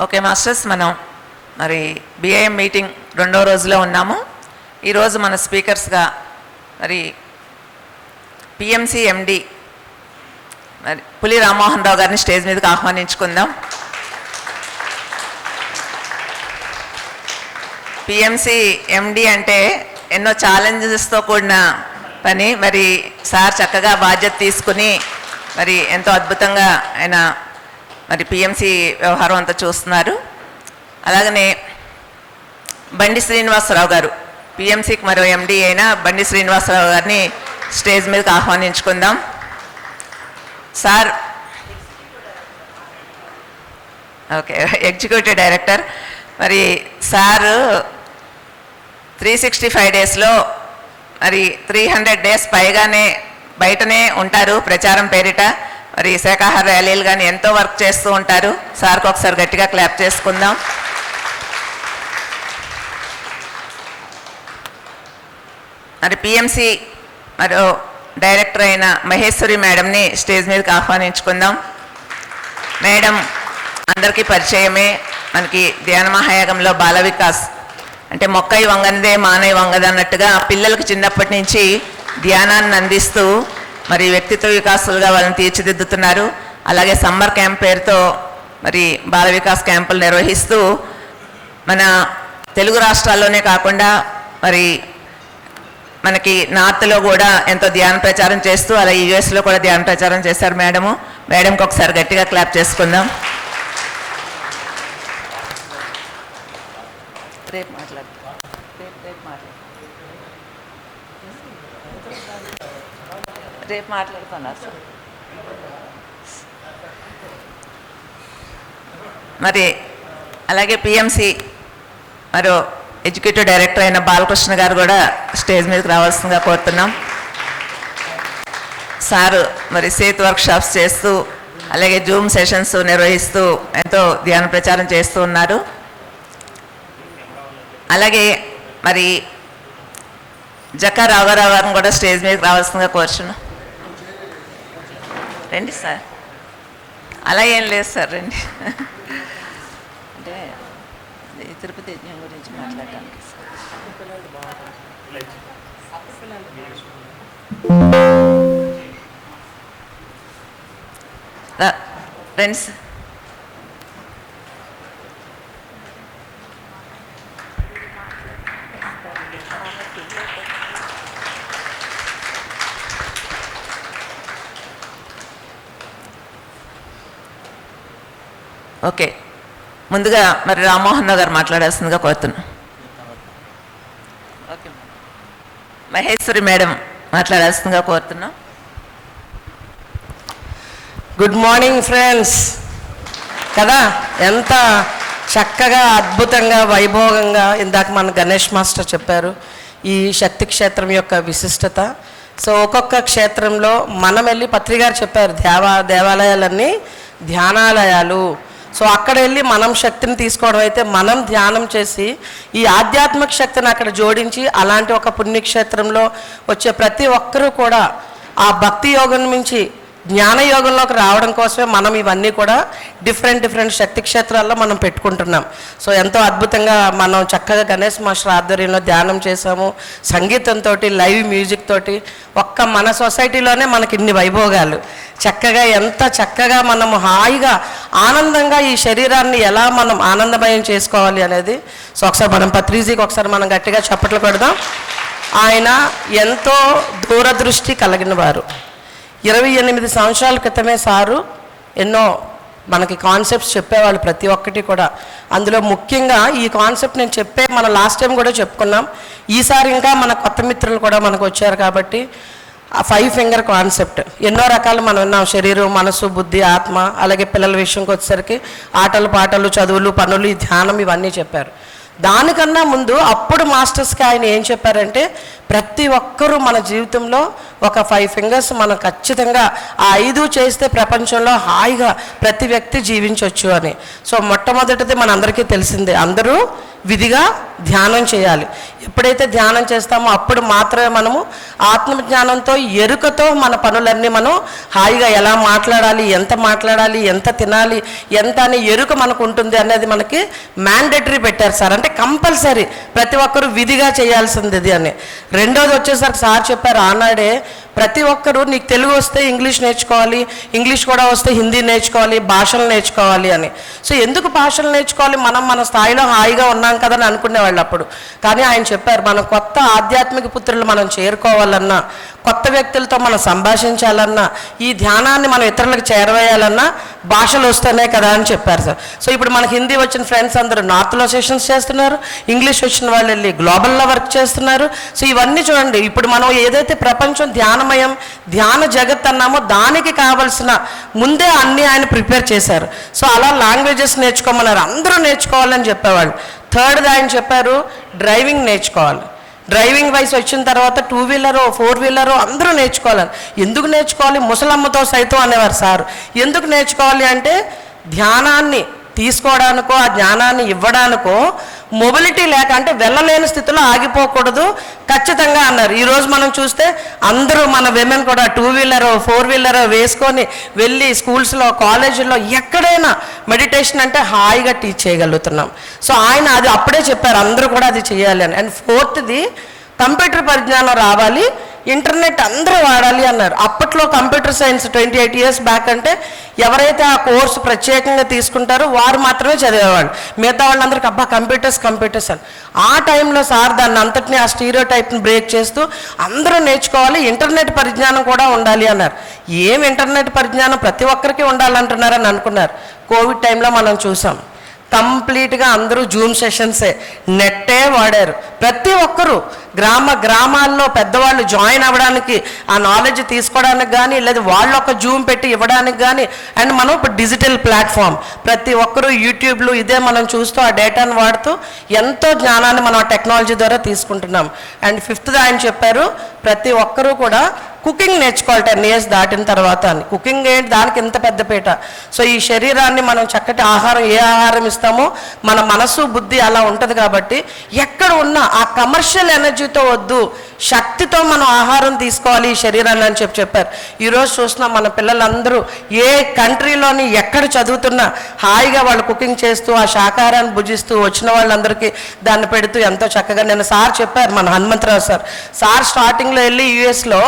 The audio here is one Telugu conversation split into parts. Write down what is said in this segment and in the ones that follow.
ఓకే మాస్టర్స్, మనం మరి బిఐఎం మీటింగ్ రెండో రోజులో ఉన్నాము. ఈరోజు మన స్పీకర్స్గా మరి పిఎంసి ఎండి మరి పులి రామ్మోహన్ రావు గారిని స్టేజ్ మీదకి ఆహ్వానించుకుందాం. పిఎంసి ఎండి అంటే ఎన్నో ఛాలెంజెస్తో కూడిన పని. మరి సార్ చక్కగా బాధ్యత తీసుకుని మరి ఎంతో అద్భుతంగా ఆయన మరి పిఎంసి వ్యవహారం అంతా చూస్తున్నారు. అలాగనే బండి శ్రీనివాసరావు గారు, పిఎంసికి మరో ఎండి అయిన బండి శ్రీనివాసరావు గారిని స్టేజ్ మీదకి ఆహ్వానించుకుందాం. Sir okay, executive director. మరి సార్ 365 డేస్లో మరి 300 డేస్ పైగానే బయటనే ఉంటారు ప్రచారం పేరిట. మరి శాఖాహార ర్యాలీలు కానీ ఎంతో వర్క్ చేస్తూ ఉంటారు. సార్కి ఒకసారి గట్టిగా క్లాప్ చేసుకుందాం. మరి పిఎంసి మరో డైరెక్టర్ అయిన మహేశ్వరి మేడంని స్టేజ్ మీదకి ఆహ్వానించుకుందాం. మేడం అందరికీ పరిచయమే. మనకి ధ్యాన మహాయాగంలో బాల వికాస్ అంటే మొక్కై వంగనిదే మానై వంగదు అన్నట్టుగా పిల్లలకు చిన్నప్పటి నుంచి ధ్యానాన్ని అందిస్తూ మరి వ్యక్తిత్వ వికాసులుగా వాళ్ళని తీర్చిదిద్దుతున్నారు. అలాగే సమ్మర్ క్యాంప్ పేరుతో మరి బాల వికాస్ క్యాంపులు నిర్వహిస్తూ మన తెలుగు రాష్ట్రాల్లోనే కాకుండా మరి మనకి నార్త్లో కూడా ఎంతో ధ్యాన ప్రచారం చేస్తూ అలాగే యూఎస్లో కూడా ధ్యాన ప్రచారం చేశారు మేడము. మేడంకి ఒకసారి గట్టిగా క్లాప్ చేసుకుందాం. రేపు మాట్లాడుతున్నారు సార్. మరి అలాగే పిఎంసి మరో ఎగ్జిక్యూటివ్ డైరెక్టర్ అయిన బాలకృష్ణ గారు కూడా స్టేజ్ మీదకి రావాల్సిందిగా కోరుతున్నాం. సారు మరి సేత్ వర్క్షాప్స్ చేస్తూ అలాగే జూమ్ సెషన్స్ నిర్వహిస్తూ ఎంతో ధ్యాన ప్రచారం చేస్తూ ఉన్నారు. అలాగే మరి జక్కా రాఘవరావు గారిని కూడా స్టేజ్ మీదకి రావాల్సిందిగా కోరుచున్నాం. రండి సార్. అలా ఏం లేదు సార్, రండి. అంటే తిరుపతి యజ్ఞం గురించి మాట్లాడటానికి రండి సార్. ఓకే, ముందుగా మరి రామ్మోహన్ రావు గారు మాట్లాడాల్సిందిగా కోరుతున్నాం. ఓకే, మహేశ్వరి మేడం మాట్లాడాల్సిందిగా కోరుతున్నాం. Good morning friends. కదా ఎంత చక్కగా అద్భుతంగా వైభోగంగా ఇందాక మన గణేష్ మాస్టర్ చెప్పారు ఈ శక్తి క్షేత్రం యొక్క విశిష్టత. సో ఒక్కొక్క క్షేత్రంలో మనం వెళ్ళి పత్రికారు చెప్పారు దేవాలయాలన్నీ ధ్యానాలయాలు. సో అక్కడ వెళ్ళి మనం శక్తిని తీసుకోవడం అయితే మనం ధ్యానం చేసి ఈ ఆధ్యాత్మిక శక్తిని అక్కడ జోడించి అలాంటి ఒక పుణ్యక్షేత్రంలో వచ్చే ప్రతి ఒక్కరూ కూడా ఆ భక్తి యోగం నుంచి జ్ఞాన యోగంలోకి రావడం కోసమే మనం ఇవన్నీ కూడా డిఫరెంట్ శక్తి క్షేత్రాల్లో మనం పెట్టుకుంటున్నాం. సో ఎంతో అద్భుతంగా మనం చక్కగా గణేష్ మాస్టర్ ఆధ్వర్యంలో ధ్యానం చేసాము. సంగీతంతో లైవ్ మ్యూజిక్ తోటి ఒక్క మన సొసైటీలోనే మనకి ఇన్ని వైభోగాలు చక్కగా ఎంత చక్కగా మనము హాయిగా ఆనందంగా ఈ శరీరాన్ని ఎలా మనం ఆనందమయం చేసుకోవాలి అనేది. సో ఒకసారి మనం పత్రిజీకి ఒకసారి మనం గట్టిగా చప్పట్లు కొడదాం. ఆయన ఎంతో దూరదృష్టి కలిగిన వారు. 28 సంవత్సరాల క్రితమే సారు ఎన్నో మనకి కాన్సెప్ట్స్ చెప్పేవాళ్ళు ప్రతి ఒక్కటి కూడా. అందులో ముఖ్యంగా ఈ కాన్సెప్ట్ నేను మన లాస్ట్ టైం కూడా చెప్పుకున్నాం. ఈసారి ఇంకా మన కొత్త మిత్రులు కూడా మనకు వచ్చారు కాబట్టి 5 ఫింగర్ కాన్సెప్ట్ ఎన్నో రకాలు మనం విన్నాం. శరీరం, మనసు, బుద్ధి, ఆత్మ. అలాగే పిల్లల విషయంకి వచ్చేసరికి ఆటలు, పాటలు, చదువులు, పనులు, ఈ ధ్యానం ఇవన్నీ చెప్పారు. దానికన్నా ముందు అప్పుడు మాస్టర్స్కి ఆయన ఏం చెప్పారంటే ప్రతి ఒక్కరూ మన జీవితంలో ఒక 5 ఫింగర్స్ మనం ఖచ్చితంగా ఆ 5 చేస్తే ప్రపంచంలో హాయిగా ప్రతి వ్యక్తి జీవించవచ్చు అని. సో మొట్టమొదటిది మనందరికీ తెలిసిందే, అందరూ విధిగా ధ్యానం చేయాలి. ఎప్పుడైతే ధ్యానం చేస్తామో అప్పుడు మాత్రమే మనము ఆత్మజ్ఞానంతో, ఎరుకతో మన పనులన్నీ మనం హాయిగా ఎలా మాట్లాడాలి, ఎంత తినాలి, ఎంత అని ఎరుక మనకు ఉంటుంది అనేది మనకి మ్యాండేటరీ పెట్టారు సార్. అంటే కంపల్సరీ ప్రతి ఒక్కరూ విధిగా చేయాల్సింది ఇది అని. రెండోది వచ్చేసరికి సార్ చెప్పారు ఆనాడే, ప్రతి ఒక్కరూ నీకు తెలుగు వస్తే ఇంగ్లీష్ నేర్చుకోవాలి, ఇంగ్లీష్ కూడా వస్తే హిందీ నేర్చుకోవాలి, భాషలు నేర్చుకోవాలి అని. సో ఎందుకు భాషలు నేర్చుకోవాలి, మనం మన స్థాయిలో హాయిగా ఉన్నాం కదా అని అనుకునేవాళ్ళు అప్పుడు. కానీ ఆయన చెప్పారు, మనం కొత్త ఆధ్యాత్మిక పుత్రులు మనం చేరుకోవాలన్నా, కొత్త వ్యక్తులతో మనం సంభాషించాలన్నా, ఈ ధ్యానాన్ని మనం ఇతరులకు చేరవేయాలన్నా భాషలు వస్తేనే కదా అని చెప్పారు సార్. సో ఇప్పుడు మనకి హిందీ వచ్చిన ఫ్రెండ్స్ అందరూ నార్త్లో సెషన్స్ చేస్తున్నారు, ఇంగ్లీష్ వచ్చిన వాళ్ళు వెళ్ళి గ్లోబల్లో వర్క్ చేస్తున్నారు. సో ఇవన్నీ చూడండి, ఇప్పుడు మనం ఏదైతే ప్రపంచం ధ్యానమయం, ధ్యాన జగత్ అన్నామో దానికి కావలసిన ముందే అన్నీ ఆయన ప్రిపేర్ చేశారు. సో అలా లాంగ్వేజెస్ నేర్చుకోమన్నారు, అందరూ నేర్చుకోవాలని చెప్పేవాళ్ళు. థర్డ్ది ఆయన చెప్పారు డ్రైవింగ్ నేర్చుకోవాలి. డ్రైవింగ్ వయసు వచ్చిన తర్వాత 2 వీలరు 4 వీలరు అందరూ నేర్చుకోవాలని. ఎందుకు నేర్చుకోవాలి, ముసలమ్మతో సైతం అనేవారు సార్. ఎందుకు నేర్చుకోవాలి అంటే ధ్యానాన్ని తీసుకోవడానికో ఆ జ్ఞానాన్ని ఇవ్వడానికో మొబిలిటీ లేక, అంటే వెళ్ళలేని స్థితిలో ఆగిపోకూడదు ఖచ్చితంగా అన్నారు. ఈరోజు మనం చూస్తే అందరూ మన విమెన్ కూడా 2 వీలర్ 4 వీలర్ వేసుకొని వెళ్ళి స్కూల్స్లో, కాలేజీల్లో ఎక్కడైనా మెడిటేషన్ అంటే హాయిగా టీచ్ చేయగలుగుతున్నాం. సో ఆయన అది అప్పుడే చెప్పారు అందరూ కూడా అది చేయాలి అని. అండ్ ఫోర్త్ది కంప్యూటర్ పరిజ్ఞానం రావాలి, ఇంటర్నెట్ అందరూ వాడాలి అన్నారు. అప్పట్లో కంప్యూటర్ సైన్స్ 28 ఇయర్స్ బ్యాక్ అంటే ఎవరైతే ఆ కోర్సు ప్రత్యేకంగా తీసుకుంటారో వారు మాత్రమే చదివేవాళ్ళు, మిగతా వాళ్ళందరికీ అబ్బా కంప్యూటర్స్ అని. ఆ టైంలో సార్ దాన్ని అంతటినీ ఆ స్టీరియో టైప్ని బ్రేక్ చేస్తూ అందరూ నేర్చుకోవాలి, ఇంటర్నెట్ పరిజ్ఞానం కూడా ఉండాలి అన్నారు. ఏం ఇంటర్నెట్ పరిజ్ఞానం ప్రతి ఒక్కరికి ఉండాలంటున్నారని అనుకున్నారు. కోవిడ్ టైంలో మనం చూసాం, కంప్లీట్గా అందరూ జూమ్ సెషన్సే, నెట్టే వాడారు. ప్రతి ఒక్కరూ గ్రామాల్లో పెద్దవాళ్ళు జాయిన్ అవ్వడానికి, ఆ నాలెడ్జ్ తీసుకోవడానికి కానీ, లేదా వాళ్ళు ఒక జూమ్ పెట్టి ఇవ్వడానికి కానీ. అండ్ మనం ఇప్పుడు డిజిటల్ ప్లాట్ఫామ్, ప్రతి ఒక్కరూ యూట్యూబ్లు ఇదే మనం చూస్తూ ఆ డేటాను వాడుతూ ఎంతో జ్ఞానాన్ని మనం ఆ టెక్నాలజీ ద్వారా తీసుకుంటున్నాం. అండ్ ఫిఫ్త్ది ఆయన చెప్పారు ప్రతి ఒక్కరూ కూడా కుకింగ్ నేర్చుకోవాలి 10 ఇయర్స్ దాటిన తర్వాత అని. కుకింగ్ ఏంటి, దానికి ఇంత పెద్ద పీట. సో ఈ శరీరాన్ని మనం చక్కటి ఆహారం, ఏ ఆహారం ఇస్తామో మన మనసు బుద్ధి అలా ఉంటుంది కాబట్టి ఎక్కడ ఉన్నా ఆ కమర్షియల్ ఎనర్జీతో వద్దు, శక్తితో మనం ఆహారం తీసుకోవాలి ఈ శరీరాన్ని అని చెప్పారు. ఈరోజు చూస్తున్నాం మన పిల్లలందరూ ఏ కంట్రీలోని ఎక్కడ చదువుతున్నా హాయిగా వాళ్ళు కుకింగ్ చేస్తూ ఆ శాకాహారాన్ని భుజిస్తూ వచ్చిన వాళ్ళందరికీ దాన్ని పెడుతూ ఎంతో చక్కగా. నేను సార్ చెప్పారు, మన హనుమంతరావు సార్ స్టార్టింగ్లో వెళ్ళి యూఎస్లో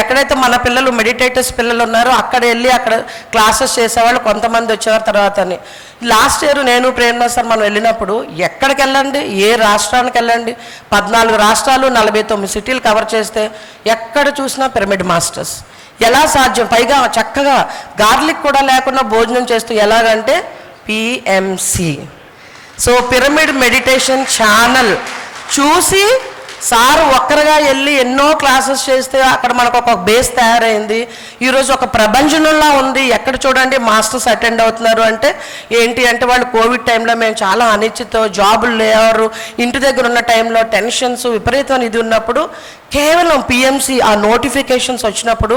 ఎక్కడైతే మన పిల్లలు మెడిటేటర్స్ పిల్లలు ఉన్నారో అక్కడ వెళ్ళి అక్కడ క్లాసెస్ చేసేవాళ్ళు, కొంతమంది వచ్చేవారు తర్వాత అని. లాస్ట్ ఇయర్ నేను ప్రేరణ సార్ మనం వెళ్ళినప్పుడు ఎక్కడికి వెళ్ళండి, ఏ రాష్ట్రానికి వెళ్ళండి, 14 రాష్ట్రాలు 49 సిటీలు కవర్ చేస్తే ఎక్కడ చూసినా పిరమిడ్ మాస్టర్స్. ఎలా సాధ్యం, పైగా చక్కగా గార్లిక్ కూడా లేకుండా భోజనం చేస్తూ, ఎలాగంటే PMC. So pyramid meditation channel చూసి సార్ ఒక్కరుగా వెళ్ళి ఎన్నో క్లాసెస్ చేస్తే అక్కడ మనకు ఒక బేస్ తయారైంది. ఈరోజు ఒక ప్రపంచంలా ఉంది. ఎక్కడ చూడండి మాస్టర్స్ అటెండ్ అవుతున్నారు. అంటే ఏంటి అంటే వాళ్ళు కోవిడ్ టైంలో మేము చాలా అనిశ్చిత, జాబులు లేవారు, ఇంటి దగ్గర ఉన్న టైంలో టెన్షన్స్ విపరీతమైన ఇది ఉన్నప్పుడు కేవలం పిఎంసి ఆ నోటిఫికేషన్స్ వచ్చినప్పుడు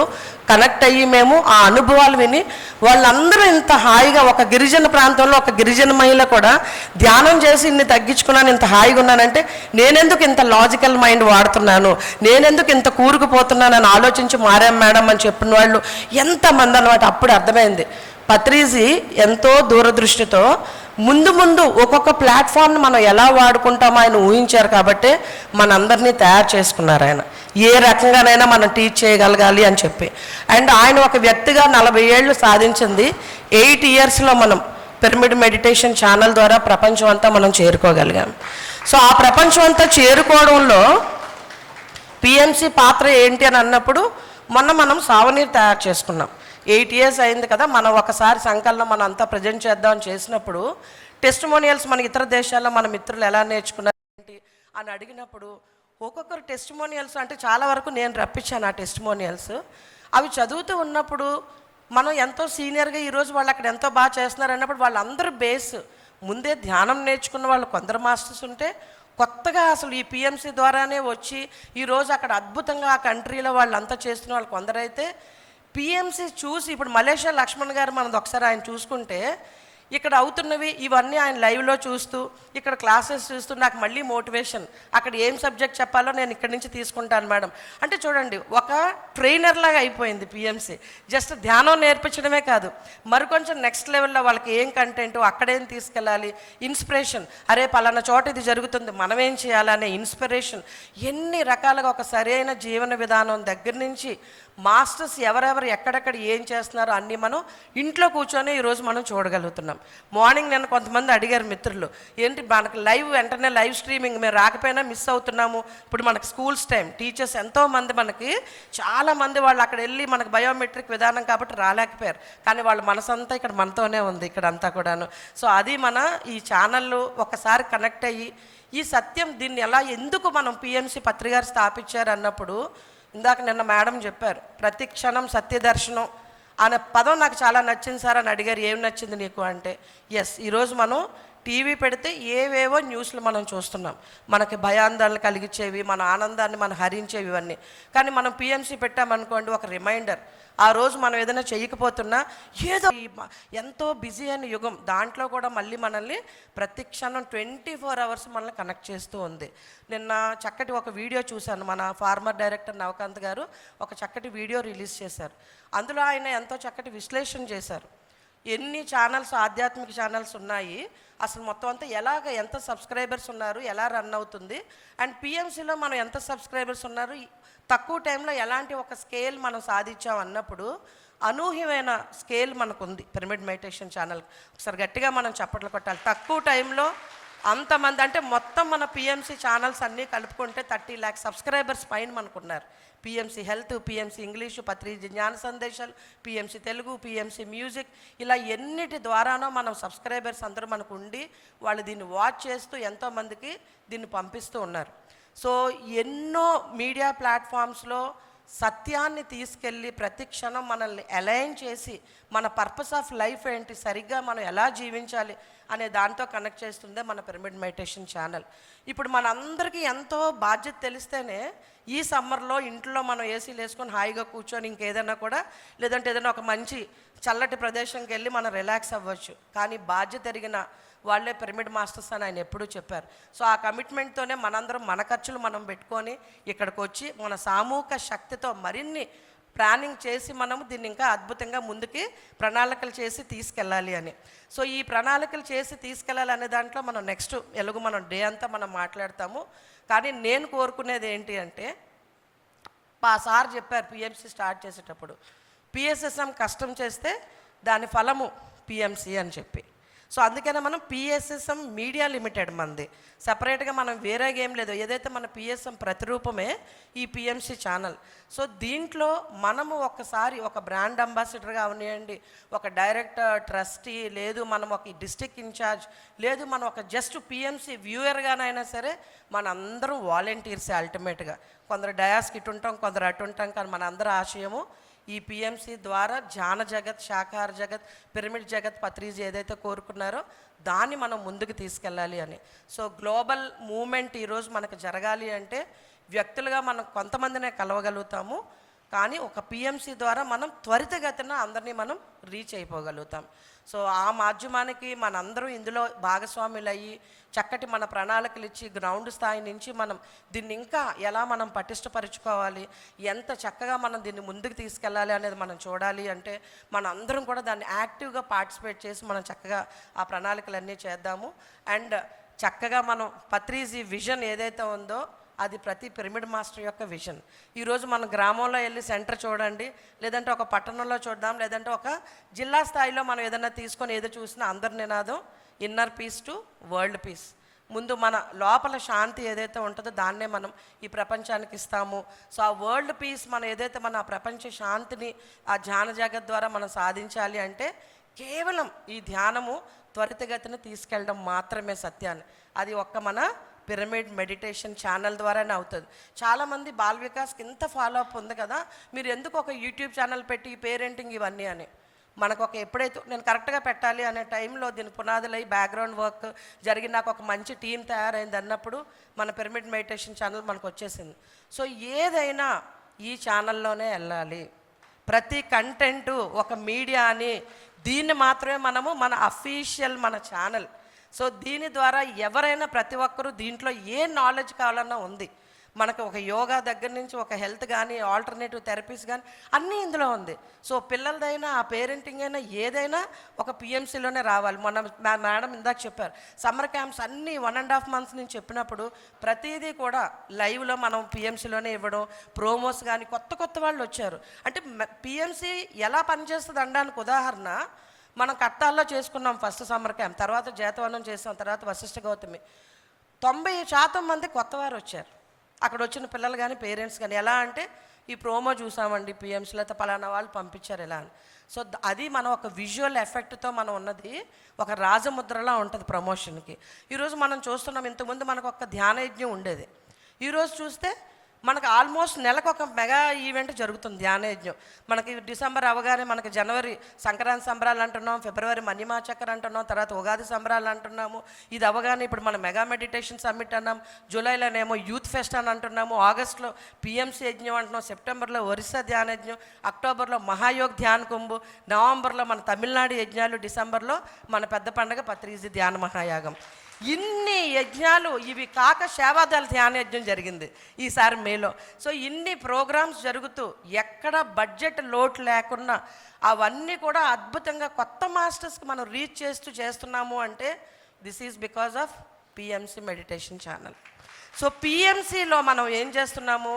కనెక్ట్ అయ్యి మేము ఆ అనుభవాలు విని వాళ్ళందరూ ఇంత హాయిగా, ఒక గిరిజన ప్రాంతంలో ఒక గిరిజన మహిళ కూడా ధ్యానం చేసి ఇన్ని తగ్గించుకున్నాను, ఇంత హాయిగా ఉన్నానంటే నేనెందుకు ఇంత లాజికల్ మైండ్ వాడుతున్నాను, నేనెందుకు ఇంత కూరుకుపోతున్నానని ఆలోచించి మారాం మేడం అని చెప్పిన వాళ్ళు ఎంతమంది అన్నమాట. అప్పుడు అర్థమైంది పత్రిజీ ఎంతో దూరదృష్టితో ముందు ఒక్కొక్క ప్లాట్ఫామ్ని మనం ఎలా వాడుకుంటామో ఆయన ఊహించారు కాబట్టి మనందరినీ తయారు చేసుకున్నారు ఆయన, ఏ రకంగానైనా మనం టీచ్ చేయగలగాలి అని చెప్పి. అండ్ ఆయన ఒక వ్యక్తిగా 40 ఏళ్ళు సాధించింది 8 ఇయర్స్లో మనం పిరమిడ్ మెడిటేషన్ ఛానల్ ద్వారా ప్రపంచం అంతా మనం చేరుకోగలిగాం. సో ఆ ప్రపంచం అంతా చేరుకోవడంలో పిఎంసి పాత్ర ఏంటి అని అన్నప్పుడు మొన్న మనం సావనీర్ తయారు చేసుకున్నాం. 8 ఇయర్స్ అయింది కదా, మనం ఒకసారి సంకలనం మనం అంతా ప్రజెంట్ చేద్దామని చేసినప్పుడు టెస్టిమోనియల్స్ మన ఇతర దేశాల్లో మన మిత్రులు ఎలా నేర్చుకున్నారు ఏంటి అని అడిగినప్పుడు ఒక్కొక్కరు టెస్టిమోనియల్స్ అంటే చాలా వరకు నేను రప్పించాను ఆ టెస్టిమోనియల్స్. అవి చదువుతూ ఉన్నప్పుడు మనం ఎంతో సీనియర్గా ఈరోజు వాళ్ళు అక్కడ ఎంతో బాగా చేస్తున్నారు అన్నప్పుడు వాళ్ళందరూ బేస్ ముందే ధ్యానం నేర్చుకున్న వాళ్ళు కొందరు మాస్టర్స్ ఉంటే కొత్తగా అసలు ఈ పిఎంసి ద్వారానే వచ్చి ఈరోజు అక్కడ అద్భుతంగా ఆ కంట్రీలో వాళ్ళంతా చేస్తున్న వాళ్ళు కొందరైతే పిఎంసి చూసి ఇప్పుడు మలేషియా లక్ష్మణ్ గారు మనది ఒకసారి ఆయన చూసుకుంటే ఇక్కడ అవుతున్నవి ఇవన్నీ ఆయన లైవ్లో చూస్తూ ఇక్కడ క్లాసెస్ చూస్తూ నాకు మళ్ళీ మోటివేషన్, అక్కడ ఏం సబ్జెక్ట్ చెప్పాలో నేను ఇక్కడి నుంచి తీసుకుంటాను మేడం అంటే చూడండి ఒక ట్రైనర్ లాగా అయిపోయింది పిఎంసి. జస్ట్ ధ్యానం నేర్పించడమే కాదు, మరికొంచెం నెక్స్ట్ లెవెల్లో వాళ్ళకి ఏం కంటెంట్ అక్కడేం తీసుకెళ్ళాలి, ఇన్స్పిరేషన్, అరే పలానా చోట ఇది జరుగుతుంది మనం ఏం చేయాలనే ఇన్స్పిరేషన్, ఎన్ని రకాలుగా ఒక సరైన జీవన విధానం దగ్గర నుంచి మాస్టర్స్ ఎవరెవరు ఎక్కడెక్కడ ఏం చేస్తున్నారో అన్నీ మనం ఇంట్లో కూర్చొని ఈరోజు మనం చూడగలుగుతున్నాం. మార్నింగ్ నేను కొంతమంది అడిగారు మిత్రులు, ఏంటి మనకు లైవ్ వెంటనే లైవ్ స్ట్రీమింగ్ మేము రాకపోయినా మిస్ అవుతున్నాము. ఇప్పుడు మనకు స్కూల్స్ టైం టీచర్స్ ఎంతోమంది మనకి చాలామంది వాళ్ళు అక్కడ వెళ్ళి మనకు బయోమెట్రిక్ విధానం కాబట్టి రాలేకపోయారు, కానీ వాళ్ళ మనసంతా ఇక్కడ మనతోనే ఉంది ఇక్కడ అంతా కూడాను. సో అది మన ఈ ఛానళ్ళు ఒకసారి కనెక్ట్ అయ్యి ఈ సత్యం దీన్ని ఎలా ఎందుకు మనం పిఎంసి పత్రిక స్థాపించారు అన్నప్పుడు ఇందాక నిన్న మేడం చెప్పారు ప్రతి క్షణం సత్యదర్శనం అనే పదం నాకు చాలా నచ్చింది సార్ అని అడిగారు. ఏం నచ్చింది నీకు అంటే ఎస్, ఈరోజు మనం టీవీ పెడితే ఏవేవో న్యూస్లు మనం చూస్తున్నాం, మనకి భయాందోళన కలిగించేవి, మన ఆనందాన్ని మనం హరించేవి ఇవన్నీ. కానీ మనం పిఎంసి పెట్టామనుకోండి ఒక రిమైండర్, ఆ రోజు మనం ఏదైనా చేయకపోతున్నా ఏదో ఎంతో బిజీ అయిన యుగం దాంట్లో కూడా మళ్ళీ మనల్ని ప్రతి క్షణం 24 hours మనల్ని కనెక్ట్ చేస్తూ ఉంది. నిన్న చక్కటి ఒక వీడియో చూశాను, మన ఫార్మర్ డైరెక్టర్ నవకాంత్ గారు ఒక చక్కటి వీడియో రిలీజ్ చేశారు. అందులో ఆయన ఎంతో చక్కటి విశ్లేషణ చేశారు. ఎన్ని ఛానల్స్ ఆధ్యాత్మిక ఛానల్స్ ఉన్నాయి, అసలు మొత్తం అంతా ఎంత సబ్స్క్రైబర్స్ ఉన్నారు, ఎలా రన్ అవుతుంది, అండ్ పిఎంసిలో మనం ఎంత సబ్స్క్రైబర్స్ ఉన్నారు, తక్కువ టైంలో ఎలాంటి ఒక స్కేల్ మనం సాధించాం అన్నప్పుడు అనూహ్యమైన స్కేల్ మనకు ఉంది పిరమిడ్ మెడిటేషన్ ఛానల్. ఒకసారి గట్టిగా మనం చప్పట్లు కొట్టాలి. తక్కువ టైంలో అంతమంది అంటే మొత్తం మన పిఎంసి ఛానల్స్ అన్నీ కలుపుకుంటే 30 lakhs సబ్స్క్రైబర్స్ పైన మనకున్నారు. పిఎంసి హెల్త్, పిఎంసి ఇంగ్లీషు, పత్రిక జ్ఞాన సందేశాలు, పిఎంసి తెలుగు, పిఎంసి మ్యూజిక్, ఇలా ఎన్నిటి ద్వారానో మనం సబ్స్క్రైబర్స్ అందరూ మనకు ఉండి వాళ్ళు దీన్ని వాచ్ చేస్తూ ఎంతోమందికి దీన్ని పంపిస్తూ ఉన్నారు. సో ఎన్నో మీడియా ప్లాట్ఫామ్స్లో సత్యాన్ని తీసుకెళ్ళి ప్రతి క్షణం మనల్ని అలైన్ చేసి మన పర్పస్ ఆఫ్ లైఫ్ ఏంటి, సరిగ్గా మనం ఎలా జీవించాలి అనే దాంతో కనెక్ట్ చేస్తుందే మన పిరమిడ్ మెడిటేషన్ ఛానల్. ఇప్పుడు మనందరికీ ఎంతో బాధ్యత తెలిస్తేనే ఈ సమ్మర్లో ఇంట్లో మనం ఏసీలు వేసుకొని హాయిగా కూర్చొని ఇంకేదైనా కూడా లేదంటే ఏదైనా ఒక మంచి చల్లటి ప్రదేశంకి వెళ్ళి మనం రిలాక్స్ అవ్వచ్చు. కానీ బాధ్యత ఎరిగిన వాళ్ళే పిరమిడ్ మాస్టర్స్ అని ఆయన ఎప్పుడూ చెప్పారు. సో ఆ కమిట్మెంట్తోనే మనందరం మన ఖర్చులు మనం పెట్టుకొని ఇక్కడికి వచ్చి మన సామూహిక శక్తితో మరిన్ని ప్లానింగ్ చేసి మనము దీన్ని ఇంకా అద్భుతంగా ముందుకి ప్రణాళికలు చేసి తీసుకెళ్ళాలి అని. సో ఈ ప్రణాళికలు చేసి తీసుకెళ్ళాలి అనే దాంట్లో మనం నెక్స్ట్ ఎలాగో మనం డే అంతా మనం మాట్లాడతాము. కానీ నేను కోరుకునేది ఏంటి అంటే సార్ చెప్పారు పిఎంసి స్టార్ట్ చేసేటప్పుడు పిఎస్ఎస్ఎం కష్టం చేస్తే దాని ఫలము పిఎంసి అని చెప్పి. సో అందుకనే మనం పిఎస్ఎస్ఎం మీడియా లిమిటెడ్ మంది సపరేట్గా మనం వేరే ఏం లేదు. ఏదైతే మన పిఎస్ఎం ప్రతిరూపమే ఈ పిఎంసి ఛానల్. సో దీంట్లో మనము ఒకసారి ఒక బ్రాండ్ అంబాసిడర్గా అవనియండి, ఒక డైరెక్టర్, ట్రస్టీ, లేదు మనం ఒక డిస్ట్రిక్ట్ ఇన్ఛార్జ్, లేదు మనం ఒక జస్ట్ పిఎంసి వ్యూయర్గానైనా సరే మనందరం వాలంటీర్సే అల్టిమేట్గా. కొందరు డయాస్కి ఇటు ఉంటాం, కొందరు అటు ఉంటాం, కానీ మన అందరి ఆశయము ఈ పిఎంసి ద్వారా ధ్యాన జగత్, శాకాహార జగత్, పిరమిడ్ జగత్, పత్రిజీ ఏదైతే కోరుకున్నారో దాన్ని మనం ముందుకు తీసుకెళ్ళాలి అని. సో గ్లోబల్ మూమెంట్ ఈరోజు మనకు జరగాలి అంటే వ్యక్తులుగా మనం కొంతమందినే కలవగలుగుతాము, కానీ ఒక పిఎంసి ద్వారా మనం త్వరితగతిన అందరినీ మనం రీచ్ అయిపోగలుగుతాం. సో ఆ మాధ్యమానికి మనందరం ఇందులో భాగస్వాములు అయ్యి చక్కటి మన ప్రణాళికలు ఇచ్చి గ్రౌండ్ స్థాయి నుంచి మనం దీన్ని ఇంకా ఎలా మనం పటిష్టపరుచుకోవాలి, ఎంత చక్కగా మనం దీన్ని ముందుకు తీసుకెళ్ళాలి అనేది మనం చూడాలి. అంటే మన అందరం కూడా దాన్ని యాక్టివ్గా పార్టిసిపేట్ చేసి మనం చక్కగా ఆ ప్రణాళికలన్నీ చేద్దాము. అండ్ చక్కగా మనం పత్రిజీ విజన్ ఏదైతే ఉందో అది ప్రతి పిరమిడ్ మాస్టర్ యొక్క విజన్. ఈరోజు మన గ్రామంలో వెళ్ళి సెంటర్ చూడండి, లేదంటే ఒక పట్టణంలో చూద్దాం, లేదంటే ఒక జిల్లా స్థాయిలో మనం ఏదైనా తీసుకొని ఏదో చూసినా అందరి నినాదం inner peace to world peace. ముందు మన లోపల శాంతి ఏదైతే ఉంటుందో దాన్నే మనం ఈ ప్రపంచానికి ఇస్తాము. సో ఆ వరల్డ్ పీస్ మనం ఏదైతే మన ప్రపంచ శాంతిని ఆ ధ్యాన జగత్ ద్వారా మనం సాధించాలి అంటే కేవలం ఈ ధ్యానము త్వరితగతిన తీసుకెళ్ళడం మాత్రమే సత్యాన్ని. అది ఒక్క మన పిరమిడ్ మెడిటేషన్ ఛానల్ ద్వారానే అవుతుంది. చాలామంది బాల్ వికాస్కి ఇంత ఫాలో అప్ ఉంది కదా, మీరు ఎందుకు ఒక యూట్యూబ్ ఛానల్ పెట్టి పేరెంటింగ్ ఇవన్నీ అని. మనకు ఒక ఎప్పుడైతే నేను కరెక్ట్గా పెట్టాలి అనే టైంలో దీని పునాదులై బ్యాక్గ్రౌండ్ వర్క్ జరిగి నాకు ఒక మంచి టీం తయారైంది అన్నప్పుడు మన పిరమిడ్ మెడిటేషన్ ఛానల్ మనకు వచ్చేసింది. సో ఏదైనా ఈ ఛానల్లోనే వెళ్ళాలి. ప్రతి కంటెంటు ఒక మీడియా అని దీన్ని మాత్రమే మనము మన అఫీషియల్ మన ఛానల్. సో దీని ద్వారా ఎవరైనా ప్రతి ఒక్కరూ దీంట్లో ఏ నాలెడ్జ్ కావాలన్నా ఉంది. మనకు ఒక యోగా దగ్గర నుంచి ఒక హెల్త్ కానీ ఆల్టర్నేటివ్ థెరపీస్ కానీ అన్నీ ఇందులో ఉంది. సో పిల్లలదైనా ఆ పేరెంటింగ్ అయినా ఏదైనా ఒక పిఎంసీలోనే రావాలి. మొన్న మేడం ఇందాక చెప్పారు సమ్మర్ క్యాంప్స్ అన్నీ 1.5 months నుంచి చెప్పినప్పుడు ప్రతిదీ కూడా లైవ్లో మనం పిఎంసీలోనే ఇవ్వడం, ప్రోమోస్ కానీ కొత్త వాళ్ళు వచ్చారు. అంటే పిఎంసీ ఎలా పనిచేస్తుంది అనడానికి ఉదాహరణ మనం కట్టాల్లో చేసుకున్నాం ఫస్ట్ సమ్మర్ క్యాంప్, తర్వాత జేతవనం చేసాం, తర్వాత వశిష్ఠ గౌతమి. 90% మంది కొత్తవారు వచ్చారు. అక్కడ వచ్చిన పిల్లలు కానీ పేరెంట్స్ కానీ ఎలా అంటే ఈ ప్రోమో చూసామండి పిఎంసీలో అయితే పలానా వాళ్ళు పంపించారు ఎలా అని. సో అది మనం ఒక విజువల్ ఎఫెక్ట్తో మనం ఉన్నది ఒక రాజముద్రలా ఉంటుంది ప్రమోషన్కి. ఈరోజు మనం చూస్తున్నాం, ఇంతకుముందు మనకు ఒక ధ్యాన యజ్ఞం ఉండేది. ఈరోజు చూస్తే మనకు ఆల్మోస్ట్ నెలకు ఒక మెగా ఈవెంట్ జరుగుతుంది ధ్యానయజ్ఞం. మనకి డిసెంబర్ అవగానే మనకి జనవరి సంక్రాంతి సంబరాలు అంటున్నాం, ఫిబ్రవరి మణిమాచక్కర్ అంటున్నాం, తర్వాత ఉగాది సంబరాలు అంటున్నాము. ఇది అవగానే ఇప్పుడు మనం మెగా మెడిటేషన్ సమ్మిట్ అన్నాం, జూలైలోనేమో యూత్ ఫెస్ట్ అని అంటున్నాము, ఆగస్టులో పిఎంసీ యజ్ఞం అంటున్నాం, సెప్టెంబర్లో ఒరిస్సా ధ్యానయజ్ఞం, అక్టోబర్లో మహాయోగ్ ధ్యాన్ కుంభ్, నవంబర్లో మన తమిళనాడు యజ్ఞాలు, డిసెంబర్లో మన పెద్ద పండుగ పత్రిజీ ధ్యాన మహాయాగం. ఇన్ని యజ్ఞాలు ఇవి కాక సేవాదళ ధ్యాన యజ్ఞం జరిగింది ఈసారి మేలో. సో ఇన్ని ప్రోగ్రామ్స్ జరుగుతూ ఎక్కడ బడ్జెట్ లోటు లేకుండా అవన్నీ కూడా అద్భుతంగా కొత్త మాస్టర్స్కి మనం రీచ్ చేస్తున్నాము అంటే this is because of PMC meditation channel. So పిఎంసీలో మనం ఏం చేస్తున్నాము,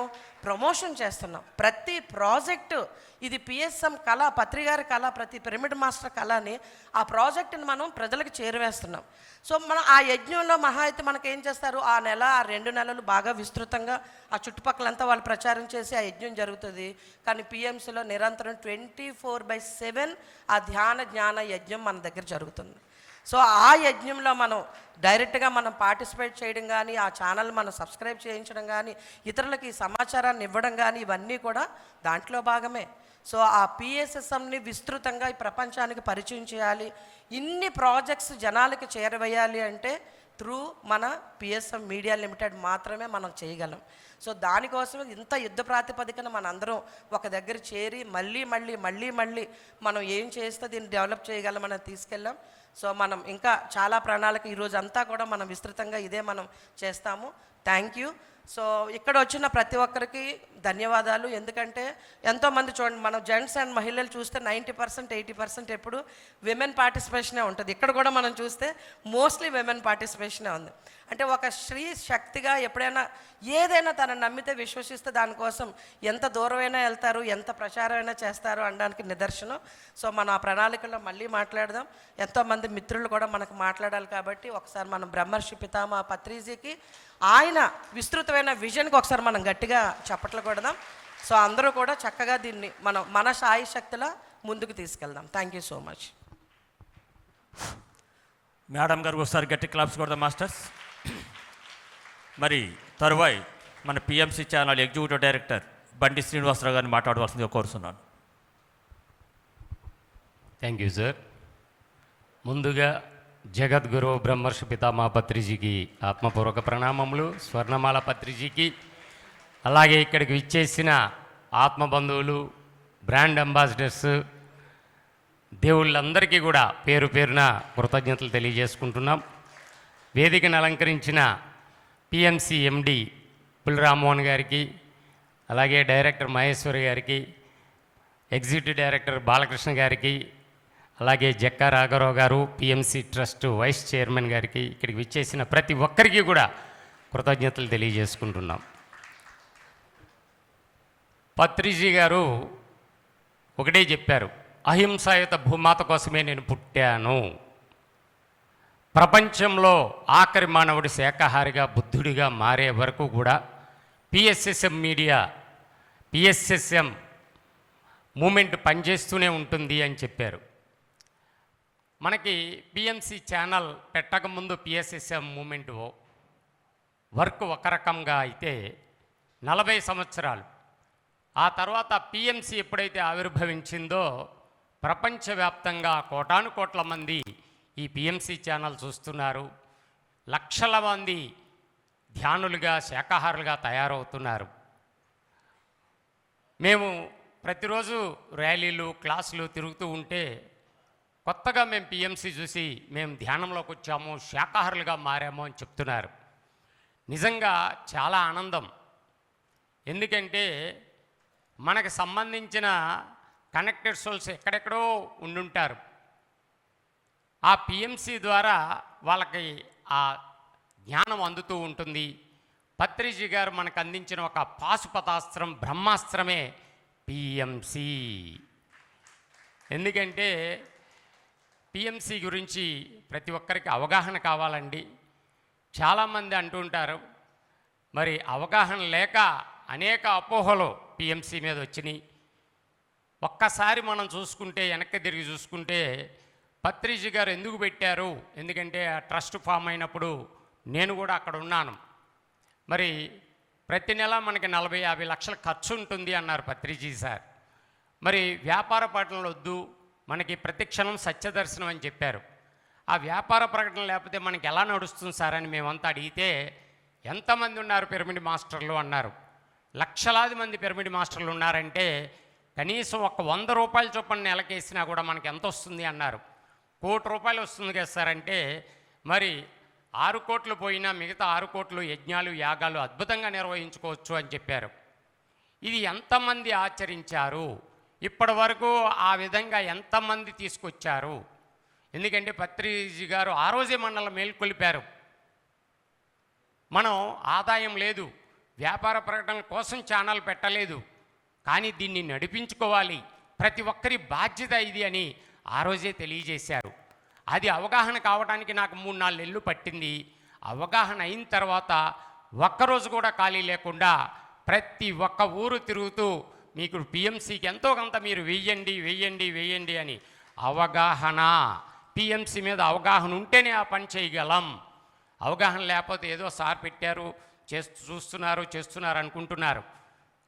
ప్రమోషన్ చేస్తున్నాం. ప్రతి ప్రాజెక్టు ఇది పిఎస్ఎం కళ, పత్రిగారి కళ, ప్రతి పిరమిడ్ మాస్టర్ కళ అని ఆ ప్రాజెక్టుని మనం ప్రజలకు చేరువేస్తున్నాం. సో మనం ఆ యజ్ఞంలో మహా అయితే మనకేం చేస్తారు, ఆ నెల ఆ 2 నెలలు బాగా విస్తృతంగా ఆ చుట్టుపక్కలంతా వాళ్ళు ప్రచారం చేసి ఆ యజ్ఞం జరుగుతుంది. కానీ పిఎంసీలో నిరంతరం 24/7 ఆ ధ్యాన జ్ఞాన యజ్ఞం మన దగ్గర జరుగుతుంది. సో ఆ యజ్ఞంలో మనం డైరెక్ట్గా మనం పార్టిసిపేట్ చేయడం కానీ, ఆ ఛానల్ మనం సబ్స్క్రైబ్ చేయించడం కానీ, ఇతరులకి ఈ సమాచారాన్ని ఇవ్వడం కానీ ఇవన్నీ కూడా దాంట్లో భాగమే. సో ఆ పిఎస్ఎస్ఎంని విస్తృతంగా ఈ ప్రపంచానికి పరిచయం చేయాలి, ఇన్ని ప్రాజెక్ట్స్ జనాలకి చేరవేయాలి అంటే త్రూ మన పిఎస్ఎం మీడియా లిమిటెడ్ మాత్రమే మనం చేయగలం. సో దానికోసమే ఇంత యుద్ధ ప్రాతిపదికన మన అందరం ఒక దగ్గర చేరి మళ్ళీ మనం ఏం చేస్తే దీన్ని డెవలప్ చేయగలమని తీసుకెళ్ళాం. సో మనం ఇంకా చాలా ప్రణాళిక ఈరోజు అంతా కూడా మనం విస్తృతంగా ఇదే మనం చేస్తాము. Thank you. సో ఇక్కడ వచ్చిన ప్రతి ఒక్కరికి ధన్యవాదాలు. ఎందుకంటే ఎంతోమంది చూడండి, మనం జెంట్స్ అండ్ మహిళలు చూస్తే 90% 80% ఎప్పుడు విమెన్ పార్టిసిపేషనే ఉంటుంది. ఇక్కడ కూడా మనం చూస్తే మోస్ట్లీ విమెన్ పార్టిసిపేషనే ఉంది. అంటే ఒక స్త్రీ శక్తిగా ఎప్పుడైనా ఏదైనా తనని నమ్మితే విశ్వసిస్తే దానికోసం ఎంత దూరమైనా వెళ్తారు, ఎంత ప్రచారమైనా చేస్తారు అనడానికి నిదర్శనం. సో మనం ఆ ప్రణాళికలో మళ్ళీ మాట్లాడదాం. ఎంతోమంది మిత్రులు కూడా మనకు మాట్లాడాలి కాబట్టి ఒకసారి మనం బ్రహ్మర్షి పితామహ పత్రిజీకి ఆయన విస్తృతమైన విజన్కి ఒకసారి మనం గట్టిగా చప్పట్లు కొడదాం. సో అందరూ కూడా చక్కగా దీన్ని మనం మన సాయి శక్తిలా ముందుకు తీసుకెళ్దాం. Thank you so much. Madam గారు ఒకసారి గట్టి క్లాప్స్ కొడదాం మాస్టర్స్. మరి తరువాయి మన పిఎంసీ ఛానల్ ఎగ్జిక్యూటివ్ డైరెక్టర్ బండి శ్రీనివాసరావు గారిని మాట్లాడవలసిందిగా కోరుతున్నాను. Thank you sir. ముందుగా జగద్గురు బ్రహ్మర్షి పితామహ పత్రిజీకి ఆత్మపూర్వక ప్రణామములు, స్వర్ణమాల పత్రిజీకి, అలాగే ఇక్కడికి విచ్చేసిన ఆత్మబంధువులు, బ్రాండ్ అంబాసిడర్స్, దేవుళ్ళందరికీ కూడా పేరు పేరున కృతజ్ఞతలు తెలియజేసుకుంటున్నాం. వేదికను అలంకరించిన పిఎంసి ఎండి పుల్ రామ్మోహన్ గారికి, అలాగే డైరెక్టర్ మహేశ్వరి గారికి, ఎగ్జిక్యూటివ్ డైరెక్టర్ బాలకృష్ణ గారికి, అలాగే జక్కా రాఘరావు గారు పిఎంసి ట్రస్ట్ వైస్ చైర్మన్ గారికి, ఇక్కడికి విచ్చేసిన ప్రతి ఒక్కరికి కూడా కృతజ్ఞతలు తెలియజేసుకుంటున్నాం. పత్రిజీ గారు ఒకటే చెప్పారు, అహింసాయుత భూమాత కోసమే నేను పుట్టాను. ప్రపంచంలో ఆఖరి మానవుడి శాకాహారిగా బుద్ధుడిగా మారే వరకు కూడా పిఎస్ఎస్ఎం మీడియా, పిఎస్ఎస్ఎం మూమెంట్ పనిచేస్తూనే ఉంటుంది అని చెప్పారు. మనకి పిఎంసి ఛానల్ పెట్టకముందు పిఎస్ఎస్ఎం మూమెంట్ వర్క్ ఒక రకంగా అయితే 40 సంవత్సరాలు, ఆ తర్వాత పిఎంసి ఎప్పుడైతే ఆవిర్భవించిందో ప్రపంచవ్యాప్తంగా కోటాను కోట్ల మంది ఈ పిఎంసి ఛానల్ చూస్తున్నారు. లక్షల మంది ధ్యానులుగా శాకాహారులుగా తయారవుతున్నారు. మేము ప్రతిరోజు ర్యాలీలు క్లాసులు తిరుగుతూ ఉంటే కొత్తగా మేము పిఎంసి చూసి మేము ధ్యానంలోకి వచ్చాము, శాకాహారులుగా మారాము అని చెప్తున్నారు. నిజంగా చాలా ఆనందం. ఎందుకంటే మనకు సంబంధించిన కనెక్టెడ్ సోల్స్ ఎక్కడెక్కడో ఉండుంటారు. ఆ పిఎంసి ద్వారా వాళ్ళకి ఆ జ్ఞానం అందుతూ ఉంటుంది. పత్రిజీ గారు మనకు అందించిన ఒక పాశుపతాస్త్రం, బ్రహ్మాస్త్రమే పిఎంసి. ఎందుకంటే పిఎంసి గురించి ప్రతి ఒక్కరికి అవగాహన కావాలండి. చాలామంది అంటుంటారు, మరి అవగాహన లేక అనేక అపోహలు పిఎంసి మీద వచ్చినాయి. ఒక్కసారి మనం చూసుకుంటే, వెనక్కి తిరిగి చూసుకుంటే పత్రిజీ గారు ఎందుకు పెట్టారు? ఎందుకంటే ఆ ట్రస్ట్ ఫామ్ అయినప్పుడు నేను కూడా అక్కడ ఉన్నాను. మరి ప్రతి నెల మనకి 40-50 లక్షల ఖర్చు ఉంటుంది అన్నారు పత్రిజీ సార్. మరి వ్యాపార ప్రకటనలు వద్దు, మనకి ప్రతిక్షణం సత్యదర్శనం అని చెప్పారు. ఆ వ్యాపార ప్రకటన లేకపోతే మనకి ఎలా నడుస్తుంది సార్ అని మేమంతా అడిగితే, ఎంతమంది ఉన్నారు పిరమిడ్ మాస్టర్లు అన్నారు. లక్షలాది మంది పిరమిడ్ మాస్టర్లు ఉన్నారంటే కనీసం ఒక 100 రూపాయల చొప్పున నెలకేసినా కూడా మనకి ఎంత వస్తుంది అన్నారు. 1 కోటి రూపాయలు వస్తుంది కదా సార్ అంటే, మరి 6 కోట్లు పోయినా మిగతా 6 కోట్లు యజ్ఞాలు యాగాలు అద్భుతంగా నిర్వహించుకోవచ్చు అని చెప్పారు. ఇది ఎంతమంది ఆచరించారు? ఇప్పటి వరకు ఆ విధంగా ఎంతమంది తీసుకొచ్చారు? ఎందుకంటే పత్రిజీ గారు ఆ రోజే మనల్ని మేల్కొలిపారు. మనం ఆదాయం లేదు, వ్యాపార ప్రకటనల కోసం ఛానల్ పెట్టలేదు, కానీ దీన్ని నడిపించుకోవాలి, ప్రతి ఒక్కరి బాధ్యత ఇది అని ఆ రోజే తెలియజేశారు. అది అవగాహన కావడానికి నాకు 3-4 నెలలు పట్టింది. అవగాహన అయిన తర్వాత ఒక్కరోజు కూడా ఖాళీ లేకుండా ప్రతి ఒక్క ఊరు తిరుగుతూ మీకు పిఎంసికి ఎంతో కొంత మీరు వెయ్యండి అని అవగాహన, పిఎంసి మీద అవగాహన ఉంటేనే ఆ పని చేయగలం. అవగాహన లేకపోతే ఏదో సార్ పెట్టారు, చేస్తున్నారు అనుకుంటున్నారు.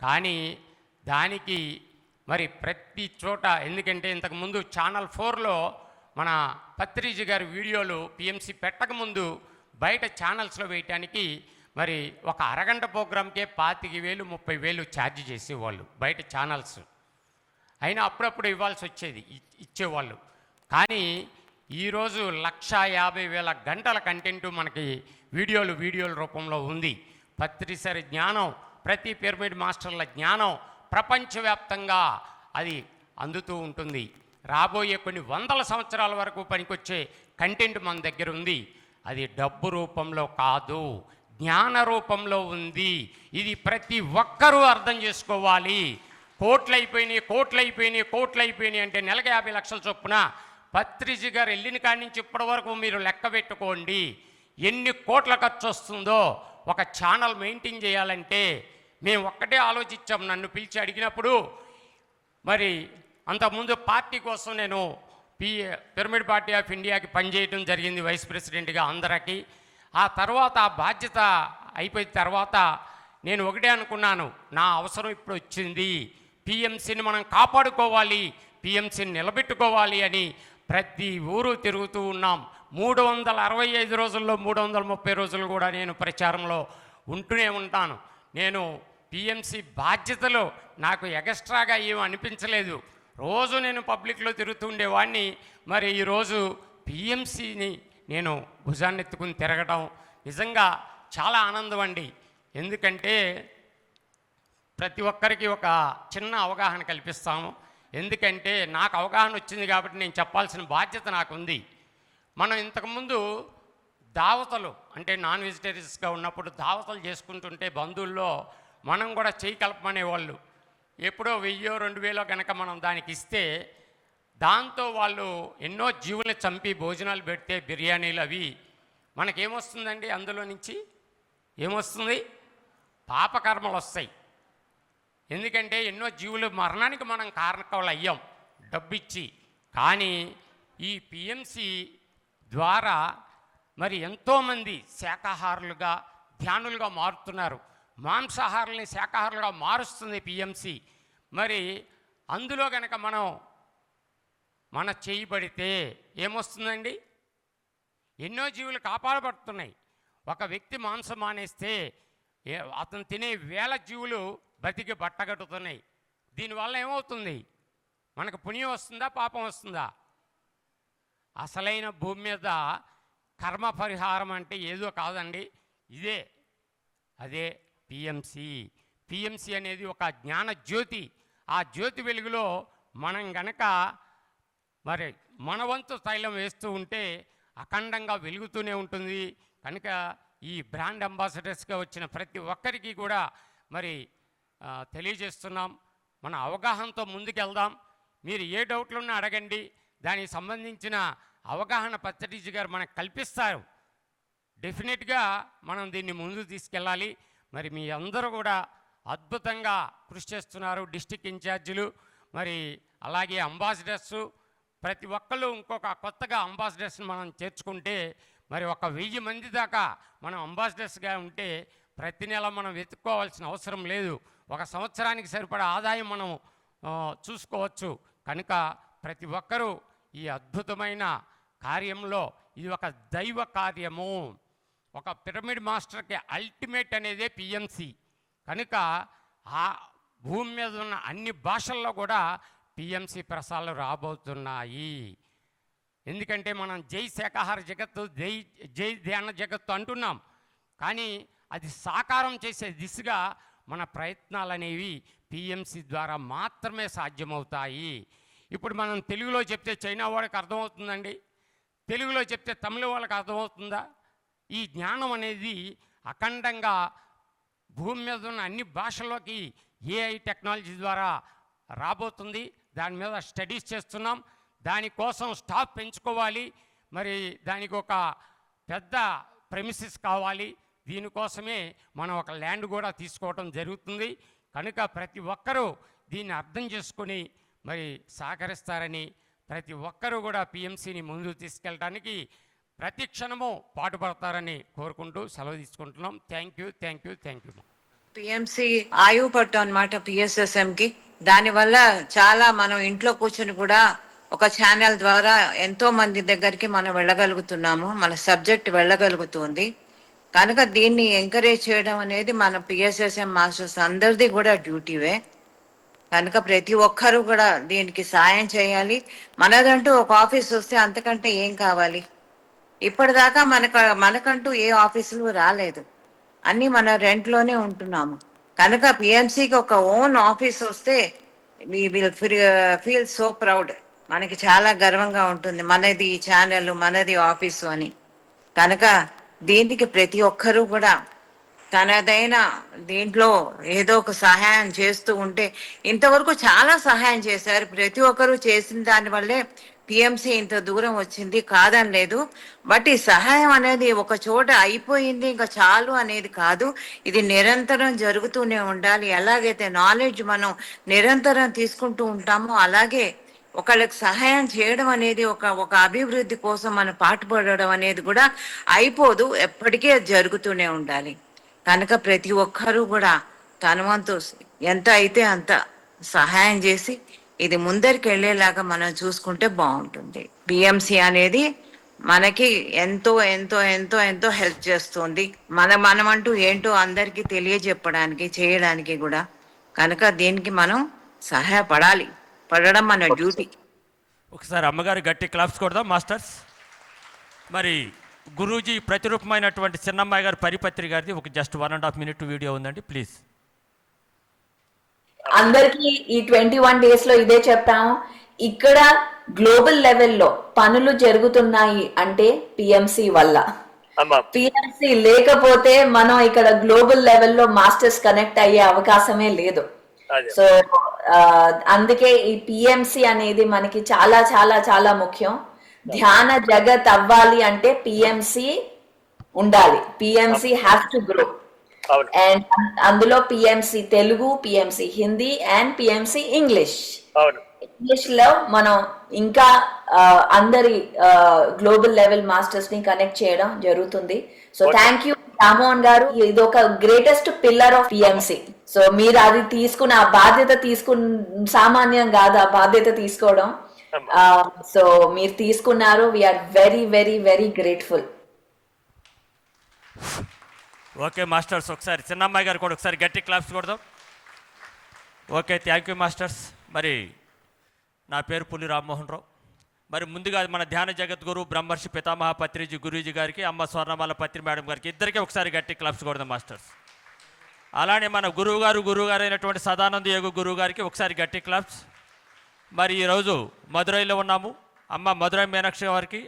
కానీ దానికి మరి ప్రతి చోట, ఎందుకంటే ఇంతకుముందు ఛానల్ 4లో మన పత్రిజీ గారి వీడియోలు పిఎంసి పెట్టకముందు బయట ఛానల్స్లో వేయటానికి మరి ఒక అరగంట ప్రోగ్రామ్కే 25,000-30,000 ఛార్జ్ చేసేవాళ్ళు బయట ఛానల్స్. అయినా అప్పుడప్పుడు ఇవ్వాల్సి వచ్చేది, ఇచ్చేవాళ్ళు. కానీ ఈరోజు 150,000 గంటల కంటెంటు మనకి వీడియోల రూపంలో ఉంది. పత్రిసరి జ్ఞానం, ప్రతి పిరమిడ్ మాస్టర్ల జ్ఞానం ప్రపంచవ్యాప్తంగా అది అందుతూ ఉంటుంది. రాబోయే కొన్ని 100 సంవత్సరాల వరకు పనికొచ్చే కంటెంట్ మన దగ్గర ఉంది. అది డబ్బు రూపంలో కాదు, జ్ఞాన రూపంలో ఉంది. ఇది ప్రతి ఒక్కరూ అర్థం చేసుకోవాలి. కోట్లు అయిపోయినాయి అంటే నెలకు 50 లక్షల చొప్పున పత్రిజీ గారు వెళ్ళిన కాడి నుంచి ఇప్పటి వరకు మీరు లెక్క పెట్టుకోండి ఎన్ని కోట్ల ఖర్చు వస్తుందో. ఒక ఛానల్ మెయింటైన్ చేయాలంటే మేము ఒక్కటే ఆలోచించాం. నన్ను పిలిచి అడిగినప్పుడు, మరి అంతకుముందు పార్టీ కోసం నేను పిరమిడ్ పార్టీ ఆఫ్ ఇండియాకి పనిచేయడం జరిగింది వైస్ ప్రెసిడెంట్గా అందరికీ. ఆ తర్వాత ఆ బాధ్యత అయిపోయిన తర్వాత నేను ఒకటే అనుకున్నాను, నా అవసరం ఇప్పుడు వచ్చింది, పిఎంసిని మనం కాపాడుకోవాలి, పిఎంసిని నిలబెట్టుకోవాలి అని ప్రతి ఊరు తిరుగుతూ ఉన్నాం. 365 రోజుల్లో 330 రోజులు కూడా నేను ప్రచారంలో ఉంటూనే ఉంటాను. నేను పిఎంసి బాధ్యతలు నాకు ఎగస్ట్రాగా ఏమీ అనిపించలేదు. రోజు నేను పబ్లిక్లో తిరుగుతూ ఉండేవాడిని. మరి ఈరోజు పిఎంసిని నేను భుజాన్నెత్తుకుని తిరగడం నిజంగా చాలా ఆనందం అండి. ఎందుకంటే ప్రతి ఒక్కరికి ఒక చిన్న అవగాహన కల్పిస్తాము. ఎందుకంటే నాకు అవగాహన వచ్చింది కాబట్టి నేను చెప్పాల్సిన బాధ్యత నాకు ఉంది. మనం ఇంతకుముందు దావతలు అంటే నాన్ వెజిటేరియన్స్గా ఉన్నప్పుడు దావతలు చేసుకుంటుంటే బంధువుల్లో మనం కూడా చేయి కలపమనేవాళ్ళు. ఎప్పుడో 1000-2000 కనుక మనం దానికి ఇస్తే దాంతో వాళ్ళు ఎన్నో జీవులను చంపి భోజనాలు పెడితే బిర్యానీలు అవి మనకేమొస్తుందండి? అందులో నుంచి ఏమొస్తుంది? పాపకర్మలు వస్తాయి. ఎందుకంటే ఎన్నో జీవులు మరణానికి మనం కారణకాలు అయ్యాం డబ్బిచ్చి. కానీ ఈ పిఎంసి ద్వారా మరి ఎంతోమంది శాకాహారులుగా ధ్యానులుగా మారుతున్నారు. మాంసాహారుల్ని శాకాహారులుగా మారుస్తుంది పిఎంసి. మరి అందులో కనుక మనం మన చేయబడితే ఏమొస్తుందండి? ఎన్నో జీవులు కాపాడబడుతున్నాయి. ఒక వ్యక్తి మాంసం మానేస్తే అతను తినే వేల జీవులు బతికి బట్టగట్టుతున్నాయి. దీనివల్ల ఏమవుతుంది? మనకు పుణ్యం వస్తుందా, పాపం వస్తుందా? అసలైన భూమి మీద కర్మ పరిహారం అంటే ఏదో కాదండి, అదే పిఎంసి. పిఎంసి అనేది ఒక జ్ఞాన జ్యోతి. ఆ జ్యోతి వెలుగులో మనం గనక మరి మన వంతు తైలం వేస్తూ ఉంటే అఖండంగా వెలుగుతూనే ఉంటుంది. కనుక ఈ బ్రాండ్ అంబాసిడర్స్గా వచ్చిన ప్రతి ఒక్కరికి కూడా మరి తెలియజేస్తున్నాం, మన అవగాహనతో ముందుకెళ్దాం. మీరు ఏ డౌట్లున్నా అడగండి, దానికి సంబంధించిన అవగాహన పచ్చటీజీ గారు మనకు కల్పిస్తారు. డెఫినెట్గా మనం దీన్ని ముందుకు తీసుకెళ్ళాలి. మరి మీ అందరూ కూడా అద్భుతంగా కృషి చేస్తున్నారు, డిస్టిక్ ఇన్ఛార్జీలు, మరి అలాగే అంబాసిడర్సు. ప్రతి ఒక్కళ్ళు ఇంకొక కొత్తగా అంబాసిడర్స్ని మనం చేర్చుకుంటే మరి 1000 మంది దాకా మనం అంబాసిడర్స్గా ఉంటే ప్రతి నెల మనం వెతుక్కోవాల్సిన అవసరం లేదు. ఒక సంవత్సరానికి సరిపడా ఆదాయం మనం చూసుకోవచ్చు. కనుక ప్రతి ఒక్కరూ ఈ అద్భుతమైన కార్యంలో ఇది ఒక దైవ కార్యము. ఒక పిరమిడ్ మాస్టర్కి అల్టిమేట్ అనేదే పిఎంసి. కనుక ఆ భూమి మీద ఉన్న అన్ని భాషల్లో కూడా పిఎంసి ప్రసారాలు రాబోతున్నాయి. ఎందుకంటే మనం జై శాకాహార జగత్తు, జై ధ్యాన జగత్తు అంటున్నాం, కానీ అది సాకారం చేసే దిశగా మన ప్రయత్నాలు అనేవి పిఎంసి ద్వారా మాత్రమే సాధ్యమవుతాయి. ఇప్పుడు మనం తెలుగులో చెప్తే చైనా వాళ్ళకి అర్థమవుతుందండి, తెలుగులో చెప్తే తమిళ వాళ్ళకి అర్థమవుతుందా? ఈ జ్ఞానం అనేది అఖండంగా భూమి మీద ఉన్న అన్ని భాషల్లోకి ఏఐ టెక్నాలజీ ద్వారా రాబోతుంది. దాని మీద స్టడీస్ చేస్తున్నాం. దానికోసం స్టాఫ్ పెంచుకోవాలి. మరి దానికి ఒక పెద్ద ప్రెమిసిస్ కావాలి. దీనికోసమే మనం ఒక ల్యాండ్ కూడా తీసుకోవడం జరుగుతుంది. కనుక ప్రతి ఒక్కరూ దీన్ని అర్థం చేసుకొని మరి సహకరిస్తారని, ప్రతి ఒక్కరూ కూడా పిఎంసిని ముందుకు తీసుకెళ్ళడానికి ప్రతి క్షణము పాటుపడతారని కోరుకుంటూ సెలవు తీసుకుంటున్నాం. Thank you. పిఎంసి ఆయువు పట్టు అనమాట పిఎస్ఎస్ఎంకి. దానివల్ల చాలా మనం ఇంట్లో కూర్చొని కూడా ఒక ఛానల్ ద్వారా ఎంతో మంది దగ్గరికి మనం వెళ్ళగలుగుతున్నాము, మన సబ్జెక్ట్ వెళ్ళగలుగుతుంది. కనుక దీన్ని ఎంకరేజ్ చేయడం అనేది మన పిఎస్ఎస్ఎం మాస్టర్స్ అందరిది కూడా డ్యూటీవే. కనుక ప్రతి ఒక్కరూ కూడా దీనికి సాయం చేయాలి. మనదంటూ ఒక ఆఫీస్ వస్తే అంతకంటే ఏం కావాలి? ఇప్పటిదాకా మనకంటూ ఏ ఆఫీసులు రాలేదు, అన్నీ మన రెంట్లోనే ఉంటున్నాము. కనుక పిఎంసికి ఒక ఓన్ ఆఫీస్ వస్తే we will feel so proud. మనకి చాలా గర్వంగా ఉంటుంది, మనది ఈ ఛానల్, మనది ఆఫీసు అని. కనుక దీనికి ప్రతి ఒక్కరూ కూడా తనదైన దీంట్లో ఏదో ఒక సహాయం చేస్తూ ఉంటే, ఇంతవరకు చాలా సహాయం చేశారు. ప్రతి ఒక్కరూ చేసిన దానివల్లే పిఎంసి ఇంత దూరం వచ్చింది, కాదని లేదు. బట్ ఈ సహాయం అనేది ఒక చోట అయిపోయింది ఇంకా చాలు అనేది కాదు, ఇది నిరంతరం జరుగుతూనే ఉండాలి. ఎలాగైతే నాలెడ్జ్ మనం నిరంతరం తీసుకుంటూ ఉంటామో అలాగే ఒకళ్ళకి సహాయం చేయడం అనేది ఒక అభివృద్ధి కోసం మనం పాటుపడడం అనేది కూడా అయిపోదు, ఎప్పటికీ జరుగుతూనే ఉండాలి. కనుక ప్రతి ఒక్కరూ కూడా తన వంతు ఎంత అయితే అంత సహాయం చేసి ఇది ముందరికి వెళ్ళేలాగా మనం చూసుకుంటే బాగుంటుంది. పిఎంసి అనేది మనకి ఎంతో ఎంతో ఎంతో ఎంతో హెల్ప్ చేస్తుంది. మనమంటూ ఏంటో అందరికీ తెలియజెప్పడానికి, చేయడానికి కూడా. కనుక దీనికి మనం పడడం మన డ్యూటీ. ఒకసారి అమ్మగారు గట్టి క్లాప్స్ కొడదాం మాస్టర్స్. మరి గురూజీ ప్రతిరూపమైనటువంటి చిన్నమ్మాయి గారు పరిపత్రి గారిది ఒక జస్ట్ 1.5 minute వీడియో ఉందండి, ప్లీజ్. అందరికీ ఈ 21 days లో ఇదే చెప్పాము. ఇక్కడ గ్లోబల్ లెవెల్లో పనులు జరుగుతున్నాయి అంటే పిఎంసి వల్ల. పిఎంసి లేకపోతే మనం ఇక్కడ గ్లోబల్ లెవెల్లో మాస్టర్స్ కనెక్ట్ అయ్యే అవకాశమే లేదు. సో అందుకే ఈ పిఎంసి అనేది మనకి చాలా చాలా చాలా ముఖ్యం. ధ్యాన జగత్ అవ్వాలి అంటే పిఎంసి ఉండాలి. PMC has to grow. And అందులో PMC Telugu, PMC Hindi and PMC English. English లో మనం ఇంకా అందరి గ్లోబల్ లెవెల్ మాస్టర్స్ ని కనెక్ట్ చేయడం జరుగుతుంది. So thank you Rammohan garu. ఇది ఒక greatest pillar of PMC. So మీరు అది తీసుకుని ఆ బాధ్యత సామాన్యం కాదు, ఆ బాధ్యత తీసుకోవడం. సో మీరు తీసుకున్నారు, we're very very very grateful. Okay masters, ఒకసారి చిన్నమ్మాయి గారు కూడా ఒకసారి గట్టి క్లాప్స్ కొడదాం. Okay, thank you masters. మరి నా పేరు పులి రామ్మోహన్ రావు. మరి ముందుగా మన ధ్యాన జగద్గురు బ్రహ్మర్షి పితామహ పత్రిజీ గురూజీ గారికి, అమ్మ స్వర్ణమాల పత్రి మేడం గారికి ఇద్దరికీ ఒకసారి గట్టి క్లాప్స్ కొడదాం మాస్టర్స్. అలానే మన గురువు గారు అయినటువంటి సదానంద యోగ గురువు గారికి ఒకసారి గట్టి క్లాప్స్. మరి ఈరోజు మదురైలో ఉన్నాము. అమ్మ మదురై మీనాక్షి వారికి,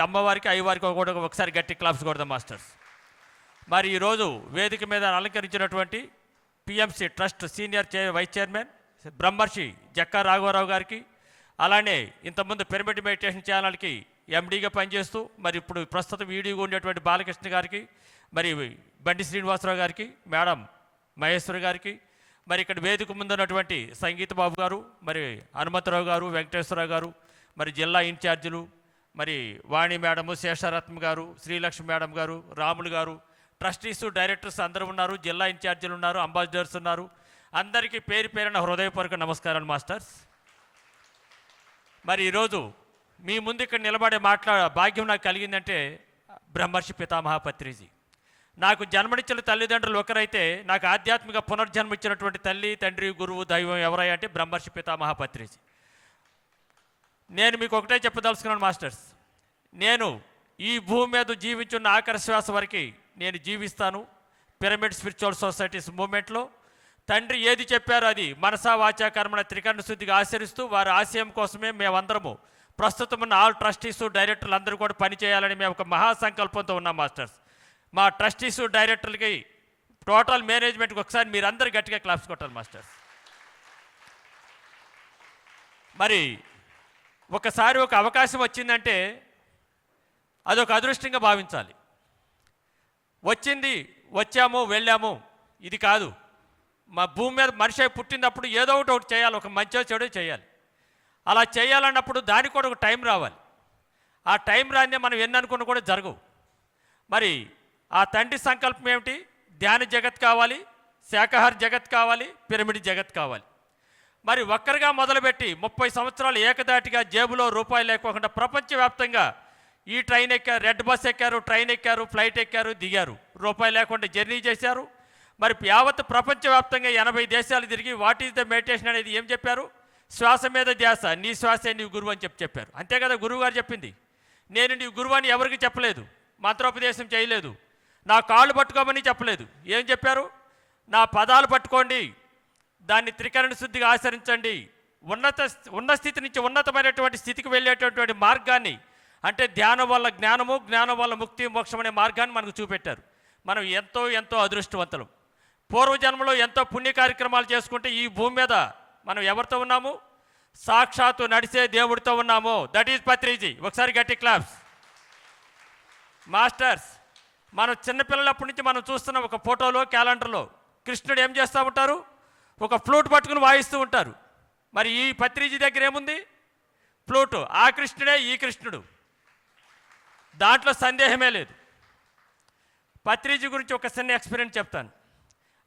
అమ్మవారికి, అయ్యవారికి కూడా ఒకసారి గట్టి క్లాప్స్ కొడదాం మాస్టర్స్. మరి ఈరోజు వేదిక మీద అలంకరించినటువంటి PMC trust senior vice chairman Brahmarshi Jakka రాఘవరావు గారికి, అలానే ఇంతకుముందు పిరమిడ్ మెడిటేషన్ ఛానల్కి ఎండీగా పనిచేస్తూ మరి ఇప్పుడు ప్రస్తుతం వీడియోగా ఉండేటువంటి బాలకృష్ణ గారికి, మరి బండి శ్రీనివాసరావు గారికి, మేడం మహేశ్వరి గారికి, మరి ఇక్కడ వేదిక ముందు ఉన్నటువంటి సంగీత బాబు గారు, మరి హనుమంతరావు గారు, వెంకటేశ్వరరావు గారు, మరి జిల్లా ఇన్ఛార్జీలు, మరి వాణి మేడము, శేషరత్న గారు, శ్రీలక్ష్మి మేడం గారు, రాములు గారు, ట్రస్టీస్, డైరెక్టర్స్ అందరూ ఉన్నారు, జిల్లా ఇన్ఛార్జీలు ఉన్నారు, అంబాసిడర్స్ ఉన్నారు. అందరికీ పేరు పేరున హృదయపూర్వక నమస్కారాలు మాస్టర్స్. మరి ఈరోజు మీ ముందు ఇక్కడ నిలబడే భాగ్యం నాకు కలిగిందంటే బ్రహ్మర్షి పితామహ పత్రిజీ. నాకు జన్మనిచ్చిన తల్లిదండ్రులు ఒకరైతే నాకు ఆధ్యాత్మిక పునర్జన్మ ఇచ్చినటువంటి తల్లి, తండ్రి, గురువు, దైవం ఎవరై అంటే బ్రహ్మర్షి పితామహ పత్రిజీ. నేను మీకు ఒకటే చెప్పదలుచుకున్నాను మాస్టర్స్, నేను ఈ భూమి మీద జీవించున్న ఆఖరి శ్వాస వరకు నేను జీవిస్తాను పిరమిడ్ స్పిరిచువల్ సొసైటీస్ మూవ్మెంట్లో. తండ్రి ఏది చెప్పారో అది మనసా వాచా కర్మణ త్రికరణ శుద్ధిగా ఆచరిస్తూ వారి ఆశయం కోసమే మేమందరము ప్రస్తుతం ఉన్న ఆల్ ట్రస్టీసు, డైరెక్టర్లు అందరూ కూడా పనిచేయాలని మేము ఒక మహాసంకల్పంతో ఉన్నాం మాస్టర్స్. మా ట్రస్టీసు, డైరెక్టర్లకి, టోటల్ మేనేజ్మెంట్కి ఒకసారి మీరందరూ గట్టిగా క్లాప్స్ కొట్టాలి మాస్టర్స్. మరి ఒకసారి ఒక అవకాశం వచ్చిందంటే అదొక అదృష్టంగా భావించాలి. వచ్చాము వెళ్ళాము ఇది కాదు. మా భూమి మీద మనిషి పుట్టినప్పుడు ఏదో ఒకటి చేయాలి, ఒక మంచో చెడో చేయాలి. అలా చేయాలన్నప్పుడు దానికి కూడా ఒక టైం రావాలి. ఆ టైం రానే మనం ఎన్ని అనుకున్నా కూడా జరగవు. మరి ఆ తండ్రి సంకల్పం ఏమిటి? ధ్యాన జగత్ కావాలి, శాకాహార జగత్ కావాలి, పిరమిడ్ జగత్ కావాలి. మరి ఒక్కరిగా మొదలుపెట్టి 30 సంవత్సరాలు ఏకదాటిగా జేబులో రూపాయలు లేకోకుండా ప్రపంచవ్యాప్తంగా ఈ ట్రైన్ ఎక్కారు, రెడ్ బస్ ఎక్కారు, ట్రైన్ ఎక్కారు, ఫ్లైట్ ఎక్కారు, దిగారు, రూపాయలు లేకుండా జర్నీ చేశారు. మరి యావత్ ప్రపంచవ్యాప్తంగా 80 దేశాలు తిరిగి వాట్ ఈజ్ ద మెడిటేషన్ అనేది ఏం చెప్పారు? శ్వాస మీద ధ్యాస, నీ శ్వాసే నీ గురువు అని చెప్పారు. అంతే కదా గురువు గారు చెప్పింది. నేను నీ గురువు అని ఎవరికి చెప్పలేదు, మంత్రోపదేశం చేయలేదు, నా కాళ్ళు పట్టుకోమని చెప్పలేదు. ఏం చెప్పారు? నా పదాలు పట్టుకోండి, దాన్ని త్రికరణ శుద్ధిగా ఆచరించండి, ఉన్న స్థితి నుంచి ఉన్నతమైనటువంటి స్థితికి వెళ్ళేటటువంటి మార్గాన్ని, అంటే ధ్యానం వల్ల జ్ఞానము, జ్ఞానం వల్ల ముక్తి, మోక్షం అనే మార్గాన్ని మనకు చూపెట్టారు. మనం ఎంతో ఎంతో అదృష్టవంతులం. పూర్వజన్మలో ఎంతో పుణ్య కార్యక్రమాలు చేసుకుంటే ఈ భూమి మీద మనం ఎవరితో ఉన్నాము? సాక్షాత్తు నడిచే దేవుడితో ఉన్నాము. That is Patriji. ఒకసారి గట్టి క్లాప్స్. మాస్టర్స్, మనం చిన్నపిల్లలప్పటి నుంచి మనం చూస్తున్న ఒక ఫోటోలో, క్యాలెండర్లో కృష్ణుడు ఏం చేస్తూ ఉంటారు? ఒక ఫ్లూట్ పట్టుకుని వాయిస్తూ ఉంటారు. మరి ఈ పత్రిజీ దగ్గర ఏముంది? ఫ్లూటు. ఆ కృష్ణుడే ఈ కృష్ణుడు, దాంట్లో సందేహమే లేదు. పత్రిజీ గురించి ఒక చిన్న ఎక్స్పీరియన్స్ చెప్తాను.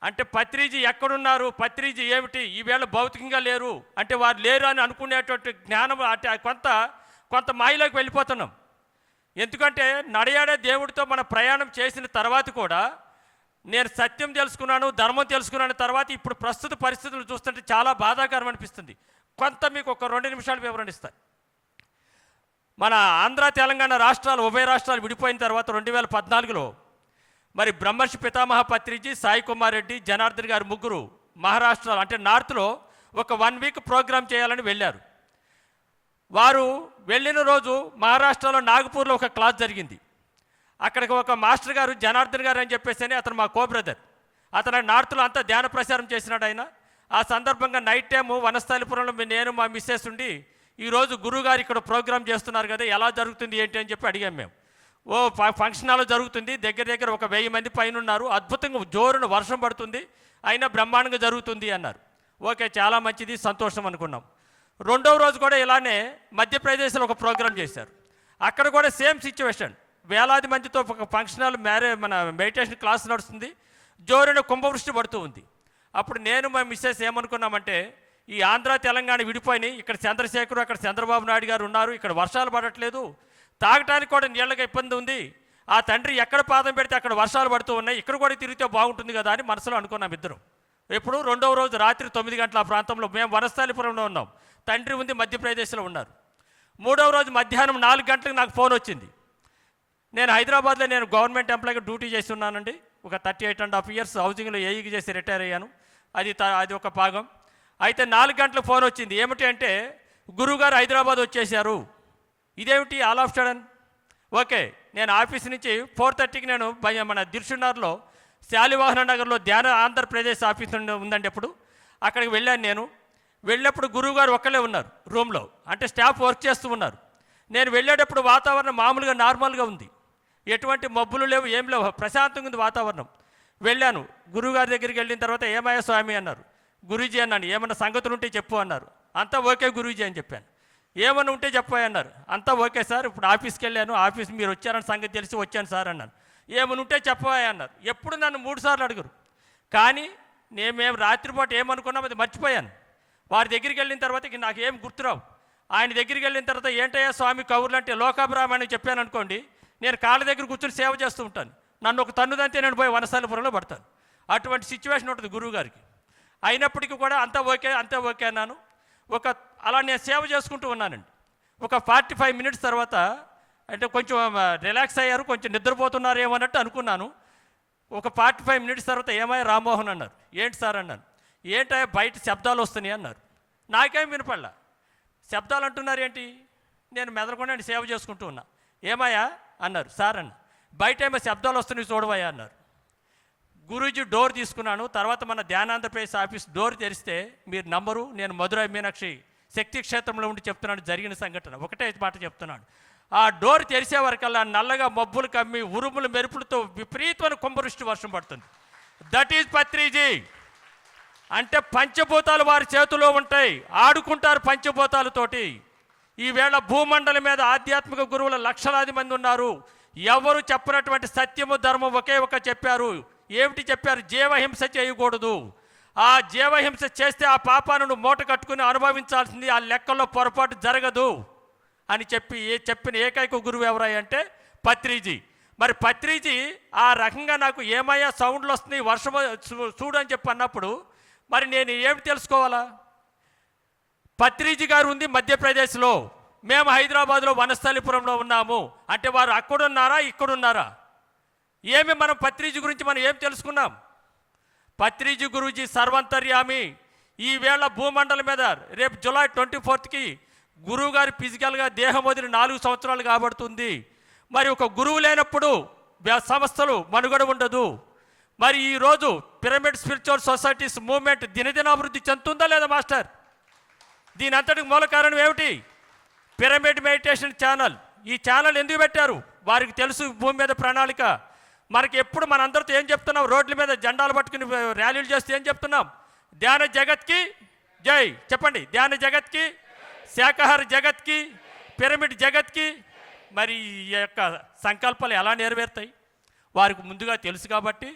అంటే పత్రిజీ ఎక్కడున్నారు, పత్రిజీ ఏమిటి, ఈవేళ భౌతికంగా లేరు అంటే వారు లేరు అని అనుకునేటువంటి జ్ఞానం అంటే కొంత మాయలోకి వెళ్ళిపోతున్నాం. ఎందుకంటే నడయాడే దేవుడితో మన ప్రయాణం చేసిన తర్వాత కూడా నేను సత్యం తెలుసుకున్నాను, ధర్మం తెలుసుకున్నాను తర్వాత ఇప్పుడు ప్రస్తుత పరిస్థితులు చూస్తుంటే చాలా బాధాకరం అనిపిస్తుంది. కొంత మీకు ఒక 2 నిమిషాలు వివరణిస్తాను. మన ఆంధ్ర తెలంగాణ రాష్ట్రాలు, ఉభయ రాష్ట్రాలు విడిపోయిన తర్వాత 2014లో మరి బ్రహ్మర్షి పితామహ పత్రిజీ, సాయి కుమార్ రెడ్డి, జనార్దన్ గారు ముగ్గురు మహారాష్ట్రలో అంటే నార్త్లో ఒక 1 వీక్ ప్రోగ్రాం చేయాలని వెళ్ళారు. వారు వెళ్ళిన రోజు మహారాష్ట్రలో నాగపూర్లో ఒక క్లాస్ జరిగింది. అక్కడికి ఒక మాస్టర్ గారు, జనార్దన్ గారు అని చెప్పేసి అతను మా కో బ్రదర్, అతను నార్త్లో అంతా ధ్యాన ప్రచారం చేసినాడు ఆయన. ఆ సందర్భంగా నైట్ టైము వనస్థలిపురంలో నేను మా మిస్సెస్ ఉండి ఈరోజు గురువుగారు ఇక్కడ ప్రోగ్రామ్ చేస్తున్నారు కదా, ఎలా జరుగుతుంది ఏంటి అని చెప్పి అడిగాం మేము. ఫంక్షన్ హాల్లో జరుగుతుంది, దగ్గర ఒక 1000 మంది పైన ఉన్నారు, అద్భుతంగా జోరున వర్షం పడుతుంది, అయినా బ్రహ్మాండంగా జరుగుతుంది అన్నారు. ఓకే, చాలా మంచిది, సంతోషం అనుకున్నాం. 2వ రోజు కూడా ఇలానే మధ్యప్రదేశ్లో ఒక ప్రోగ్రాం చేశారు. అక్కడ కూడా సేమ్ సిచ్యువేషన్, వేలాది మందితో ఒక ఫంక్షన్ హాల్ మన మెడిటేషన్ క్లాస్ నడుస్తుంది, జోరున కుంభవృష్టి పడుతూ ఉంది. అప్పుడు నేను మా మిస్సెస్ ఏమనుకున్నామంటే ఈ ఆంధ్ర తెలంగాణ విడిపోయినాయి. ఇక్కడ చంద్రశేఖర్, అక్కడ చంద్రబాబు నాయుడు గారు ఉన్నారు. ఇక్కడ వర్షాలు పడట్లేదు, తాగటానికి కూడా నీళ్ళకి ఇబ్బంది ఉంది. ఆ తండ్రి ఎక్కడ పాదం పెడితే అక్కడ వర్షాలు పడుతూ ఉన్నాయి, ఇక్కడ కూడా తిరిగితే బాగుంటుంది కదా అని మనసులో అనుకున్నాం ఇద్దరం. ఎప్పుడు రెండవ రోజు రాత్రి 9 గంటల ఆ ప్రాంతంలో మేము వనస్థలిపురంలో ఉన్నాం, తండ్రి ఉంది మధ్యప్రదేశ్లో ఉన్నారు. మూడవ రోజు మధ్యాహ్నం 4 గంటలకు నాకు ఫోన్ వచ్చింది. నేను హైదరాబాద్లో నేను గవర్నమెంట్ ఎంప్లాయ్గా డ్యూటీ చేస్తున్నానండి. ఒక 38.5 ఇయర్స్ హౌసింగ్లో ఏఈకి చేసి రిటైర్ అయ్యాను. అది ఒక భాగం. అయితే 4 గంటలకు ఫోన్ వచ్చింది. ఏమిటి అంటే, గురువుగారు హైదరాబాద్ వచ్చేసారు. ఇదేమిటి ఆల్ ఆఫ్ సడన్? ఓకే, నేను ఆఫీస్ నుంచి 4:30కి నేను మన దిల్షుక్నగర్లో శాలివాహన నగర్లో ధ్యాన ఆంధ్రప్రదేశ్ ఆఫీస్ ఉందండి. ఎప్పుడు అక్కడికి వెళ్ళాను. నేను వెళ్ళినప్పుడు గురువుగారు ఒక్కలే ఉన్నారు రూమ్లో, అంటే స్టాఫ్ వర్క్ చేస్తూ ఉన్నారు. నేను వెళ్ళేటప్పుడు వాతావరణం మామూలుగా నార్మల్గా ఉంది, ఎటువంటి మబ్బులు లేవు, ఏం లేవు, ప్రశాంతంగా ఉంది వాతావరణం. వెళ్ళాను గురువుగారి దగ్గరికి. వెళ్ళిన తర్వాత ఏమయ్యా స్వామి అన్నారు. గురూజీ అన్నాను. ఏమన్నా సంగతులు ఉంటే చెప్పు అన్నారు. అంతా ఓకే గురూజీ అని చెప్పాను. ఏమన్నా ఉంటే చెప్పాయి అన్నారు. అంతా ఓకే సార్, ఇప్పుడు ఆఫీస్కి వెళ్ళాను, ఆఫీస్ మీరు వచ్చారని సంగతి తెలిసి వచ్చాను సార్ అన్నాను. ఏమని ఉంటే చెప్పాయి అన్నారు. ఎప్పుడు నన్ను 3 సార్లు అడుగురు, కానీ మేము రాత్రిపూట ఏమనుకున్నాం అది మర్చిపోయాను. వారి దగ్గరికి వెళ్ళిన తర్వాత ఇక నాకు ఏం గుర్తురావు. ఆయన దగ్గరికి వెళ్ళిన తర్వాత ఏంటయ్యా స్వామి కౌరులు అంటే లోకాభిరామని చెప్పాను అనుకోండి, నేను కాళ్ళ దగ్గర కూర్చొని సేవ చేస్తూ ఉంటాను. నన్ను ఒక తన్నుదంతే నేను పోయి వనస్థలిపురంలో పడతాను. అటువంటి సిచ్యువేషన్ ఉంటుంది గురువు గారికి. అయినప్పటికీ కూడా అంతా ఓకే అన్నాను. అలా నేను సేవ చేసుకుంటూ ఉన్నానండి. ఒక 45 మినిట్స్ తర్వాత అంటే కొంచెం రిలాక్స్ అయ్యారు, కొంచెం నిద్రపోతున్నారేమో అన్నట్టు అనుకున్నాను. ఒక 45 మినిట్స్ తర్వాత ఏమయ్యా రామ్మోహన్ అన్నారు. ఏంటి సార్ అన్నాను. ఏంటయ్యా బయట శబ్దాలు వస్తున్నాయి అన్నారు. నాకేం వినపడలా. శబ్దాలు అంటున్నారు ఏంటి? నేను మెదలకుండా సేవ చేసుకుంటూ ఉన్నా. ఏమయ్యా అన్నారు. సార్ అన్న, బయట ఏమో శబ్దాలు వస్తున్నాయి చూడవయ్యా అన్నారు. గురూజీ డోర్ తీసుకున్నాను. తర్వాత మన ధ్యానాంధ్రప్రదేశ్ ఆఫీస్ డోర్ తెరిస్తే మీరు నంబరు, నేను మధురై మీనాక్షి శక్తి క్షేత్రంలో ఉండి చెప్తున్నాను జరిగిన సంఘటన. ఒకటే మాట చెప్తున్నాను. ఆ డోర్ తెరిసే వరకల్లా నల్లగా మబ్బులు కమ్మి ఉరుములు మెరుపులతో విపరీతమైన కుంభవృష్టి వర్షం పడుతుంది. దట్ ఈజ్ పత్రిజీ అంటే. పంచభూతాలు వారి చేతిలో ఉంటాయి, ఆడుకుంటారు పంచభూతాలతోటి. ఈవేళ భూమండలం మీద ఆధ్యాత్మిక గురువుల లక్షలాది మంది ఉన్నారు. ఎవరు చెప్పినటువంటి సత్యము ధర్మం ఒకే ఒక చెప్పారు. ఏమిటి చెప్పారు? జీవహింస చేయకూడదు. ఆ జీవహింస చేస్తే ఆ పాపాలను మూట కట్టుకుని అనుభవించాల్సింది, ఆ లెక్కల్లో పొరపాటు జరగదు అని చెప్పిన ఏకైక గురువు ఎవరై అంటే పత్రిజీ. మరి పత్రిజీ ఆ రకంగా నాకు ఏమయ్యా సౌండ్లు వస్తున్నాయి, వర్షం చూడు అని చెప్పి అన్నప్పుడు మరి నేను ఏమి తెలుసుకోవాలా? పత్రిజీ గారు ఉంది మధ్యప్రదేశ్లో, మేము హైదరాబాద్లో వనస్థలిపురంలో ఉన్నాము అంటే వారు అక్కడున్నారా ఇక్కడున్నారా? ఏమి మనం పత్రిజీ గురించి మనం ఏం తెలుసుకున్నాం? పత్రిజీ గురూజీ సర్వంతర్యామి. ఈవేళ భూమండలం మీద రేపు జూలై 24కి గురువు గారి ఫిజికల్గా దేహం వదిలి 4 సంవత్సరాలు కాబడుతుంది. మరి ఒక గురువు లేనప్పుడు సంస్థలు మనుగడ ఉండదు. మరి ఈరోజు పిరమిడ్ స్పిరిచువల్ సొసైటీస్ మూవ్మెంట్ దినదినాభివృద్ధి చెందుతుందా లేదా మాస్టర్? దీని అంతటికి మూల కారణం ఏమిటి? Pyramid meditation channel. ఈ ఛానల్ ఎందుకు పెట్టారు? వారికి తెలుసు భూమి మీద ప్రణాళిక. మనకి ఎప్పుడు మనందరితో ఏం చెప్తున్నాం? రోడ్ల మీద జెండాలు పట్టుకుని ర్యాలీలు చేస్తే ఏం చెప్తున్నాం? ధ్యాన జగత్కి జై చెప్పండి. ధ్యాన జగత్కి, శాకాహార జగత్కి, పిరమిడ్ జగత్కి. మరి ఈ యొక్క సంకల్పాలు ఎలా నెరవేరుతాయి? వారికి ముందుగా తెలుసు కాబట్టి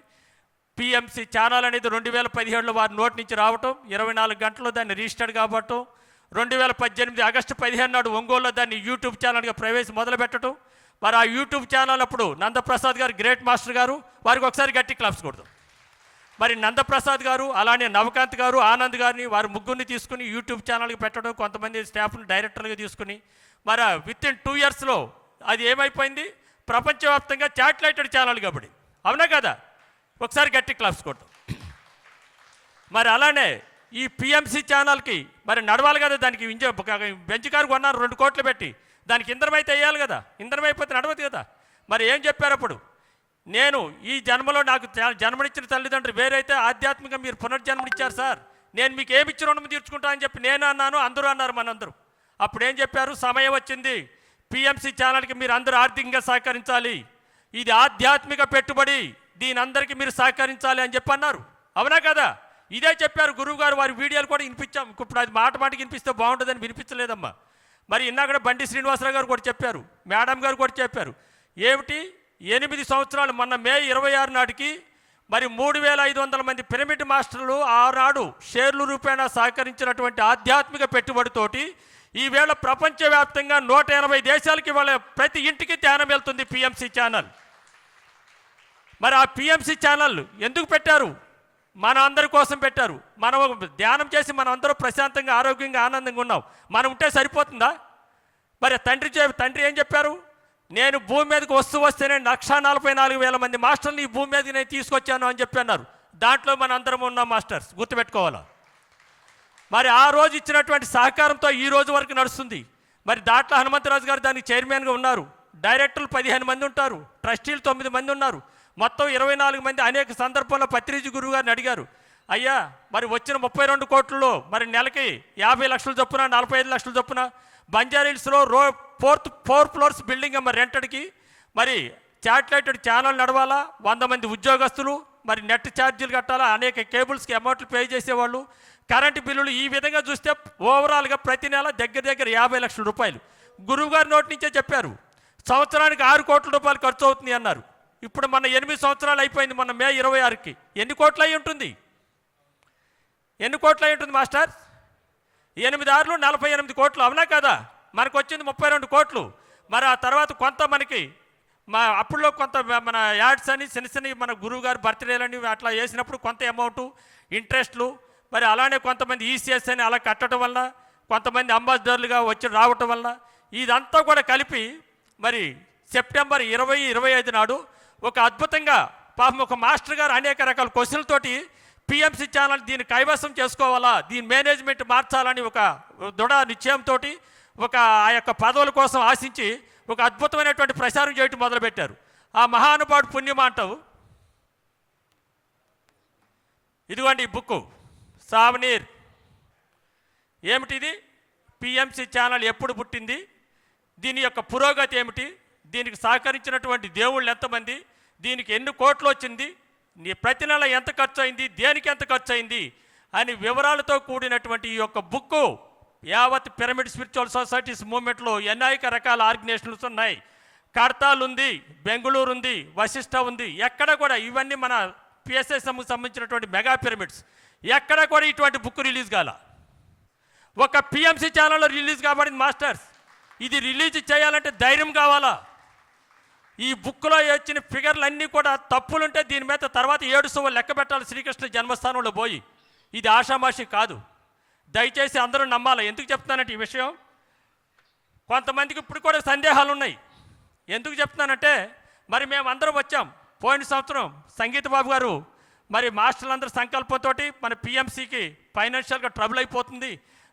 పిఎంసి ఛానల్ అనేది 2017లో వారి నోటి నుంచి రావటం, 24 గంటల్లో దాన్ని రిజిస్టర్డ్ కావటం, 2018 ఆగస్టు 15 నాడు ఒంగోలులో దాన్ని యూట్యూబ్ ఛానల్గా మొదలుపెట్టడం. మరి ఆ యూట్యూబ్ ఛానల్ అప్పుడు నందప్రసాద్ గారు గ్రేట్ మాస్టర్ గారు, వారికి ఒకసారి గట్టి క్లాప్స్ కొడదాం. మరి నందప్రసాద్ గారు అలానే నవకాంత్ గారు, ఆనంద్ గారిని వారి ముగ్గురిని తీసుకుని యూట్యూబ్ ఛానల్కి పెట్టడం, కొంతమంది స్టాఫ్ని డైరెక్టర్గా తీసుకుని మరి వితిన్ 2 ఇయర్స్లో అది ఏమైపోయింది? ప్రపంచవ్యాప్తంగా శాటిలైటెడ్ ఛానల్ కాబట్టి. అవునా కదా? ఒకసారి గట్టి క్లాప్స్ కొడతాం. మరి అలానే ఈ పిఎంసి ఛానల్కి మరి నడవాలి కదా, దానికి బెంచ్ కారు కొన్నారు 2 కోట్లు పెట్టి, దానికి ఇంధనమైతే వేయాలి కదా, ఇంధనమైపోతే నడవదు కదా. మరి ఏం చెప్పారు అప్పుడు? నేను ఈ జన్మలో నాకు జన్మనిచ్చిన తల్లిదండ్రులు వేరైతే ఆధ్యాత్మికంగా మీరు పునర్జన్మనిచ్చారు సార్, నేను మీకు ఏమి ఇచ్చి రుణం తీర్చుకుంటా అని చెప్పి నేను అన్నాను, అందరూ అన్నారు మనందరూ. అప్పుడు ఏం చెప్పారు? సమయం వచ్చింది, పిఎంసి ఛానల్కి మీరు అందరూ ఆర్థికంగా సహకరించాలి, ఇది ఆధ్యాత్మిక పెట్టుబడి, దీని అందరికీ మీరు సహకరించాలి అని చెప్పి అన్నారు. అవునా కదా? ఇదే చెప్పారు గురువు గారు. వారి వీడియోలు కూడా వినిపించాం. ఇప్పుడు అది మాటకి వినిపిస్తే బాగుంటుందని వినిపించలేదమ్మా. మరి ఇన్నాక బండి శ్రీనివాసరావు గారు కూడా చెప్పారు, మేడం గారు కూడా చెప్పారు. ఏమిటి? 8 సంవత్సరాలు మొన్న మే 26 నాటికి మరి 3,500 మంది పిరమిడ్ మాస్టర్లు ఆనాడు షేర్లు రూపేణా సహకరించినటువంటి ఆధ్యాత్మిక పెట్టుబడితోటి ఈవేళ ప్రపంచవ్యాప్తంగా 180 దేశాలకి వాళ్ళ ప్రతి ఇంటికి ధ్యానం వెళ్తుంది పిఎంసి ఛానల్. మరి ఆ పిఎంసి ఛానల్ ఎందుకు పెట్టారు? మన అందరి కోసం పెట్టారు. మనం ధ్యానం చేసి మనం అందరూ ప్రశాంతంగా ఆరోగ్యంగా ఆనందంగా ఉన్నాం. మనం ఉంటే సరిపోతుందా? మరి తండ్రి ఏం చెప్పారు? నేను భూమి మీదకి వస్తేనే 1,44,000 మంది మాస్టర్లు ఈ భూమి మీదకి నేను తీసుకొచ్చాను అని చెప్పి అన్నారు. దాంట్లో మన అందరం ఉన్నాం మాస్టర్స్, గుర్తుపెట్టుకోవాలా. మరి ఆ రోజు ఇచ్చినటువంటి సహకారంతో ఈ రోజు వరకు నడుస్తుంది. మరి దాంట్లో హనుమంతరాజు గారు దానికి చైర్మన్గా ఉన్నారు. డైరెక్టర్లు 15 మంది ఉంటారు, ట్రస్టీలు 9 మంది ఉన్నారు, మొత్తం 24 మంది. అనేక సందర్భాల్లో పత్రిజీ గురువు గారిని అడిగారు, అయ్యా మరి వచ్చిన 32 కోట్లలో మరి నెలకి 50 లక్షల చొప్పున 45 లక్షల చొప్పున బంజారీల్స్లో 4 ఫ్లోర్స్ బిల్డింగ్ మరి రెంటెడ్కి మరి శాటిలైటెడ్ ఛానల్ నడవాలా, 100 మంది ఉద్యోగస్తులు, మరి నెట్ ఛార్జీలు కట్టాలా, అనేక కేబుల్స్కి అమౌంట్లు పే చేసేవాళ్ళు, కరెంటు బిల్లులు. ఈ విధంగా చూస్తే ఓవరాల్గా ప్రతి నెల దగ్గర 50 లక్షల రూపాయలు గురువు గారి నోటి నుంచే చెప్పారు. సంవత్సరానికి 6 కోట్ల రూపాయలు ఖర్చు అవుతుంది అన్నారు. ఇప్పుడు మన 8 సంవత్సరాలు అయిపోయింది, మన మే 26కి. ఎన్ని కోట్లు అయి ఉంటుంది? ఎన్ని కోట్లు అయి ఉంటుంది మాస్టర్? 8 ఆరులు 48 కోట్లు, అవునా కదా? మనకు వచ్చింది 32 కోట్లు. మరి ఆ తర్వాత కొంత మనకి అప్పుడులో కొంత మన యాడ్స్ అని చిన్న మన గురువు గారు బర్త్డేలని అట్లా వేసినప్పుడు కొంత అమౌంట్, ఇంట్రెస్ట్లు, మరి అలానే కొంతమంది ఈసీఎస్ అని అలా కట్టడం వల్ల, కొంతమంది అంబాసిడర్లుగా వచ్చి రావటం వల్ల ఇదంతా కూడా కలిపి మరి సెప్టెంబర్ 20-25 నాడు ఒక అద్భుతంగా పాపం ఒక మాస్టర్ గారు అనేక రకాల క్వశ్చన్లతోటి పిఎంసి ఛానల్ దీన్ని కైవసం చేసుకోవాలా, దీని మేనేజ్మెంట్ మార్చాలని ఒక దృఢ నిశ్చయంతో ఒక ఆ యొక్క పదవుల కోసం ఆశించి ఒక అద్భుతమైనటువంటి ప్రచారం చేయటం మొదలుపెట్టారు. ఆ మహానుభావుడు పుణ్యమా అంటావు. ఇదిగోండి ఈ బుక్కు సావనీర్. ఏమిటిది? పిఎంసి ఛానల్ ఎప్పుడు పుట్టింది, దీని యొక్క పురోగతి ఏమిటి, దీనికి సహకరించినటువంటి దేవుళ్ళు ఎంతమంది, దీనికి ఎన్ని కోట్లు వచ్చింది, ప్రతి నెల ఎంత ఖర్చు అయింది, దేనికి ఎంత ఖర్చు అయింది అని వివరాలతో కూడినటువంటి ఈ యొక్క బుక్కు యావత్ పిరమిడ్ స్పిరిచువల్ సొసైటీస్ మూవ్మెంట్లో అనేక రకాల ఆర్గనైజేషన్స్ ఉన్నాయి. కడతాల్ ఉంది, బెంగళూరు ఉంది, వశిష్ఠ ఉంది. ఎక్కడ కూడా ఇవన్నీ మన పిఎస్ఎస్ఎంకి సంబంధించినటువంటి మెగా పిరమిడ్స్. ఎక్కడ కూడా ఇటువంటి బుక్ రిలీజ్ కాల. ఒక పిఎంసి ఛానల్లో రిలీజ్ కాబడింది మాస్టర్స్. ఇది రిలీజ్ చేయాలంటే ధైర్యం కావాలా. ఈ బుక్లో వచ్చిన ఫిగర్లు అన్నీ కూడా తప్పులుంటే దీని మీద తర్వాత 7 సొమ్ము లెక్క పెట్టాలి శ్రీకృష్ణ జన్మస్థానంలో పోయి. ఇది ఆషామాషి కాదు, దయచేసి అందరూ నమ్మాలి. ఎందుకు చెప్తున్నానంటే ఈ విషయం కొంతమందికి ఇప్పుడు కూడా సందేహాలు ఉన్నాయి. ఎందుకు చెప్తున్నానంటే మరి మేము అందరం వచ్చాం. పోయిన సంవత్సరం సంగీత బాబు గారు మరి మాస్టర్లందరూ సంకల్పంతో మన పిఎంసికి ఫైనాన్షియల్గా ట్రబుల్ అయిపోతుంది,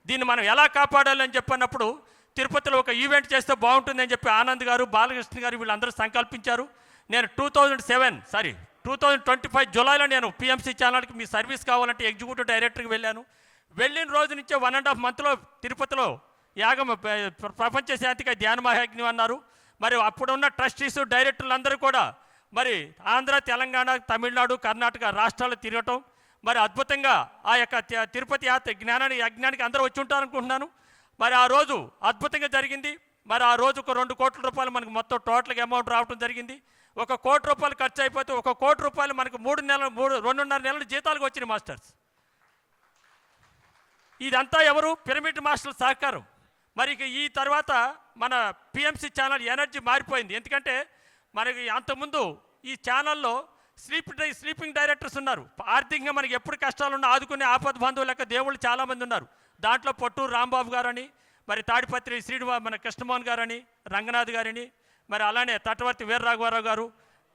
దీన్ని మనం ఎలా కాపాడాలి అని చెప్పినప్పుడు తిరుపతిలో ఒక ఈవెంట్ చేస్తే బాగుంటుందని చెప్పి ఆనంద్ గారు, బాలకృష్ణ గారు వీళ్ళందరూ సంకల్పించారు. నేను 2025 జూలైలో నేను పిఎంసి ఛానల్కి మీ సర్వీస్ కావాలంటే ఎగ్జిక్యూటివ్ డైరెక్టర్కి వెళ్ళాను. వెళ్ళిన రోజు నుంచే 1.5 మంత్లో తిరుపతిలో యాగం ప్రపంచ శాంతిగా ధ్యాన మహాయజ్ఞం అన్నారు. మరి అప్పుడున్న ట్రస్టీస్ డైరెక్టర్లు అందరూ కూడా మరి ఆంధ్ర, తెలంగాణ, తమిళనాడు, కర్ణాటక రాష్ట్రాలు తిరగటం మరి అద్భుతంగా ఆ యొక్క తిరుపతి యజ్ఞానికి అందరూ వచ్చి ఉంటారనుకుంటున్నాను. మరి ఆ రోజు అద్భుతంగా జరిగింది. మరి ఆ రోజు ఒక 2 కోట్ల రూపాయలు మనకు మొత్తం టోటల్గా అమౌంట్ రావడం జరిగింది. 1 కోటి రూపాయలు ఖర్చు అయిపోతే 1 కోటి రూపాయలు మనకు 2.5 నెలల జీతాలకు వచ్చినాయి మాస్టర్స్. ఇదంతా ఎవరు? పిరమిడ్ మాస్టర్ల సహకారం. మరి ఈ తర్వాత మన పిఎంసి ఛానల్ ఎనర్జీ మారిపోయింది. ఎందుకంటే మనకి అంతకుముందు ఈ ఛానల్లో స్లీపింగ్ డైరెక్టర్స్ ఉన్నారు. ఆర్థికంగా మనకి ఎప్పుడు కష్టాలున్నా ఆదుకునే ఆపద బంధువులు లెక్క దేవుళ్ళు చాలామంది ఉన్నారు. దాంట్లో పొట్టూరు రాంబాబు గారని, మరి తాడిపత్రి మన కృష్ణమోహన్ గారని, రంగనాథ్ గారని, మరి అలానే తటవర్తి వీరరాఘవరావు గారు,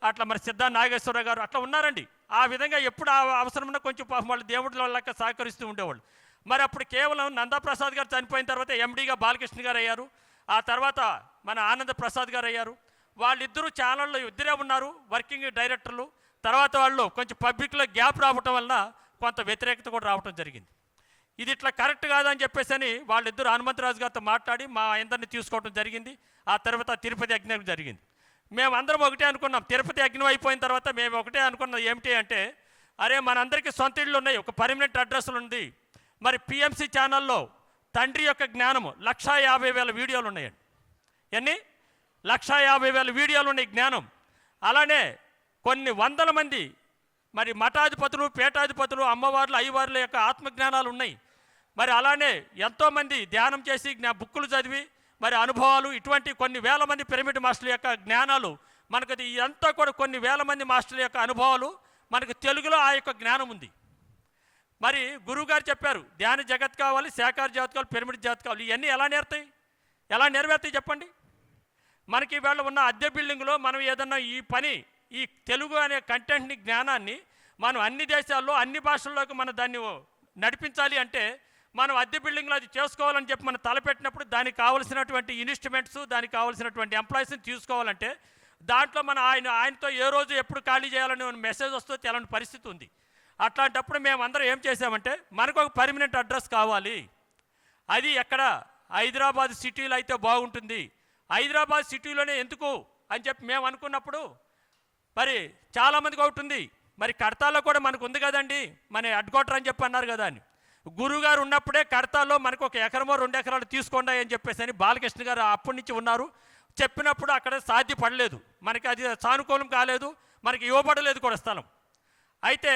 అట్లా మరి సిద్ధా నాగేశ్వరరావు గారు అట్లా ఉన్నారండి. ఆ విధంగా ఎప్పుడు అవసరమున్నా కొంచెం పాపం వాళ్ళు దేవుళ్ళ లెక్క సహకరిస్తూ ఉండేవాళ్ళు. మరి అప్పుడు కేవలం నందాప్రసాద్ గారు చనిపోయిన తర్వాత ఎండీగా బాలకృష్ణ గారు అయ్యారు. ఆ తర్వాత మన ఆనంద ప్రసాద్ గారు అయ్యారు. వాళ్ళిద్దరూ ఛానల్లో ఇద్దరే ఉన్నారు వర్కింగ్ డైరెక్టర్లు. తర్వాత వాళ్ళు కొంచెం పబ్లిక్లో గ్యాప్ రావటం వలన కొంత వ్యతిరేకత కూడా రావటం జరిగింది. ఇది ఇట్లా కరెక్ట్ కాదని చెప్పేసి అని వాళ్ళిద్దరు హనుమంతరాజు గారితో మాట్లాడి మా అందరినీ తీసుకోవడం జరిగింది. ఆ తర్వాత తిరుపతి యజ్ఞం జరిగింది. మేమందరం ఒకటే అనుకున్నాం. తిరుపతి యజ్ఞం అయిపోయిన తర్వాత మేము ఒకటే అనుకున్నది ఏమిటి అంటే, అరే మనందరికీ సొంత ఇళ్ళు ఉన్నాయి, ఒక పర్మనెంట్ అడ్రస్లు ఉంది. మరి పిఎంసి ఛానల్లో తండ్రి యొక్క జ్ఞానము 150,000 వీడియోలు ఉన్నాయండి. ఎన్ని? 150,000 వీడియోలు ఉన్నాయి జ్ఞానం. అలానే కొన్ని 100 మంది మరి మఠాధిపతులు, పీఠాధిపతులు, అమ్మవార్లు, అయ్యవార్ల యొక్క ఆత్మజ్ఞానాలు ఉన్నాయి. మరి అలానే ఎంతోమంది ధ్యానం చేసి బుక్కులు చదివి మరి అనుభవాలు, ఇటువంటి కొన్ని వేల మంది పిరమిడ్ మాస్టర్ల యొక్క జ్ఞానాలు మనకు ఇదంతా కూడా కొన్ని వేల మంది మాస్టర్ల యొక్క అనుభవాలు మనకు తెలుగులో ఆ యొక్క జ్ఞానం ఉంది. మరి గురువుగారు చెప్పారు, ధ్యాన జగత్ కావాలి, శాకార జగత్ కావాలి, పిరమిడ్ జగత్ కావాలి. ఇవన్నీ ఎలా నేర్తాయి, ఎలా నెరవేరుతాయి చెప్పండి? మనకి ఇవాళ ఉన్న అద్దె బిల్డింగ్లో మనం ఏదన్నా ఈ పని, ఈ తెలుగు అనే కంటెంట్ని, జ్ఞానాన్ని మనం అన్ని దేశాల్లో అన్ని భాషల్లోకి మనం దాన్ని నడిపించాలి అంటే మనం అద్దె బిల్డింగ్లో అది చేసుకోవాలని చెప్పి మనం తలపెట్టినప్పుడు దానికి కావాల్సినటువంటి ఇన్స్ట్రుమెంట్స్, దానికి కావాల్సినటువంటి ఎంప్లాయీస్ని తీసుకోవాలంటే దాంట్లో మనం ఆయనతో ఏ రోజు ఎప్పుడు ఖాళీ చేయాలని మెసేజ్ వస్తుందో తెలియని పరిస్థితి ఉంది. అట్లాంటప్పుడు మేమందరం ఏం చేసామంటే మనకు ఒక పర్మనెంట్ అడ్రస్ కావాలి. అది ఎక్కడ? హైదరాబాద్ సిటీలో అయితే బాగుంటుంది. హైదరాబాద్ సిటీలోనే ఎందుకు అని చెప్పి మేము అనుకున్నప్పుడు మరి చాలామందికి ఒకటి ఉంది, మరి కడతాలో కూడా మనకు ఉంది కదండి, మన హెడ్ క్వార్టర్ అని చెప్పి అన్నారు కదా అని. గురువుగారు ఉన్నప్పుడే కడతాలో మనకు 1 ఎకరమో 2 ఎకరాలు తీసుకోండి అని చెప్పేసి అని బాలకృష్ణ గారు అప్పటి నుంచి ఉన్నారు. చెప్పినప్పుడు అక్కడ సాధ్యపడలేదు, మనకి అది సానుకూలం కాలేదు, మనకి ఇవ్వబడలేదు కూడా స్థలం. అయితే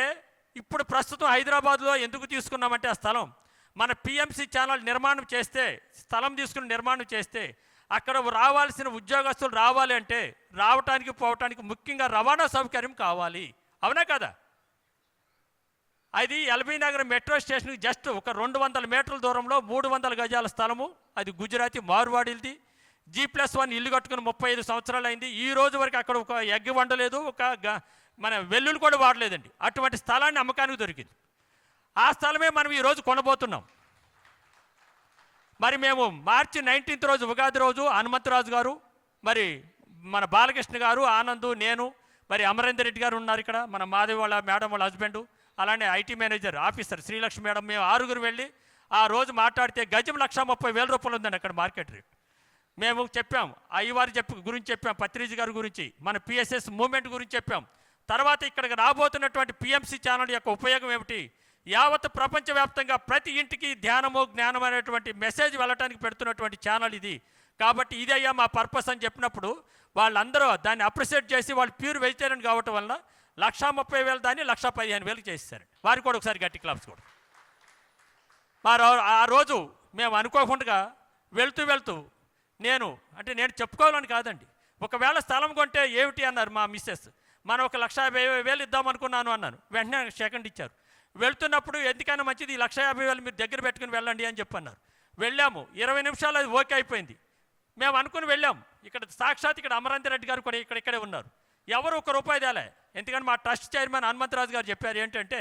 ఇప్పుడు ప్రస్తుతం హైదరాబాద్లో ఎందుకు తీసుకున్నామంటే ఆ స్థలం మన పిఎంసి ఛానల్ నిర్మాణం చేస్తే, స్థలం తీసుకుని నిర్మాణం చేస్తే అక్కడ రావాల్సిన ఉద్యోగస్తులు రావాలి అంటే రావటానికి పోవటానికి ముఖ్యంగా రవాణా సౌకర్యం కావాలి. అవునా కదా? అది ఎల్బీ నగర్ మెట్రో స్టేషన్కి జస్ట్ ఒక 200 మీటర్ల దూరంలో 300 గజాల స్థలము. అది గుజరాతీ మార్వాడిల్ది. G+1 ఇల్లు కట్టుకుని 35 సంవత్సరాలు అయింది. ఈ రోజు వరకు అక్కడ ఒక ఎగ్గి వండలేదు, మన వెల్లుల్లి కూడా వాడలేదండి. అటువంటి స్థలాన్ని అమ్మకానికి దొరికింది. ఆ స్థలమే మనం ఈరోజు కొనబోతున్నాం. మరి మేము మార్చి 19th రోజు, ఉగాది రోజు హనుమంతరాజు గారు, మరి మన బాలకృష్ణ గారు, ఆనంద్, నేను, మరి అమరేందర్ రెడ్డి గారు ఉన్నారు ఇక్కడ, మన మాధవి వాళ్ళ మేడం వాళ్ళ హస్బెండు, అలానే IT manager officer Srilakshmi madam, మేము 6గురు వెళ్ళి ఆ రోజు మాట్లాడితే గజం 1,30,000 రూపాయలు ఉందండి అక్కడ మార్కెట్ రేట్. మేము చెప్పాం, అయ్యవారి గురించి చెప్పాం, పత్రిజీ గారి గురించి, మన పిఎస్ఎస్ మూవ్మెంట్ గురించి చెప్పాం. తర్వాత ఇక్కడికి రాబోతున్నటువంటి పిఎంసి ఛానల్ యొక్క ఉపయోగం ఏమిటి, యావత్ ప్రపంచవ్యాప్తంగా ప్రతి ఇంటికి ధ్యానము, జ్ఞానం అనేటువంటి మెసేజ్ వెళ్ళటానికి పెడుతున్నటువంటి ఛానల్ ఇది. కాబట్టి ఇదయ్యా మా పర్పస్ అని చెప్పినప్పుడు వాళ్ళందరూ దాన్ని అప్రిషియేట్ చేసి, వాళ్ళు ప్యూర్ వెజిటేరియన్ కావటం వల్ల 1,30,000 దాన్ని 1,15,000 చేసేసారు. వారికి కూడా ఒకసారి గట్టి క్లాప్స్ కూడా. మరి ఆ రోజు మేము అనుకోకుండా వెళ్తూ నేను చెప్పుకోవాలని కాదండి, ఒకవేళ స్థలం కొంటే ఏమిటి అన్నారు మా మిస్సెస్. మనం ఒక 1,50,000 ఇద్దామనుకున్నాను అన్నాను. వెంటనే సెకండ్ ఇచ్చారు. వెళ్తున్నప్పుడు ఎందుకైనా మంచిది 1,50,000 మీరు దగ్గర పెట్టుకుని వెళ్ళండి అని చెప్పన్నారు. వెళ్ళాము, 20 నిమిషాలు అది ఓకే అయిపోయింది. మేము అనుకుని వెళ్ళాం. ఇక్కడ సాక్షాత్ ఇక్కడ అమరేందర్ రెడ్డి గారు కూడా ఇక్కడే ఉన్నారు. ఎవరు ₹1 తేలే. ఎందుకంటే మా ట్రస్ట్ చైర్మన్ హనుమంతరాజు గారు చెప్పారు ఏంటంటే,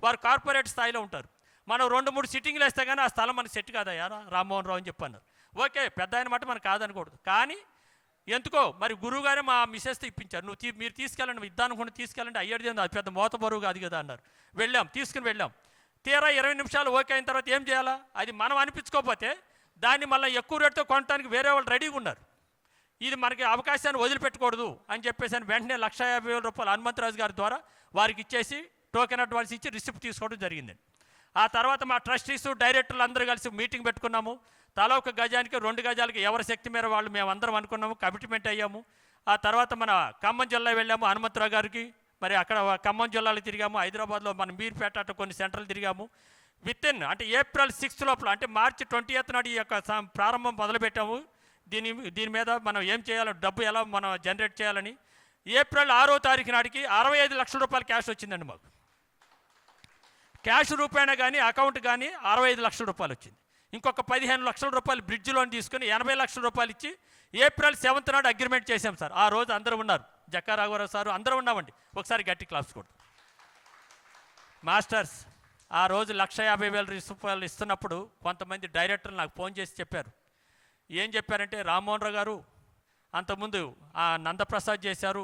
వారు కార్పొరేట్ స్థాయిలో ఉంటారు, మనం 2-3 సిట్టింగ్లు వేస్తే కానీ ఆ స్థలం మనకు సెట్ కాదయ్యా రామ్మోహన్ రావు అని చెప్పన్నారు. ఓకే, పెద్ద ఆయన మాట మనకు కాదనకూడదు. కానీ ఎందుకో మరి గురువుగారే మా మిస్సెస్తో ఇప్పించారు. మీరు తీసుకెళ్ళండి, ఇద్దానుకుంటే తీసుకెళ్ళండి, అయ్యేది అది పెద్ద మోత బరువు కాదు కదా అన్నారు. తీసుకుని వెళ్ళాం. తీరా 20 నిమిషాలు ఓకే అయిన తర్వాత ఏం చేయాలా, అది మనం అనిపించుకోకపోతే దాన్ని మళ్ళీ ఎక్కువ రేటుతో కొనడానికి వేరే వాళ్ళు రెడీగా ఉన్నారు. ఇది మనకి అవకాశాన్ని వదిలిపెట్టకూడదు అని చెప్పేసి వెంటనే 1,50,000 రూపాయలు హనుమంతరాజు గారి ద్వారా వారికి ఇచ్చేసి టోకెన్ అడ్వాన్స్ ఇచ్చి రిసిప్ట్ తీసుకోవడం జరిగిందండి. ఆ తర్వాత మా ట్రస్టీస్, డైరెక్టర్లు అందరూ కలిసి మీటింగ్ పెట్టుకున్నాము. తలా 1 గజానికి 2 గజాలకి ఎవరి శక్తి మేర వాళ్ళు మేము అందరం అనుకున్నాము, కమిట్మెంట్ అయ్యాము. ఆ తర్వాత మన ఖమ్మం జిల్లా వెళ్ళాము హనుమంతరావు గారికి, మరి అక్కడ ఖమ్మం జిల్లాలో తిరిగాము. హైదరాబాద్లో మన మీర్పేట అట్లా కొన్ని సెంటర్లు తిరిగాము. ఏప్రిల్ 6 లోపల, అంటే మార్చి 20th నాడు ఈ యొక్క ప్రారంభం మొదలుపెట్టాము. దీని మీద మనం ఏం చేయాలో, డబ్బు ఎలా మనం జనరేట్ చేయాలని. ఏప్రిల్ 6వ తారీఖు నాటికి 65 లక్షల రూపాయలు క్యాష్ వచ్చిందండి మాకు. క్యాష్ రూపాయన కానీ అకౌంట్ కానీ 65 లక్షల రూపాయలు వచ్చింది. ఇంకొక 15 లక్షల రూపాయలు బ్రిడ్జ్ లోన్ తీసుకుని 80 లక్షల రూపాయలు ఇచ్చి ఏప్రిల్ 7th నాడు అగ్రిమెంట్ చేశాం సార్. ఆ రోజు అందరూ ఉన్నారు, జక్కా రాఘవరావు సారు అందరూ ఉన్నామండి. ఒకసారి గట్టి క్లాప్స్ కూడా. మాస్టర్స్, ఆ రోజు 1,50,000 రూపాయలు ఇస్తున్నప్పుడు కొంతమంది డైరెక్టర్లు నాకు ఫోన్ చేసి చెప్పారు. ఏం చెప్పారంటే, రామ్మోహన్ రావు గారు అంతకుముందు నందప్రసాద్ చేశారు,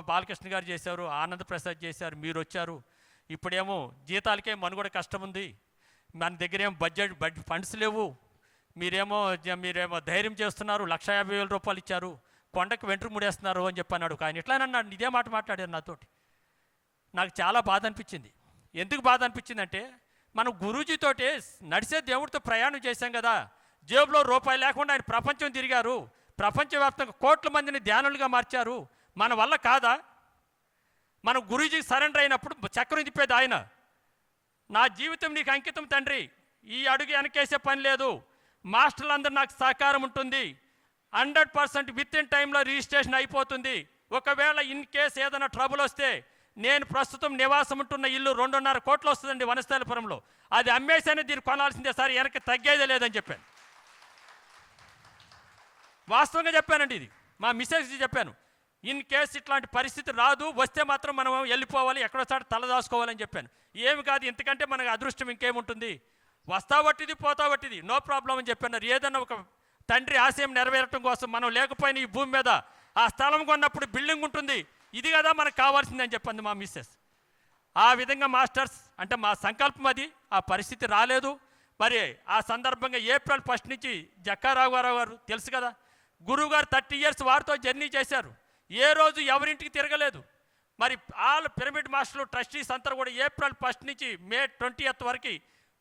బాలకృష్ణ గారు చేశారు, ఆనందప్రసాద్ చేశారు, మీరు వచ్చారు, ఇప్పుడేమో జీతాలకే మనుగడ కష్టం ఉంది, మన దగ్గర ఏమో బడ్జెట్ ఫండ్స్ లేవు, మీరేమో ధైర్యం చేస్తున్నారు, 1,50,000 రూపాయలు ఇచ్చారు, కొండకు వెంట్రుకు ముడేస్తున్నారు అని చెప్పన్నాడు. ఆయన ఇట్లానన్నాడు, ఇదే మాట మాట్లాడారు నాతోటి. నాకు చాలా బాధ అనిపించింది. ఎందుకు బాధ అనిపించిందంటే, మనం గురూజీతోటి నడిచే దేవుడితో ప్రయాణం చేశాం కదా, జేబులో రూపాయి లేకుండా ఆయన ప్రపంచం తిరిగారు, ప్రపంచవ్యాప్తంగా కోట్ల మందిని ధ్యానులుగా మార్చారు, మన వల్ల కాదా? మనం గురూజీకి సరెండర్ అయినప్పుడు చక్రం తిప్పేది ఆయన. నా జీవితం నీకు అంకితం తండ్రి, ఈ అడుగు వెనకేసే పని లేదు, మాస్టర్లందరూ నాకు సహకారం ఉంటుంది, 100% విత్ ఇన్ టైంలో రిజిస్ట్రేషన్ అయిపోతుంది. ఒకవేళ ఇన్ కేసు ఏదైనా ట్రబుల్ వస్తే నేను ప్రస్తుతం నివాసం ఉంటున్న ఇల్లు 2.5 కోట్లు వస్తుందండి వనస్థలిపురంలో, అది అమ్మేసైనా దీన్ని కొనాల్సిందే సార్, వెనక్కి తగ్గేదే లేదని చెప్పాను. వాస్తవంగా చెప్పానండి, ఇది మా మిస్సెస్కి చెప్పాను. ఇన్ కేసు ఇట్లాంటి పరిస్థితి రాదు, వస్తే మాత్రం మనం వెళ్ళిపోవాలి, ఎక్కడోసారి తలదాచుకోవాలని చెప్పాను. ఏమి కాదు, ఇంతకంటే మనకు అదృష్టం ఇంకేముంటుంది, వస్తా పట్టిది పోతా పట్టిది, నో ప్రాబ్లం అని చెప్పాను. ఏదన్నా ఒక తండ్రి ఆశయం నెరవేరటం కోసం మనం లేకపోయినా ఈ భూమి మీద ఆ స్థలం కొన్నప్పుడు బిల్డింగ్ ఉంటుంది, ఇది కదా మనకు కావాల్సిందని చెప్పింది మా మిస్సెస్. ఆ విధంగా మాస్టర్స్ అంటే మా సంకల్పం అది, ఆ పరిస్థితి రాలేదు. మరి ఆ సందర్భంగా ఏప్రిల్ 1 నుంచి జక్కారావు గారు తెలుసు కదా, గురువు గారు 30 years వారితో జర్నీ చేశారు, ఏ రోజు ఎవరింటికి తిరగలేదు. మరి ఆల్ పిరమిడ్ మాస్టర్లు ట్రస్టీస్ అంతా కూడా ఏప్రిల్ 1 నుంచి మే 20th వరకు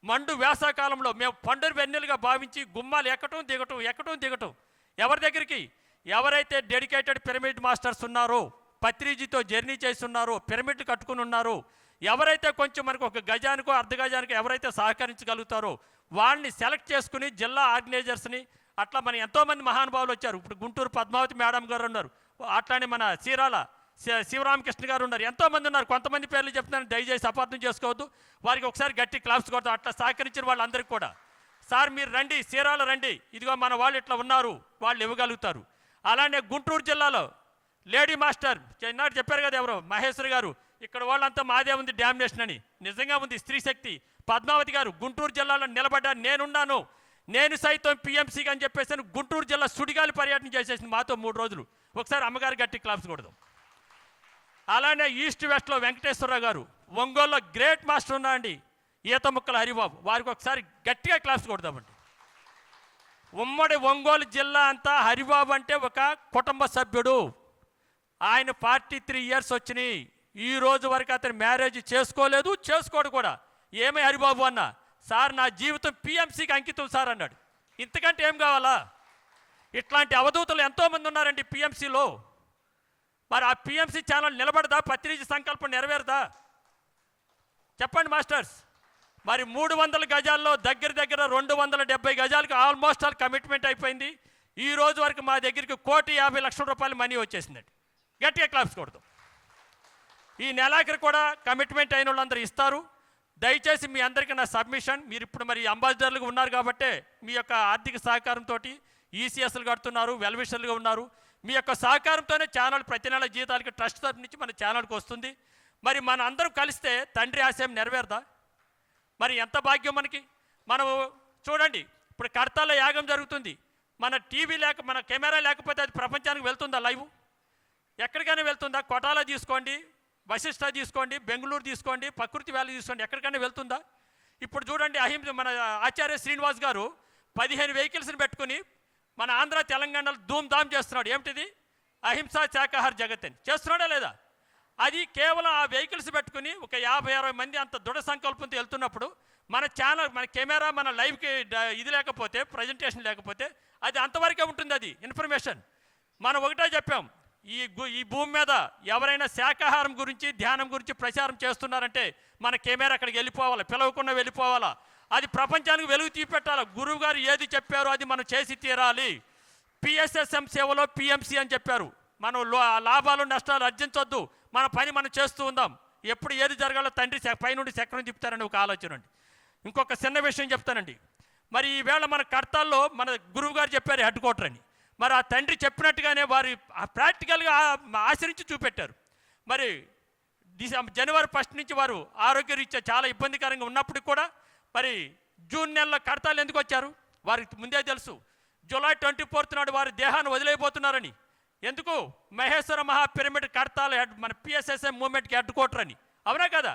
మండు వేసవకాలంలో మేము పండుగ వెన్నెలుగా భావించి గుమ్మాలు ఎక్కటం దిగటం ఎవరి దగ్గరికి, ఎవరైతే డెడికేటెడ్ పిరమిడ్ మాస్టర్స్ ఉన్నారో, పత్రిజీతో జర్నీ చేసి ఉన్నారో, పిరమిడ్లు కట్టుకుని ఉన్నారో, ఎవరైతే కొంచెం మనకు ఒక గజానికో అర్ధ గజానికో ఎవరైతే సహకరించగలుగుతారో వాళ్ళని సెలెక్ట్ చేసుకుని జిల్లా ఆర్గనైజర్స్ని, అట్లా మన ఎంతోమంది మహానుభావులు వచ్చారు. ఇప్పుడు గుంటూరు పద్మావతి మేడం గారు ఉన్నారు, అట్లానే మన చీరాల శివరామకృష్ణ గారు ఉన్నారు, ఎంతోమంది ఉన్నారు. కొంతమంది పేర్లు చెప్తున్నాను, దయచేసి అపార్థం చేసుకోవద్దు, వారికి ఒకసారి గట్టి క్లాప్స్ కొడతాం. అట్లా సహకరించిన వాళ్ళందరికీ కూడా సార్ మీరు రండి, చీరాల రండి, ఇదిగో మన వాళ్ళు ఇట్లా ఉన్నారు, వాళ్ళు ఇవ్వగలుగుతారు. అలానే గుంటూరు జిల్లాలో లేడీ మాస్టర్ చిన్నాడు చెప్పారు కదా ఎవరో మహేశ్వరి గారు, ఇక్కడ వాళ్ళంతా మాదే ఉంది డామినేషన్ అని, నిజంగా ఉంది స్త్రీ శక్తి. పద్మావతి గారు గుంటూరు జిల్లాలో నిలబడ్డా, నేనున్నాను, నేను సైతం పిఎంసీకి అని చెప్పేసి గుంటూరు జిల్లా సుడిగాలి పర్యటన చేసేసింది మాతో 3 రోజులు. ఒకసారి అమ్మగారు గట్టి క్లాప్స్ కొడదాం. అలానే ఈస్ట్ వెస్ట్లో వెంకటేశ్వరరావు గారు, ఒంగోలులో గ్రేట్ మాస్టర్ ఉన్నా అండి, ఈత ముక్కల హరిబాబు, వారికి ఒకసారి గట్టిగా క్లాప్స్ కొడదామండి. ఉమ్మడి ఒంగోలు జిల్లా అంతా హరిబాబు అంటే ఒక కుటుంబ సభ్యుడు, ఆయన 43 years వచ్చినాయి, ఈ రోజు వరకు అతను మ్యారేజ్ చేసుకోలేదు, చేసుకోడు కూడా. ఏమై హరిబాబు అన్న, సార్ నా జీవితం పిఎంసీకి అంకితం సార్ అన్నాడు. ఇంతకంటే ఏం కావాలా? ఇట్లాంటి అవధూతలు ఎంతోమంది ఉన్నారండి పిఎంసీలో. మరి ఆ పిఎంసీ ఛానల్ నిలబడదా? పత్రిజీ సంకల్పం నెరవేరదా? చెప్పండి మాస్టర్స్. మరి 300 గజాల్లో దగ్గర 270 గజాలకు ఆల్మోస్ట్ ఆల్ కమిట్మెంట్ అయిపోయింది. ఈ రోజు వరకు మా దగ్గరికి 1,50,00,000 రూపాయలు మనీ వచ్చేసిందండి. గట్టిగా క్లాప్స్ కొడతాం. ఈ నెలాఖరు కూడా కమిట్మెంట్ అయిన వాళ్ళందరూ ఇస్తారు. దయచేసి మీ అందరికీ నా సబ్మిషన్, మీరు ఇప్పుడు మరి అంబాసిడర్లుగా ఉన్నారు కాబట్టి మీ యొక్క ఆర్థిక సహకారంతో ఈసీఎస్లు కడుతున్నారు, వెల్విషర్లుగా ఉన్నారు, మీ యొక్క సహకారంతోనే ఛానల్ ప్రతి నెల జీతాలకి ట్రస్ట్ తరఫు నుంచి మన ఛానల్కి వస్తుంది. మరి మన అందరం కలిస్తే తండ్రి ఆశయం నెరవేరదా? మరి ఎంత భాగ్యం మనకి. మనం చూడండి, ఇప్పుడు కడతాలో యాగం జరుగుతుంది, మన టీవీ మన కెమెరా లేకపోతే అది ప్రపంచానికి వెళ్తుందా? లైవ్ ఎక్కడికైనా వెళ్తుందా? కొటాలా తీసుకోండి, వశిష్ఠ తీసుకోండి, బెంగళూరు తీసుకోండి, ప్రకృతి వ్యాలీ తీసుకోండి, ఎక్కడికైనా వెళ్తుందా? ఇప్పుడు చూడండి, మన ఆచార్య శ్రీనివాస్ గారు 15 వెహికల్స్ని పెట్టుకుని మన ఆంధ్ర తెలంగాణలో ధూమ్ధామ్ చేస్తున్నాడు. ఏమిటిది? అహింసా శాకాహార జగత్ అని చేస్తున్నాడా లేదా? అది కేవలం ఆ వెహికల్స్ పెట్టుకుని ఒక 50-60 మంది అంత దృఢ సంకల్పంతో వెళ్తున్నప్పుడు మన ఛానల్, మన కెమెరా, మన లైవ్కి ఇది లేకపోతే, ప్రజెంటేషన్ లేకపోతే అది అంతవరకే ఉంటుంది. అది ఇన్ఫర్మేషన్ మనం ఒకటే చెప్పాం, ఈ భూమి మీద ఎవరైనా శాకాహారం గురించి, ధ్యానం గురించి ప్రచారం చేస్తున్నారంటే మన కెమెరా అక్కడికి వెళ్ళిపోవాలా, పిలవకుండా వెళ్ళిపోవాలా, అది ప్రపంచానికి వెలుగు తీపెట్టాలి. గురువు గారు ఏది చెప్పారో అది మనం చేసి తీరాలి. పిఎస్ఎస్ఎం సేవలో పిఎంసి అని చెప్పారు. మనం లాభాలు నష్టాలు అర్జించొద్దు, మన పని మనం చేస్తూ ఉందాం. ఎప్పుడు ఏది జరగాలో తండ్రి పైనుండి చక్రం తిప్పుతారని ఒక ఆలోచన అండి. ఇంకొక చిన్న విషయం చెప్తానండి. మరి ఈవేళ మన కర్తాల్లో మన గురువు గారు చెప్పారు హెడ్ క్వార్టర్ అని. మరి ఆ తండ్రి చెప్పినట్టుగానే వారు ప్రాక్టికల్గా ఆచరించి చూపెట్టారు. మరి జనవరి 1 నుంచి వారు ఆరోగ్యరీత్యా చాలా ఇబ్బందికరంగా ఉన్నప్పటికి కూడా మరి జూన్ నెలలో కడతాలు ఎందుకు వచ్చారు? వారికి ముందే తెలుసు జూలై 24 నాడు వారి దేహాన్ని వదిలేయబోతున్నారని. ఎందుకు? మహేశ్వర మహా పిరమిడ్ కడతాల మన పిఎస్ఎస్ఎం మూవ్మెంట్కి హెడ్ క్వార్టర్ అని. అవునా కదా?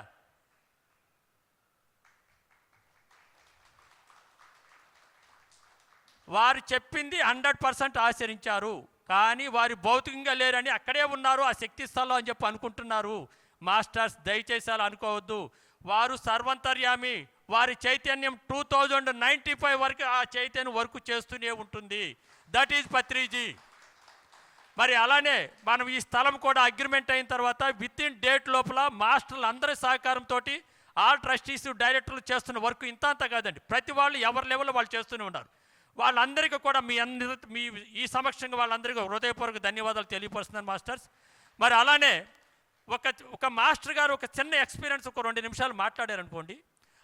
వారు చెప్పింది 100% ఆచరించారు. కానీ వారి భౌతికంగా లేరని అక్కడే ఉన్నారు ఆ శక్తి స్థలం అని చెప్పి అనుకుంటున్నారు. మాస్టర్స్ దయచేసి అలా అనుకోవద్దు. వారు సర్వంతర్యామి. వారి చైతన్యం 2095 వరకు ఆ చైతన్యం వర్క్ చేస్తూనే ఉంటుంది. That is Patriji. మరి అలానే మనం ఈ స్థలం కూడా అగ్రిమెంట్ అయిన తర్వాత విత్ ఇన్ డేట్ లోపల మాస్టర్లు అందరి సహకారంతో ఆల్ ట్రస్టీస్ డైరెక్టర్లు చేస్తున్న వర్క్ ఇంత అంతా కాదండి, ప్రతి వాళ్ళు ఎవరి లెవెల్లో వాళ్ళు చేస్తూనే ఉన్నారు. వాళ్ళందరికీ కూడా మీ ఈ సమక్షంగా వాళ్ళందరికీ హృదయపూర్వక ధన్యవాదాలు తెలియపరుస్తున్నాను మాస్టర్స్. మరి అలానే ఒక మాస్టర్ గారు ఒక చిన్న ఎక్స్పీరియన్స్ ఒక 2 నిమిషాలు మాట్లాడారనుకోండి,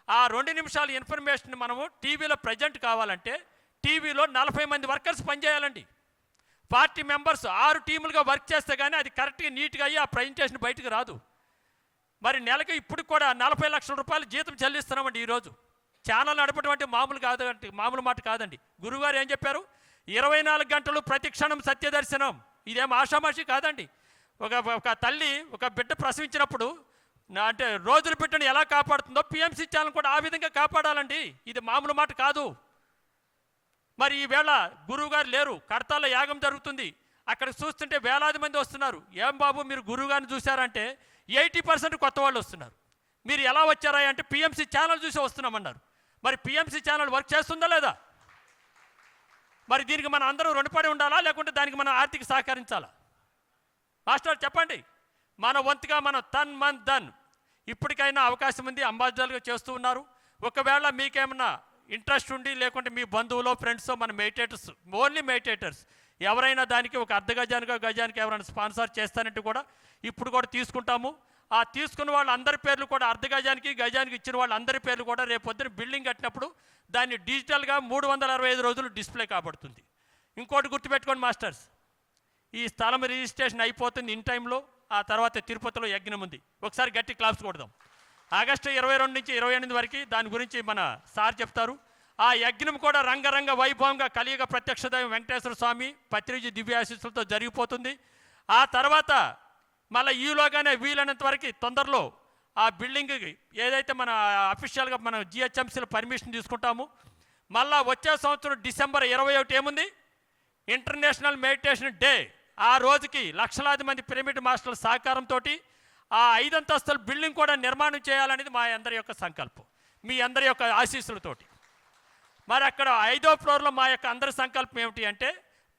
ఆ 2 నిమిషాల ఇన్ఫర్మేషన్ మనము టీవీలో ప్రజెంట్ కావాలంటే టీవీలో 40 మంది వర్కర్స్ పనిచేయాలండి. 40 మెంబర్స్ 6 టీములుగా వర్క్ చేస్తే కానీ అది కరెక్ట్గా నీట్గా అయ్యి ఆ ప్రజెంటేషన్ బయటకు రాదు. మరి నెలకి ఇప్పుడు కూడా 40 లక్షల రూపాయలు జీతం చెల్లిస్తున్నామండి. ఈరోజు ఛానల్ నడపడం అంటే మామూలు మాట కాదండి. గురువుగారు ఏం చెప్పారు? 24 గంటలు ప్రతి క్షణం సత్యదర్శనం. ఇదేం ఆషామాషి కాదండి. ఒక తల్లి ఒక బిడ్డ ప్రసవించినప్పుడు అంటే రోజుల బిడ్డను ఎలా కాపాడుతుందో పిఎంసి ఛానల్ కూడా ఆ విధంగా కాపాడాలండి. ఇది మామూలు మాట కాదు. మరి ఈవేళ గురువుగారు లేరు, కడతాల్లో యాగం జరుగుతుంది. అక్కడ చూస్తుంటే వేలాది మంది వస్తున్నారు. ఏం బాబు మీరు గురువుగారిని చూశారంటే 80% కొత్త వాళ్ళు వస్తున్నారు. మీరు ఎలా వచ్చారా అంటే పిఎంసి ఛానల్ చూసి వస్తున్నామన్నారు. మరి పిఎంసి ఛానల్ వర్క్ చేస్తుందా లేదా? మరి దీనికి మనం అందరం రుణపడి ఉండాలా, లేకుంటే దానికి మనం ఆర్థిక సహకరించాలా? మాస్టర్ చెప్పండి. మన వంతుగా మనం తన్ మన్ ధన్ ఇప్పటికైనా అవకాశం ఉంది, అంబాసిడర్గా చేస్తూ ఉన్నారు. ఒకవేళ మీకేమన్నా ఇంట్రెస్ట్ ఉండి లేకుంటే మీ బంధువులో ఫ్రెండ్స్ మన మెడిటేటర్స్, ఓన్లీ మెడిటేటర్స్ ఎవరైనా దానికి ఒక అర్ధ గజానికి ఎవరైనా స్పాన్సర్ చేస్తానంటే కూడా ఇప్పుడు కూడా తీసుకుంటాము. ఆ తీసుకున్న వాళ్ళందరి పేర్లు కూడా అర్ధ గజానికి ఇచ్చిన వాళ్ళందరి పేర్లు కూడా రేపొద్దున బిల్డింగ్ కట్టినప్పుడు దాన్ని డిజిటల్గా 365 రోజులు డిస్ప్లే కాబడుతుంది. ఇంకోటి గుర్తుపెట్టుకోండి మాస్టర్స్, ఈ స్థలం రిజిస్ట్రేషన్ అయిపోతుంది ఇన్ టైంలో. ఆ తర్వాత తిరుపతిలో యజ్ఞం ఉంది. ఒకసారి గట్టి క్లాప్స్ కొడదాం. ఆగస్టు 22 నుంచి 28 వరకు దాని గురించి మన సార్ చెప్తారు. ఆ యజ్ఞం కూడా రంగరంగ వైభవంగా కలియుగ ప్రత్యక్ష దైవం వెంకటేశ్వర స్వామి పత్రిజీ దివ్యాశీస్సులతో జరిగిపోతుంది. ఆ తర్వాత మళ్ళీ ఈలోగానే వీలైనంత వరకు తొందరలో ఆ బిల్డింగ్కి ఏదైతే మన అఫీషియల్గా మన జిహెచ్ఎంసీలో పర్మిషన్ తీసుకుంటాము. మళ్ళా వచ్చే సంవత్సరం డిసెంబర్ 21 ఏముంది? International meditation day. ఆ రోజుకి లక్షలాది మంది పిరమిడ్ మాస్టర్ల సహకారంతో ఆ 5 అంతస్తుల బిల్డింగ్ కూడా నిర్మాణం చేయాలనేది మా అందరి యొక్క సంకల్పం, మీ అందరి యొక్క ఆశీస్సులతోటి. మరి అక్కడ 5వ ఫ్లోర్లో మా యొక్క అందరి సంకల్పం ఏమిటి అంటే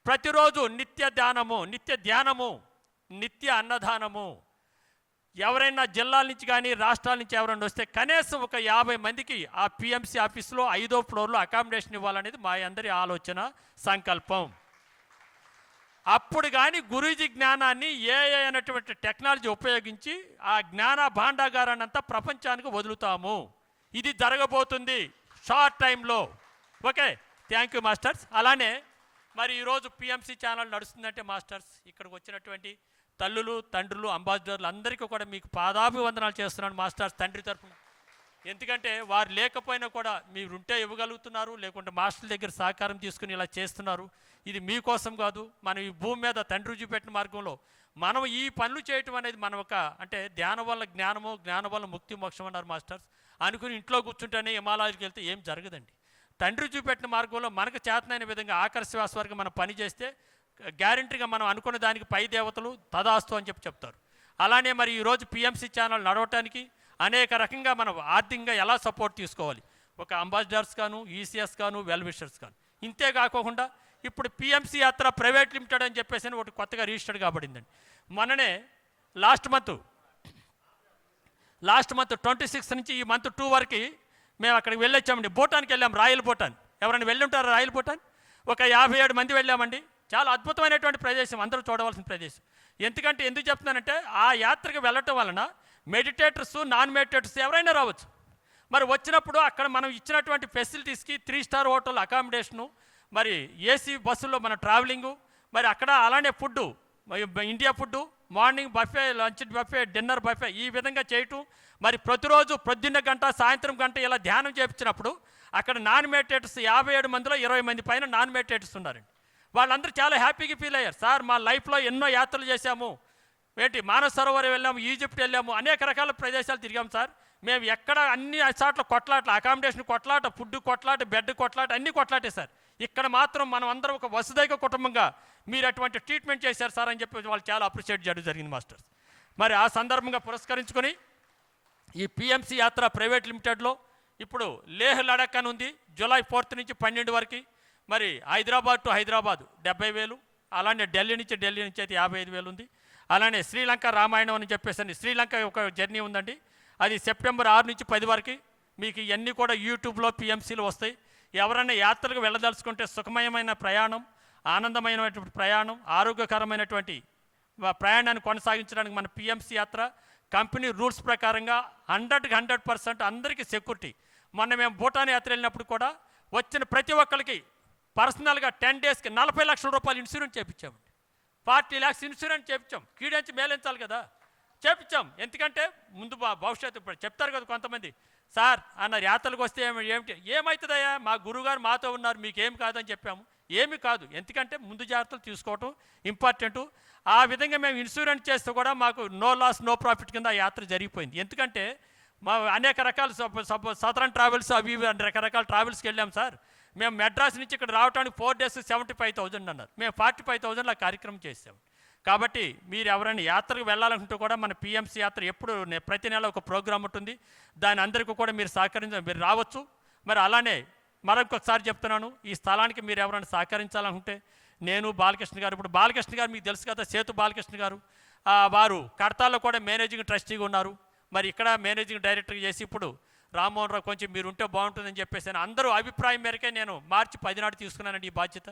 ప్రతిరోజు నిత్య ధ్యానము, నిత్య అన్నదానము. ఎవరైనా జిల్లాల నుంచి కానీ రాష్ట్రాల నుంచి ఎవరైనా వస్తే కనీసం ఒక 50 మందికి ఆ పిఎంసి ఆఫీస్లో 5వ ఫ్లోర్లో అకామిడేషన్ ఇవ్వాలనేది మా అందరి ఆలోచన, సంకల్పం. అప్పుడు కానీ గురూజీ జ్ఞానాన్ని ఏఐ అనేటువంటి టెక్నాలజీ ఉపయోగించి ఆ జ్ఞాన భాండాగారాన్ని అంతా ప్రపంచానికి వదులుతాము. ఇది జరగబోతుంది షార్ట్ టైంలో. Okay, thank you masters. అలానే మరి ఈరోజు పిఎంసి ఛానల్ నడుస్తుందంటే మాస్టర్స్ ఇక్కడికి వచ్చినటువంటి తల్లులు, తండ్రులు, అంబాసిడర్లు అందరికీ కూడా మీకు పాదాభివందనాలు చేస్తున్నాను మాస్టర్స్ తండ్రి తరఫున. ఎందుకంటే వారు లేకపోయినా కూడా మీరుంటే ఇవ్వగలుగుతున్నారు, లేకుంటే మాస్టర్ల దగ్గర సహకారం తీసుకుని ఇలా చేస్తున్నారు. ఇది మీకోసం కాదు, మనం ఈ భూమి మీద తండ్రి చూపెట్టిన మార్గంలో మనం ఈ పనులు చేయటం అనేది మన ఒక అంటే ధ్యానం వల్ల జ్ఞానము, జ్ఞానం వల్ల ముక్తి మోక్షం అన్నారు మాస్టర్స్. అనుకుని ఇంట్లో కూర్చుంటేనే హిమాలయాలకు వెళ్తే ఏం జరగదండి. తండ్రి చూపెట్టిన మార్గంలో మనకు చేతనైన విధంగా ఆకర్షవాస వరకు మనం పని చేస్తే గ్యారంటీగా మనం అనుకున్న దానికి పై దేవతలు తదాస్తు అని చెప్తారు. అలానే మరి ఈరోజు పిఎంసి ఛానల్ నడవటానికి అనేక రకంగా మనం ఆర్థికంగా ఎలా సపోర్ట్ తీసుకోవాలి, ఒక అంబాసిడర్స్ కాను, ఈసీఎస్ కాను, వెల్ విషర్స్ కాను. ఇంతే కాకుండా ఇప్పుడు పిఎంసి యాత్ర ప్రైవేట్ లిమిటెడ్ అని చెప్పేసి ఒకటి కొత్తగా రిజిస్టర్డ్ కాబడిందండి. మొన్ననే లాస్ట్ మంత్ 26 నుంచి ఈ మంత్ 2 వరకు మేము అక్కడికి వెళ్ళొచ్చామండి. భూటాన్కి వెళ్ళాం, రాయల్ భూటాన్. ఎవరైనా వెళ్ళి ఉంటారు రాయల్ భూటాన్? ఒక 57 మంది వెళ్ళామండి. చాలా అద్భుతమైనటువంటి ప్రదేశం, అందరూ చూడవలసిన ప్రదేశం. ఎందుకు చెప్తున్నానంటే ఆ యాత్రకు వెళ్ళటం వలన మెడిటేటర్స్, నాన్ మెడిటేటర్స్ ఎవరైనా రావచ్చు. మరి వచ్చినప్పుడు అక్కడ మనం ఇచ్చినటువంటి ఫెసిలిటీస్కి 3 స్టార్ హోటల్ అకామిడేషను, మరి ఏసీ బస్సుల్లో మన ట్రావెలింగు, మరి అక్కడ అలానే food, India food, morning buffet, lunch buffet, dinner buffet, ఈ విధంగా చేయటం. మరి ప్రతిరోజు పొద్దున్న గంట, సాయంత్రం గంట ఇలా ధ్యానం చేయించినప్పుడు అక్కడ నాన్ మెడిటేటర్స్ 57 మందిలో 20 మంది పైన నాన్ మెడిటేటర్స్ ఉన్నారండి. వాళ్ళందరూ చాలా హ్యాపీగా ఫీల్ అయ్యారు. సార్ మా లైఫ్లో ఎన్నో యాత్రలు చేశాము, మానస సరోవరం వెళ్ళాము, ఈజిప్ట్ వెళ్ళాము, అనేక రకాల ప్రదేశాలు తిరిగాము సార్. మేము ఎక్కడ అన్ని చోట్ల కొట్లాట, అకామిడేషన్ కొట్లాట, ఫుడ్ కొట్లాట, బెడ్ కొట్లాట, అన్నీ కొట్లాటే సార్. ఇక్కడ మాత్రం మనం అందరం ఒక వసుదైక కుటుంబంగా మీరు అటువంటి ట్రీట్మెంట్ చేశారు సార్ అని చెప్పి వాళ్ళు చాలా అప్రిషియేట్ చేయడం జరిగింది మాస్టర్స్. మరి ఆ సందర్భంగా పురస్కరించుకొని ఈ పిఎంసి యాత్ర ప్రైవేట్ లిమిటెడ్లో ఇప్పుడు లేహ్ లడాక్ అని ఉంది. జూలై 4 నుంచి 12 వరకు. మరి హైదరాబాద్ టు హైదరాబాద్ 70,000, అలానే ఢిల్లీ నుంచి అయితే 55,000 ఉంది. అలానే శ్రీలంక రామాయణం అని చెప్పేసి శ్రీలంక ఒక జర్నీ ఉందండి. అది సెప్టెంబర్ 6 నుంచి 10 వరకు మీకు ఇవన్నీ కూడా యూట్యూబ్లో పిఎంసీలు వస్తాయి. ఎవరైనా యాత్రలకు వెళ్ళదలుచుకుంటే సుఖమయమైన ప్రయాణం, ఆనందమైనటువంటి ప్రయాణం, ఆరోగ్యకరమైనటువంటి ప్రయాణాన్ని కొనసాగించడానికి మన పిఎంసీ యాత్ర కంపెనీ రూల్స్ ప్రకారంగా 100% అందరికీ సెక్యూరిటీ. మొన్న మేము భూటాన్ యాత్ర వెళ్ళినప్పుడు కూడా వచ్చిన ప్రతి ఒక్కరికి పర్సనల్గా 10 డేస్కి 40 లక్షల రూపాయలు ఇన్సూరెన్స్ చేయించామండి. 40 lakhs ఇన్సూరెన్స్ చేయించాం. కీడించి మేలించాలి కదా, చేయించాం. ఎందుకంటే ముందు భవిష్యత్తు ఇప్పుడు చెప్తారు కదా కొంతమంది, సార్ అన్న యాత్రలకు వస్తే ఏమవుతుందయ్యా, మా గురువుగారు మాతో ఉన్నారు, మీకేం కాదని చెప్పాము. ఏమి కాదు, ఎందుకంటే ముందు జాగ్రత్తలు తీసుకోవటం ఇంపార్టెంటు. ఆ విధంగా మేము ఇన్సూరెన్స్ చేస్తే కూడా మాకు నో లాస్ నో ప్రాఫిట్ కింద ఆ యాత్ర జరిగిపోయింది. ఎందుకంటే మా అనేక రకాల సదరన్ ట్రావెల్స్ అవి రకరకాల ట్రావెల్స్కి వెళ్ళాం సార్. మేము మెడ్రాస్ నుంచి ఇక్కడ రావడానికి 4 days 75,000 అన్నారు. మేము 45,000 ఆ కార్యక్రమం చేసాం. కాబట్టి మీరు ఎవరైనా యాత్రకు వెళ్ళాలనుకుంటే కూడా మన పిఎంసీ యాత్ర ఎప్పుడు ప్రతి నెల ఒక ప్రోగ్రాం ఉంటుంది. దాని అందరికీ కూడా మీరు మీరు రావచ్చు. మరి అలానే మరొకసారి చెప్తున్నాను, ఈ స్థలానికి మీరు ఎవరైనా సహకరించాలనుకుంటే నేను బాలకృష్ణ గారు, ఇప్పుడు బాలకృష్ణ గారు మీకు తెలుసు కదా, సేతు బాలకృష్ణ గారు, వారు కడతాల్లో కూడా మేనేజింగ్ ట్రస్టీగా ఉన్నారు. మరి ఇక్కడ మేనేజింగ్ డైరెక్టర్ చేసి ఇప్పుడు రామ్మోహన్ రావు కొంచెం మీరు ఉంటే బాగుంటుందని చెప్పేసి అందరూ అభిప్రాయం మేరకే నేను మార్చి 10 నాడు తీసుకున్నానండి ఈ బాధ్యత.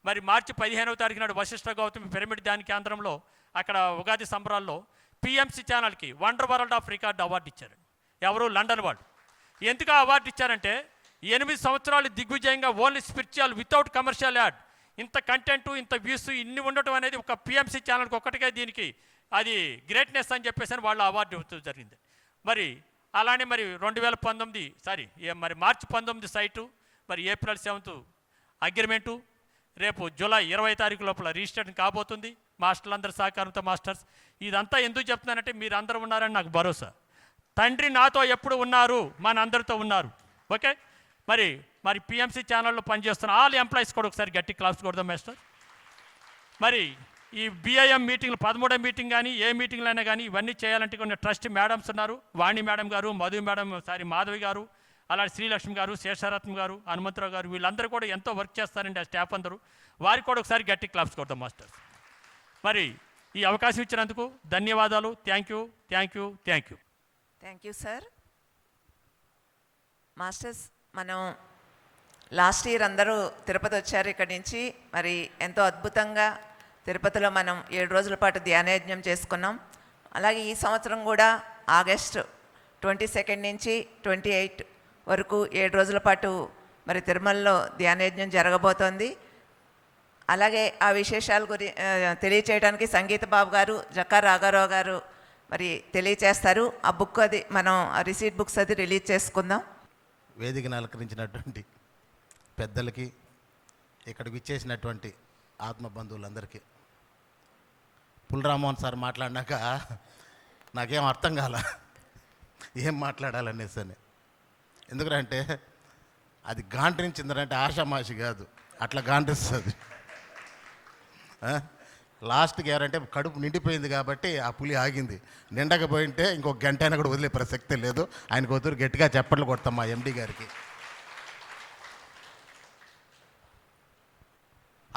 మరి మార్చి 15వ తారీఖు నాడు వశిష్ఠ గౌతమి పిరమిడ్ ధ్యాన కేంద్రంలో అక్కడ ఉగాది సంబరాల్లో పిఎంసీ ఛానల్కి wonder world of record award ఇచ్చారు. ఎవరు? లండన్ వాళ్ళు. ఎందుకు ఆ అవార్డు ఇచ్చారంటే 8 సంవత్సరాలు దిగ్విజయంగా only spiritual without commercial add, ఇంత కంటెంటు ఇంత వ్యూస్ ఇన్ని ఉండటం అనేది ఒక పిఎంసీ ఛానల్కి ఒక్కటికే దీనికి అది గ్రేట్నెస్ అని చెప్పేసి వాళ్ళు అవార్డు ఇవ్వడం జరిగింది. మరి అలానే మరి 2019 మరి మార్చి 19 సైటు, మరి ఏప్రిల్ 7 అగ్రిమెంటు, రేపు జూలై 20 తారీఖు లోపల రిజిస్ట్రేషన్ కాబోతుంది మాస్టర్లందరి సహకారంతో. మాస్టర్స్ ఇదంతా ఎందుకు చెప్తున్నానంటే మీరు అందరూ ఉన్నారని నాకు భరోసా. తండ్రి నాతో ఎప్పుడు ఉన్నారు, మన అందరితో ఉన్నారు. ఓకే, మరి పిఎంసీ ఛానల్లో పనిచేస్తున్న ఆల్ ఎంప్లాయీస్ కూడా ఒకసారి గట్టి క్లాప్స్ కొడదాం మాస్టర్. మరి ఈ బిఐఎం మీటింగ్లు 13వ మీటింగ్ కానీ ఏ మీటింగ్లు అయినా కానీ ఇవన్నీ చేయాలంటే కొన్ని ట్రస్ట్ మేడమ్స్ ఉన్నారు. వాణి మేడం గారు, మధు మేడం, మాధవి గారు, అలాగే శ్రీలక్ష్మి గారు, శేషారత్నం గారు, హనుమంతరావు గారు, వీళ్ళందరూ కూడా ఎంతో వర్క్ చేస్తారండి ఆ స్టాఫ్ అందరూ. వారికి కూడా ఒకసారి గట్టి క్లాప్స్ కొడతాం మాస్టర్. మరి ఈ అవకాశం ఇచ్చినందుకు ధన్యవాదాలు. Thank you. Thank you sir. Masters, మనం లాస్ట్ ఇయర్ అందరూ తిరుపతి వచ్చారు ఇక్కడి నుంచి. మరి ఎంతో అద్భుతంగా తిరుపతిలో మనం 7 రోజుల పాటు ధ్యానయజ్ఞం చేసుకున్నాం. అలాగే ఈ సంవత్సరం కూడా ఆగస్టు 22 నుంచి 28 వరకు 7 రోజుల పాటు మరి తిరుమలలో ధ్యానయజ్ఞం జరగబోతోంది. అలాగే ఆ విశేషాల తెలియచేయడానికి సంగీత బాబు గారు, జక్కా రాఘారావు గారు మరి తెలియచేస్తారు. ఆ బుక్ అది మనం రిసీట్ బుక్స్ అది రిలీజ్ చేసుకుందాం. వేదికను అలంకరించినటువంటి పెద్దలకి, ఇక్కడికి విచ్చేసినటువంటి ఆత్మ బంధువులందరికీ, పుల్రామోహన్ సార్ మాట్లాడినాక నాకేం అర్థం కాల ఏం మాట్లాడాలనేసి అని. ఎందుకంటే అది గాండ్రించిందంటే ఆషామాషి కాదు, అట్లా గాండ్రిస్తుంది. లాస్ట్కి ఎవరంటే కడుపు నిండిపోయింది కాబట్టి ఆ పులి ఆగింది. నిండకపోయింటే ఇంకొక గంట అయినా కూడా వదిలే ప్రసక్తే లేదు. ఆయనకు వద్దు గట్టిగా చప్పట్లు కొడతాం మా ఎండి గారికి.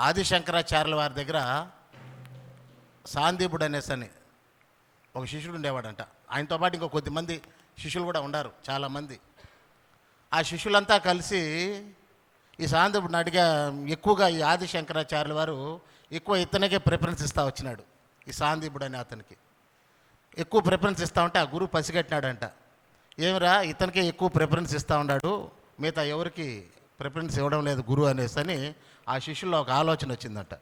ఆదిశంకరాచార్యుల వారి దగ్గర సాందీపుడు అనేసని ఒక శిష్యుడు ఉండేవాడంట. ఆయనతో పాటు ఇంకో కొద్దిమంది శిష్యులు కూడా ఉన్నారు, చాలామంది. ఆ శిష్యులంతా కలిసి ఈ సాందీపుడిని అడిగా ఎక్కువగా ఈ ఆదిశంకరాచార్యుల వారు ఎక్కువ ఇతనికే ప్రిఫరెన్స్ ఇస్తూ వచ్చినాడు. ఈ సాందీపుడు అనే అతనికి ఎక్కువ ప్రిఫరెన్స్ ఇస్తూ ఉంటే ఆ గురువు పసిగట్టినాడంట. ఏమిరా ఇతనికే ఎక్కువ ప్రిఫరెన్స్ ఇస్తూ ఉన్నాడు, మిగతా ఎవరికి ప్రిఫరెన్స్ ఇవ్వడం లేదు గురువు అనేసి అని ఆ శిష్యుల్లో ఒక ఆలోచన వచ్చిందంట.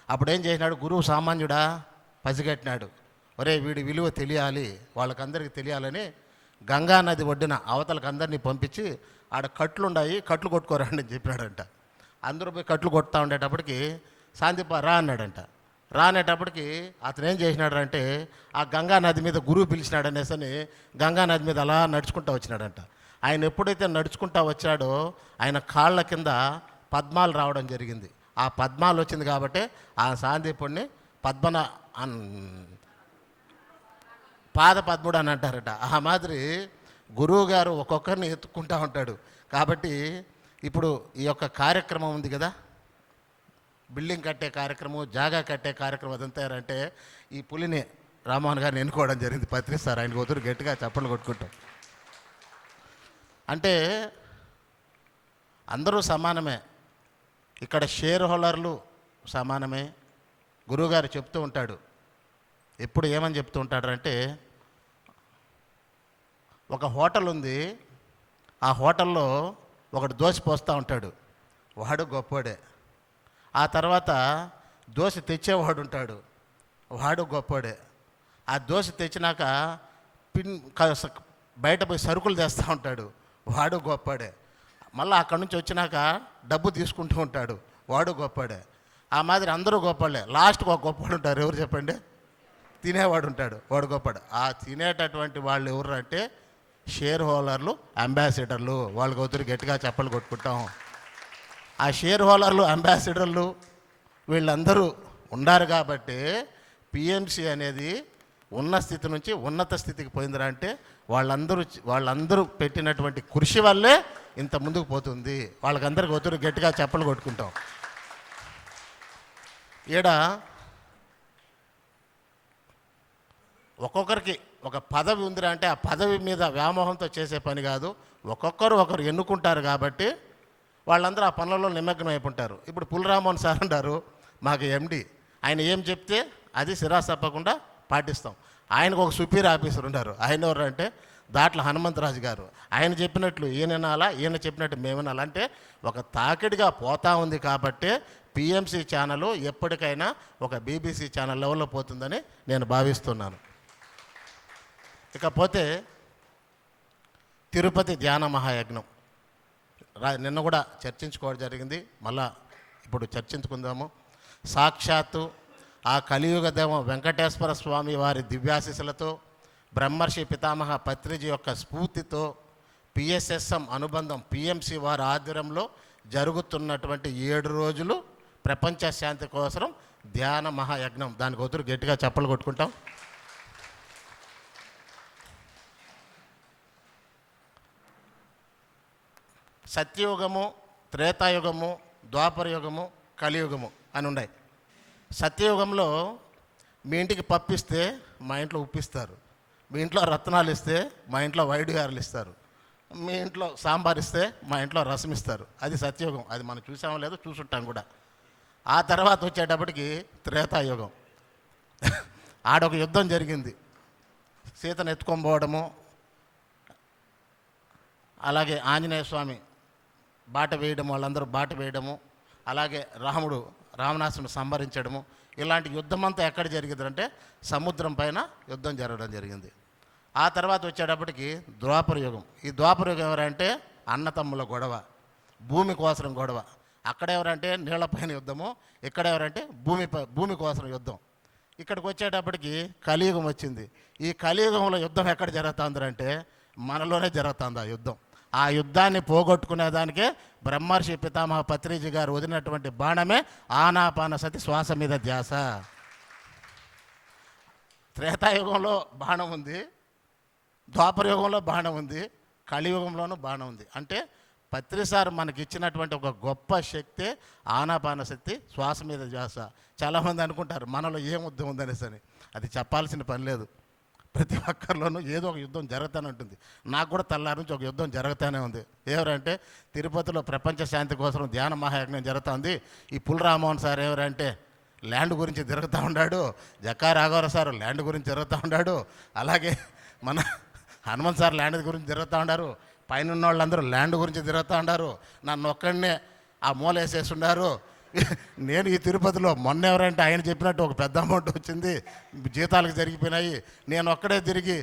అప్పుడు ఏం చేసినాడు, గురువు సామాన్యుడా పసిగట్టినాడు. ఒరే వీడి విలువ తెలియాలి, వాళ్ళకందరికీ తెలియాలని గంగా నది ఒడ్డున అవతలకు అందరినీ పంపించి ఆడ కట్లుండాయి, కట్లు కొట్టుకోరండి అని చెప్పినాడంట. అందరూ పోయి కట్లు కొట్టుతూ ఉండేటప్పటికి సాందీప రా అన్నాడంట. రానేటప్పటికి అతను ఏం చేసినాడు అంటే ఆ గంగా నది మీద గురువు పిలిచినాడు అనేసి అని గంగా నది మీద అలా నడుచుకుంటూ వచ్చినాడంట. ఆయన ఎప్పుడైతే నడుచుకుంటూ వచ్చాడో ఆయన కాళ్ళ కింద పద్మాలు రావడం జరిగింది. ఆ పద్మాలు వచ్చింది కాబట్టి ఆ సాందీపుడిని పాద పద్ముడు అని అంటారట. ఆ మాదిరి గురువు గారు ఒక్కొక్కరిని ఎత్తుక్కుంటూ ఉంటాడు. కాబట్టి ఇప్పుడు ఈ యొక్క కార్యక్రమం ఉంది కదా, బిల్డింగ్ కట్టే కార్యక్రమం, జాగా కట్టే కార్యక్రమం అదంతా అంటే ఈ పులిని రామ్మోహన్ గారిని ఎన్నుకోవడం జరిగింది. పత్రి సార్ ఆయనకు వదురు గట్టిగా చప్పట్లు కొట్టుకుంటాం. అంటే అందరూ సమానమే, ఇక్కడ షేర్ హోల్డర్లు సమానమే. గురువుగారు చెప్తూ ఉంటాడు, ఎప్పుడు ఏమని చెప్తూ ఉంటాడంటే, ఒక హోటల్ ఉంది, ఆ హోటల్లో ఒకడు దోశ పోస్తూ ఉంటాడు, వాడు గొప్పోడే. ఆ తర్వాత దోశ తెచ్చేవాడు ఉంటాడు, వాడు గొప్పోడే. ఆ దోశ తెచ్చినాక బయట పోయి సరుకులు తెస్తూ ఉంటాడు, వాడు గొప్పోడే. మళ్ళీ అక్కడి నుంచి వచ్చినాక డబ్బు తీసుకుంటూ ఉంటాడు, వాడు గొప్పోడే. ఆ మాదిరి అందరూ గొప్పలే. లాస్ట్కి ఒక గొప్పవాడు ఉంటారు, ఎవరు చెప్పండి? తినేవాడు ఉంటాడు, వాడు గొప్పడు. ఆ తినేటటువంటి వాళ్ళు ఎవరు అంటే షేర్ హోల్డర్లు, అంబాసిడర్లు. వాళ్ళకి వద్దు గట్టిగా చప్పలు కొట్టుకుంటాం. ఆ షేర్ హోల్డర్లు, అంబాసిడర్లు వీళ్ళందరూ ఉన్నారు కాబట్టి పిఎంసి అనేది ఉన్న స్థితి నుంచి ఉన్నత స్థితికి పోయిందిరా అంటే వాళ్ళందరూ పెట్టినటువంటి కృషి వల్లే ఇంత ముందుకు పోతుంది. వాళ్ళకందరికీ వద్దు గట్టిగా చప్పలు కొట్టుకుంటాం. ఈడ ఒక్కొక్కరికి ఒక పదవి ఉందిరా అంటే ఆ పదవి మీద వ్యామోహంతో చేసే పని కాదు. ఒకరు ఎన్నుకుంటారు కాబట్టి వాళ్ళందరూ ఆ పనులలో నిమగ్నం అయిపోతారు. ఇప్పుడు పుల్రామోహన్ సార్ అంటారు మాకు ఎండి, ఆయన ఏం చెప్తే అది సిరాస్ తప్పకుండా పాటిస్తాం. ఆయనకు ఒక సుపీరియర్ ఆఫీసర్ ఉంటారు, ఆయన ఎవరు అంటే దాట్ల హనుమంతరాజు గారు. ఆయన చెప్పినట్లు ఈయన వినాలా, ఈయన చెప్పినట్టు మేము వినాలా అంటే ఒక తాకిడిగా పోతా ఉంది కాబట్టి పిఎంసి ఛానల్ ఎప్పటికైనా ఒక బీబీసీ ఛానల్ లెవెల్లో పోతుందని నేను భావిస్తున్నాను. ఇకపోతే తిరుపతి ధ్యాన మహాయజ్ఞం నిన్న కూడా చర్చించుకోవడం జరిగింది, మళ్ళా ఇప్పుడు చర్చించుకుందాము. సాక్షాత్తు ఆ కలియుగ దైవం వెంకటేశ్వర స్వామి వారి దివ్యాశీస్సులతో, బ్రహ్మర్షి పితామహ పత్రిజీ యొక్క స్ఫూర్తితో పిఎస్ఎస్ఎం అనుబంధం పిఎంసి వారి ఆధ్వర్యంలో జరుగుతున్నటువంటి 7 రోజులు ప్రపంచ శాంతి కోసం ధ్యాన మహాయజ్ఞం. దానికి వద్దు గట్టిగా చప్పలు కొట్టుకుంటాం. సత్యయుగము, త్రేతాయుగము, ద్వాపరయుగము, కలియుగము అని ఉన్నాయి. సత్యయుగంలో మీ ఇంటికి పప్పిస్తే మా ఇంట్లో ఉప్పిస్తారు, మీ ఇంట్లో రత్నాలు ఇస్తే మా ఇంట్లో వైట్ గారెలు ఇస్తారు, మీ ఇంట్లో సాంబార్ ఇస్తే మా ఇంట్లో రసం ఇస్తారు. అది సత్యయుగం. అది మనం చూసామో లేదో, చూసుంటాం కూడా. ఆ తర్వాత వచ్చేటప్పటికి త్రేతాయుగం. ఆడొక యుద్ధం జరిగింది, సీతను ఎత్తుకొని పోవడము, అలాగే ఆంజనేయ స్వామి బాట వేయడము, వాళ్ళందరూ బాట వేయడము, అలాగే రావణాసురుని సంహరించడము. ఇలాంటి యుద్ధం అంతా ఎక్కడ జరిగిందంటే సముద్రం పైన యుద్ధం జరగడం జరిగింది. ఆ తర్వాత వచ్చేటప్పటికి ద్వాపర యుగం. ఈ ద్వాపర యుగం ఎవరంటే అన్నతమ్ముల గొడవ, భూమి కోసం గొడవ. అక్కడ ఎవరంటే నీళ్లపైన యుద్ధము, ఇక్కడ ఎవరంటే భూమి కోసం యుద్ధం. ఇక్కడికి వచ్చేటప్పటికి కలియుగం వచ్చింది. ఈ కలియుగంలో యుద్ధం ఎక్కడ జరుగుతుందంటే మనలోనే జరుగుతుంది ఆ యుద్ధం. ఆ యుద్ధాన్ని పోగొట్టుకునేదానికే బ్రహ్మర్షి పితామహ పత్రిజీ గారు వదిలినటువంటి బాణమే ఆనాపానసతి, శ్వాస మీద ధ్యాస. త్రేతాయుగంలో బాణం ఉంది, ద్వాపరయుగంలో బాణం ఉంది, కలియుగంలోనూ బాణం ఉంది. అంటే పత్రిసారు మనకి ఇచ్చినటువంటి ఒక గొప్ప శక్తి ఆనాపానశక్తి, శ్వాస మీద ధ్యాస. చాలామంది అనుకుంటారు మనలో ఏం యుద్ధం ఉందనేసి అని. అది చెప్పాల్సిన పని లేదు. ప్రతి ఒక్కరిలోనూ ఏదో ఒక యుద్ధం జరుగుతూనే ఉంటుంది. నాకు కూడా తెల్లారి నుంచి ఒక యుద్ధం జరుగుతూనే ఉంది. ఎవరంటే తిరుపతిలో ప్రపంచ శాంతి కోసం ధ్యాన మహాయజ్ఞం జరుగుతుంది. ఈ పుల్రామోహన్ సార్ ఎవరంటే ల్యాండ్ గురించి తిరుగుతూ ఉన్నాడు, జక్కా రాఘవరావు సార్ ల్యాండ్ గురించి తిరుగుతూ ఉన్నాడు, అలాగే మన హనుమంత్ సార్ ల్యాండ్ గురించి తిరుగుతూ ఉన్నారు, పైన ఉన్న వాళ్ళందరూ ల్యాండ్ గురించి తిరుగుతూ ఉన్నారు, నన్ను ఒక్కడనే ఆ మూల వేసేస్తున్నారు. నేను ఈ తిరుపతిలో మొన్న ఎవరంటే ఆయన చెప్పినట్టు ఒక పెద్ద అమౌంట్ వచ్చింది, జీతాలకు జరిగిపోయినాయి, నేను ఒక్కడే తిరిగి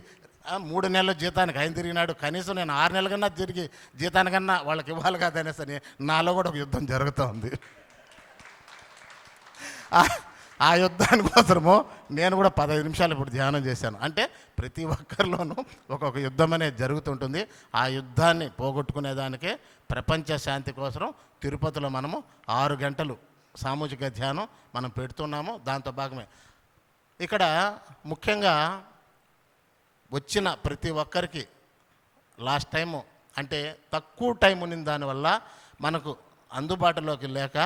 3 నెలల జీతానికి ఆయన తిరిగినాడు, కనీసం నేను 6 నెలల కన్నా తిరిగి జీతానికన్నా వాళ్ళకి ఇవ్వాలి కదనేసి అని నాలో కూడా ఒక యుద్ధం జరుగుతూ ఉంది. ఆ యుద్ధాని కోసము నేను కూడా 15 నిమిషాలు ఇప్పుడు ధ్యానం చేశాను. అంటే ప్రతి ఒక్కరిలోనూ ఒక్కొక్క యుద్ధం అనేది జరుగుతుంటుంది. ఆ యుద్ధాన్ని పోగొట్టుకునేదానికే ప్రపంచ శాంతి కోసం తిరుపతిలో మనము 6 గంటలు సామూహిక ధ్యానం మనం పెడుతున్నాము. దాంతో భాగమే ఇక్కడ ముఖ్యంగా వచ్చిన ప్రతి ఒక్కరికి లాస్ట్ టైము అంటే తక్కువ టైం ఉన్న దానివల్ల మనకు అందుబాటులోకి లేక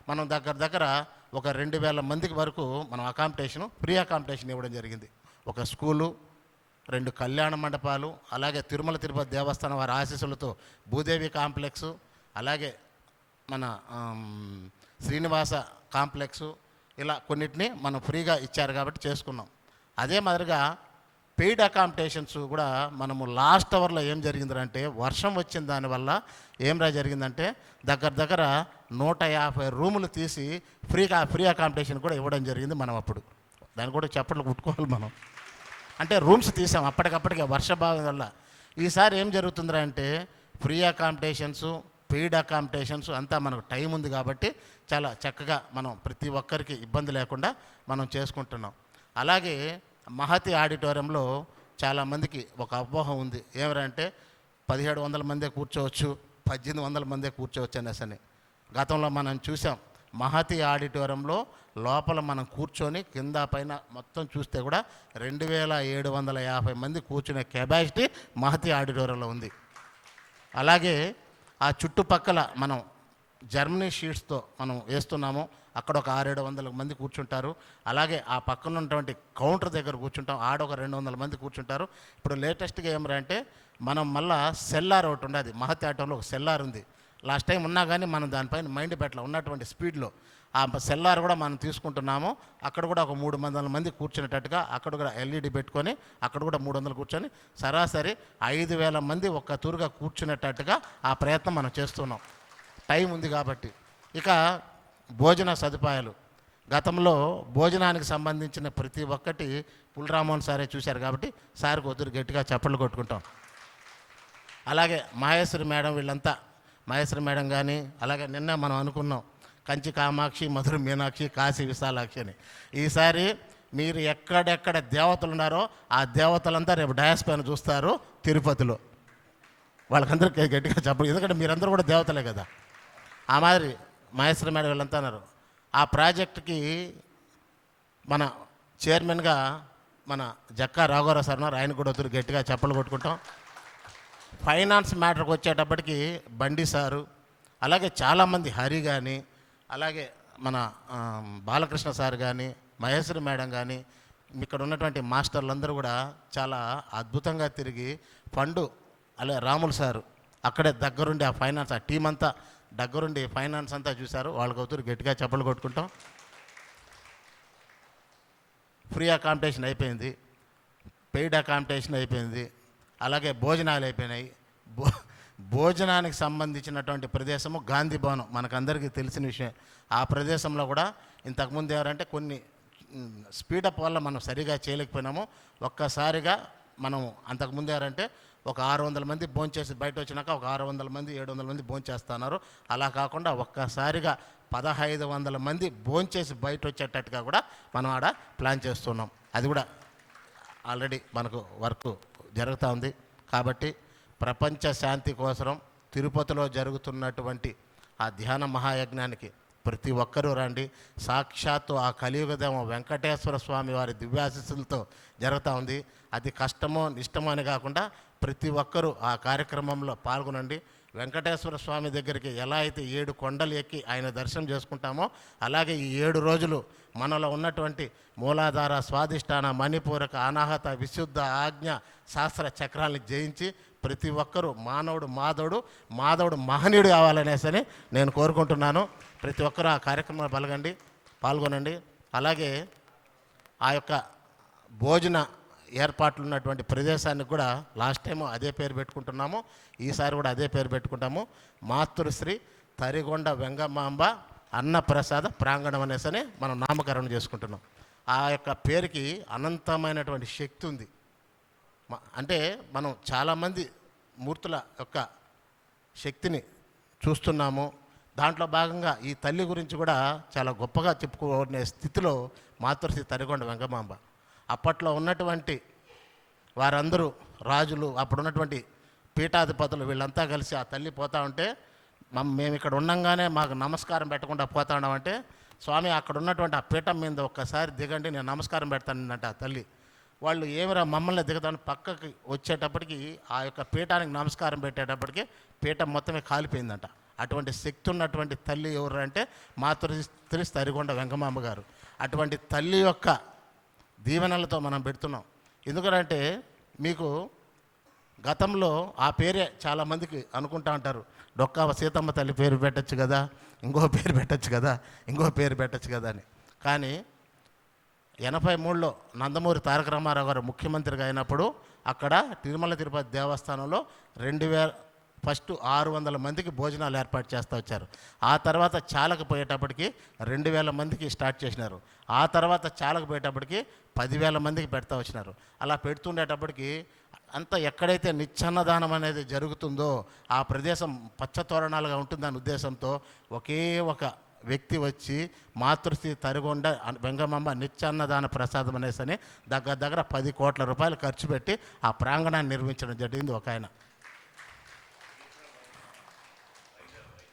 మనం దగ్గర ఒక 2000 మందికి వరకు మనం అకామిడేషను ఫ్రీ అకామిడేషన్ ఇవ్వడం జరిగింది. ఒక స్కూలు, 2 కళ్యాణ మండపాలు, అలాగే తిరుమల తిరుపతి దేవస్థానం వారి ఆశీస్సులతో భూదేవి కాంప్లెక్సు, అలాగే మన శ్రీనివాస కాంప్లెక్సు, ఇలా కొన్నిటిని మనం ఫ్రీగా ఇచ్చారు కాబట్టి చేసుకున్నాం. అదే మాదిరిగా పెయిడ్ అకామిడేషన్స్ కూడా మనము లాస్ట్ అవర్లో ఏం జరిగిందంటే, వర్షం వచ్చిన దానివల్ల ఏం జరిగిందంటే దగ్గర 150 రూములు తీసి ఫ్రీ అకామిడేషన్ కూడా ఇవ్వడం జరిగింది. మనం అప్పుడు దాన్ని కూడా చప్పట్లు కుట్టుకోవాలి మనం. అంటే రూమ్స్ తీసాం అప్పటికప్పటికే వర్షభావం వల్ల. ఈసారి ఏం జరుగుతుందంటే ఫ్రీ అకామిడేషన్స్, పెయిడ్ అకామిడేషన్స్ అంతా మనకు టైం ఉంది కాబట్టి చాలా చక్కగా మనం ప్రతి ఒక్కరికి ఇబ్బంది లేకుండా మనం చేసుకుంటున్నాం. అలాగే మహతి ఆడిటోరియంలో చాలామందికి ఒక అపోహ ఉంది. ఏమంటే 1700 మందే కూర్చోవచ్చు, 1800 మందే కూర్చోవచ్చు అనేసని. గతంలో మనం చూసాం మహతి ఆడిటోరియంలో లోపల మనం కూర్చొని కింద పైన మొత్తం చూస్తే కూడా 2750 మంది కూర్చునే కెపాసిటీ మహతి ఆడిటోరియంలో ఉంది. అలాగే ఆ చుట్టుపక్కల మనం జర్మనీ షీట్స్తో మనం వేస్తున్నాము, అక్కడ ఒక 600-700 మంది కూర్చుంటారు. అలాగే ఆ పక్కన ఉన్నటువంటి కౌంటర్ దగ్గర కూర్చుంటాం, ఆడ ఒక 200 మంది కూర్చుంటారు. ఇప్పుడు లేటెస్ట్గా ఏమంటే మనం మళ్ళా సెల్లార్ ఒకటి ఉండదు, మహతి ఆటోలో ఒక సెల్లార్ ఉంది. లాస్ట్ టైం ఉన్నా కానీ మనం దానిపైన మైండ్ పెట్టాల ఉన్నటువంటి స్పీడ్లో ఆ సెల్లార్ కూడా మనం తీసుకుంటున్నాము. అక్కడ కూడా ఒక 300 మంది కూర్చునేటట్టుగా అక్కడ కూడా ఎల్ఈడి పెట్టుకొని అక్కడ కూడా 300 కూర్చొని సరాసరి 5000 మంది ఒక్క తూరుగా కూర్చునేటట్టుగా ఆ ప్రయత్నం మనం చేస్తున్నాం. టైం ఉంది కాబట్టి. ఇక భోజన సదుపాయాలు, గతంలో భోజనానికి సంబంధించిన ప్రతి ఒక్కటి పుల్రామోహన్ సారే చూశారు కాబట్టి సార్కి వద్దు గట్టిగా చప్పట్లు కొట్టుకుంటాం. అలాగే మహేశ్వరి మేడం, వీళ్ళంతా మహేశ్వరి మేడం కానీ, అలాగే నిన్న మనం అనుకున్నాం కంచి కామాక్షి, మధుర మీనాక్షి, కాశీ విశాలాక్షి అని. ఈసారి మీరు ఎక్కడెక్కడ దేవతలు ఉన్నారో ఆ దేవతలంతా రేపు డయాస్ పైన చూస్తారు తిరుపతిలో. వాళ్ళకందరికీ గట్టిగా చెప్పండి, ఎందుకంటే మీరందరూ కూడా దేవతలే కదా. ఆ మాదిరి మహేశ్వరి మేడం వీళ్ళంతా అన్నారు. ఆ ప్రాజెక్టుకి మన చైర్మన్గా మన జక్కా రాఘవరావు సార్ ఉన్నారు, ఆయన కూడా వద్దు గట్టిగా చప్పలు కొట్టుకుంటాం. ఫైనాన్స్ మ్యాటర్కి వచ్చేటప్పటికి బండి సారు, అలాగే చాలామంది హరి కానీ, అలాగే మన బాలకృష్ణ సార్ కానీ, మహేశ్వరి మేడం కానీ, ఇక్కడ ఉన్నటువంటి మాస్టర్లందరూ కూడా చాలా అద్భుతంగా తిరిగి ఫండు, అలాగే రాములు సారు అక్కడే దగ్గరుండి ఆ ఫైనాన్స్ ఆ టీం అంతా దగ్గరుండి ఫైనాన్స్ అంతా చూశారు. వాళ్ళకి అవుతారు గట్టిగా చప్పలు కొట్టుకుంటాం. ఫ్రీ అకామిడేషన్ అయిపోయింది, పెయిడ్ అకామిడేషన్ అయిపోయింది, అలాగే భోజనాలు అయిపోయినాయి. భోజనానికి సంబంధించినటువంటి ప్రదేశము గాంధీ భవనం మనకందరికీ తెలిసిన విషయం. ఆ ప్రదేశంలో కూడా ఇంతకుముందు ఎవరంటే కొన్ని స్పీడప్ వల్ల మనం సరిగా చేయలేకపోయినాము. ఒక్కసారిగా మనం అంతకుముందు ఎవరంటే ఒక 600 మంది భోంచేసి బయట వచ్చినాక ఒక 600 మంది 700 మంది భోంచేస్తున్నారు. అలా కాకుండా ఒక్కసారిగా 1500 మంది భోంచేసి బయట వచ్చేటట్టుగా కూడా మనం ఆడ ప్లాన్ చేస్తున్నాం. అది కూడా ఆల్రెడీ మనకు వర్క్ జరుగుతూ ఉంది. కాబట్టి ప్రపంచ శాంతి కోసం తిరుపతిలో జరుగుతున్నటువంటి ఆ ధ్యాన మహాయజ్ఞానికి ప్రతి ఒక్కరూ రండి. సాక్షాత్తు ఆ కలియుగదేమో వెంకటేశ్వర స్వామి వారి దివ్యాశీస్సులతో జరుగుతూ ఉంది. అది కష్టమో ఇష్టమో అని కాకుండా ప్రతి ఒక్కరూ ఆ కార్యక్రమంలో పాల్గొనండి. వెంకటేశ్వర స్వామి దగ్గరికి ఎలా అయితే 7 కొండలు ఎక్కి ఆయన దర్శనం చేసుకుంటామో అలాగే ఈ 7 రోజులు మనలో ఉన్నటువంటి మూలాధార, స్వాధిష్టాన, మణిపూరక, అనాహత, విశుద్ధ, ఆజ్ఞ, శాస్త్ర చక్రాలను జయించి ప్రతి ఒక్కరూ మానవుడు మాధవుడు మహనీయుడు కావాలనేసని నేను కోరుకుంటున్నాను. ప్రతి ఒక్కరూ ఆ కార్యక్రమంలో పాల్గొనండి. అలాగే ఆ యొక్క భోజన ఏర్పాట్లు ఉన్నటువంటి ప్రదేశానికి కూడా లాస్ట్ టైం అదే పేరు పెట్టుకుంటున్నాము, ఈసారి కూడా అదే పేరు పెట్టుకుంటాము. మాతృశ్రీ తరిగొండ వెంగమాంబ అన్నప్రసాద ప్రాంగణం అనేసని మనం నామకరణం చేసుకుంటున్నాం. ఆ యొక్క పేరుకి అనంతమైనటువంటి శక్తి ఉంది. అంటే మనం చాలామంది మూర్తుల యొక్క శక్తిని చూస్తున్నాము. దాంట్లో భాగంగా ఈ తల్లి గురించి కూడా చాలా గొప్పగా చెప్పుకునే స్థితిలో మాతృశ్రీ తరిగొండ వెంగమాంబ. అప్పట్లో ఉన్నటువంటి వారందరూ రాజులు, అప్పుడు ఉన్నటువంటి పీఠాధిపతులు వీళ్ళంతా కలిసి ఆ తల్లి పోతా ఉంటే మేము ఇక్కడ ఉండంగానే మాకు నమస్కారం పెట్టకుండా పోతా ఉన్నామంటే, స్వామి అక్కడ ఉన్నటువంటి ఆ పీఠం మీద ఒక్కసారి దిగండి, నేను నమస్కారం పెడతానంట ఆ తల్లి. వాళ్ళు ఏమిరా మమ్మల్ని దిగుతాను పక్కకి వచ్చేటప్పటికి ఆ యొక్క పీఠానికి నమస్కారం పెట్టేటప్పటికి పీఠం మొత్తమే కాలిపోయిందంట. అటువంటి శక్తి ఉన్నటువంటి తల్లి ఎవరు అంటే మాతృశ్రీ తరిగొండ వెంకమాంబ గారు. అటువంటి తల్లి యొక్క దీవెనలతో మనం పెడుతున్నాం. ఎందుకంటే మీకు గతంలో ఆ పేరే చాలామందికి అనుకుంటా ఉంటారు, డొక్కా సీతమ్మ తల్లి పేరు పెట్టచ్చు కదా, ఇంకో పేరు పెట్టచ్చు కదా, ఇంకో పేరు పెట్టచ్చు కదా అని. కానీ 83లో నందమూరి తారక రామారావు గారు ముఖ్యమంత్రిగా అయినప్పుడు అక్కడ తిరుమల తిరుపతి దేవస్థానంలో ఫస్ట్ 600 మందికి భోజనాలు ఏర్పాటు చేస్తూ వచ్చారు. ఆ తర్వాత చాలకపోయేటప్పటికి 2000 మందికి స్టార్ట్ చేసినారు. ఆ తర్వాత చాలకపోయేటప్పటికి 10,000 మందికి పెడతా వచ్చినారు. అలా పెడుతుండేటప్పటికి అంత ఎక్కడైతే నిత్యాన్నదానం అనేది జరుగుతుందో ఆ ప్రదేశం పచ్చతోరణాలుగా ఉంటుందనే ఉద్దేశంతో ఒకే ఒక వ్యక్తి వచ్చి మాతృశ్రీ తరిగొండ వెంగమాంబ నిత్యాన్నదాన ప్రసాదం అనేసి దగ్గర 10 కోట్ల రూపాయలు ఖర్చు పెట్టి ఆ ప్రాంగణాన్ని నిర్మించడం జరిగింది ఒక ఆయన.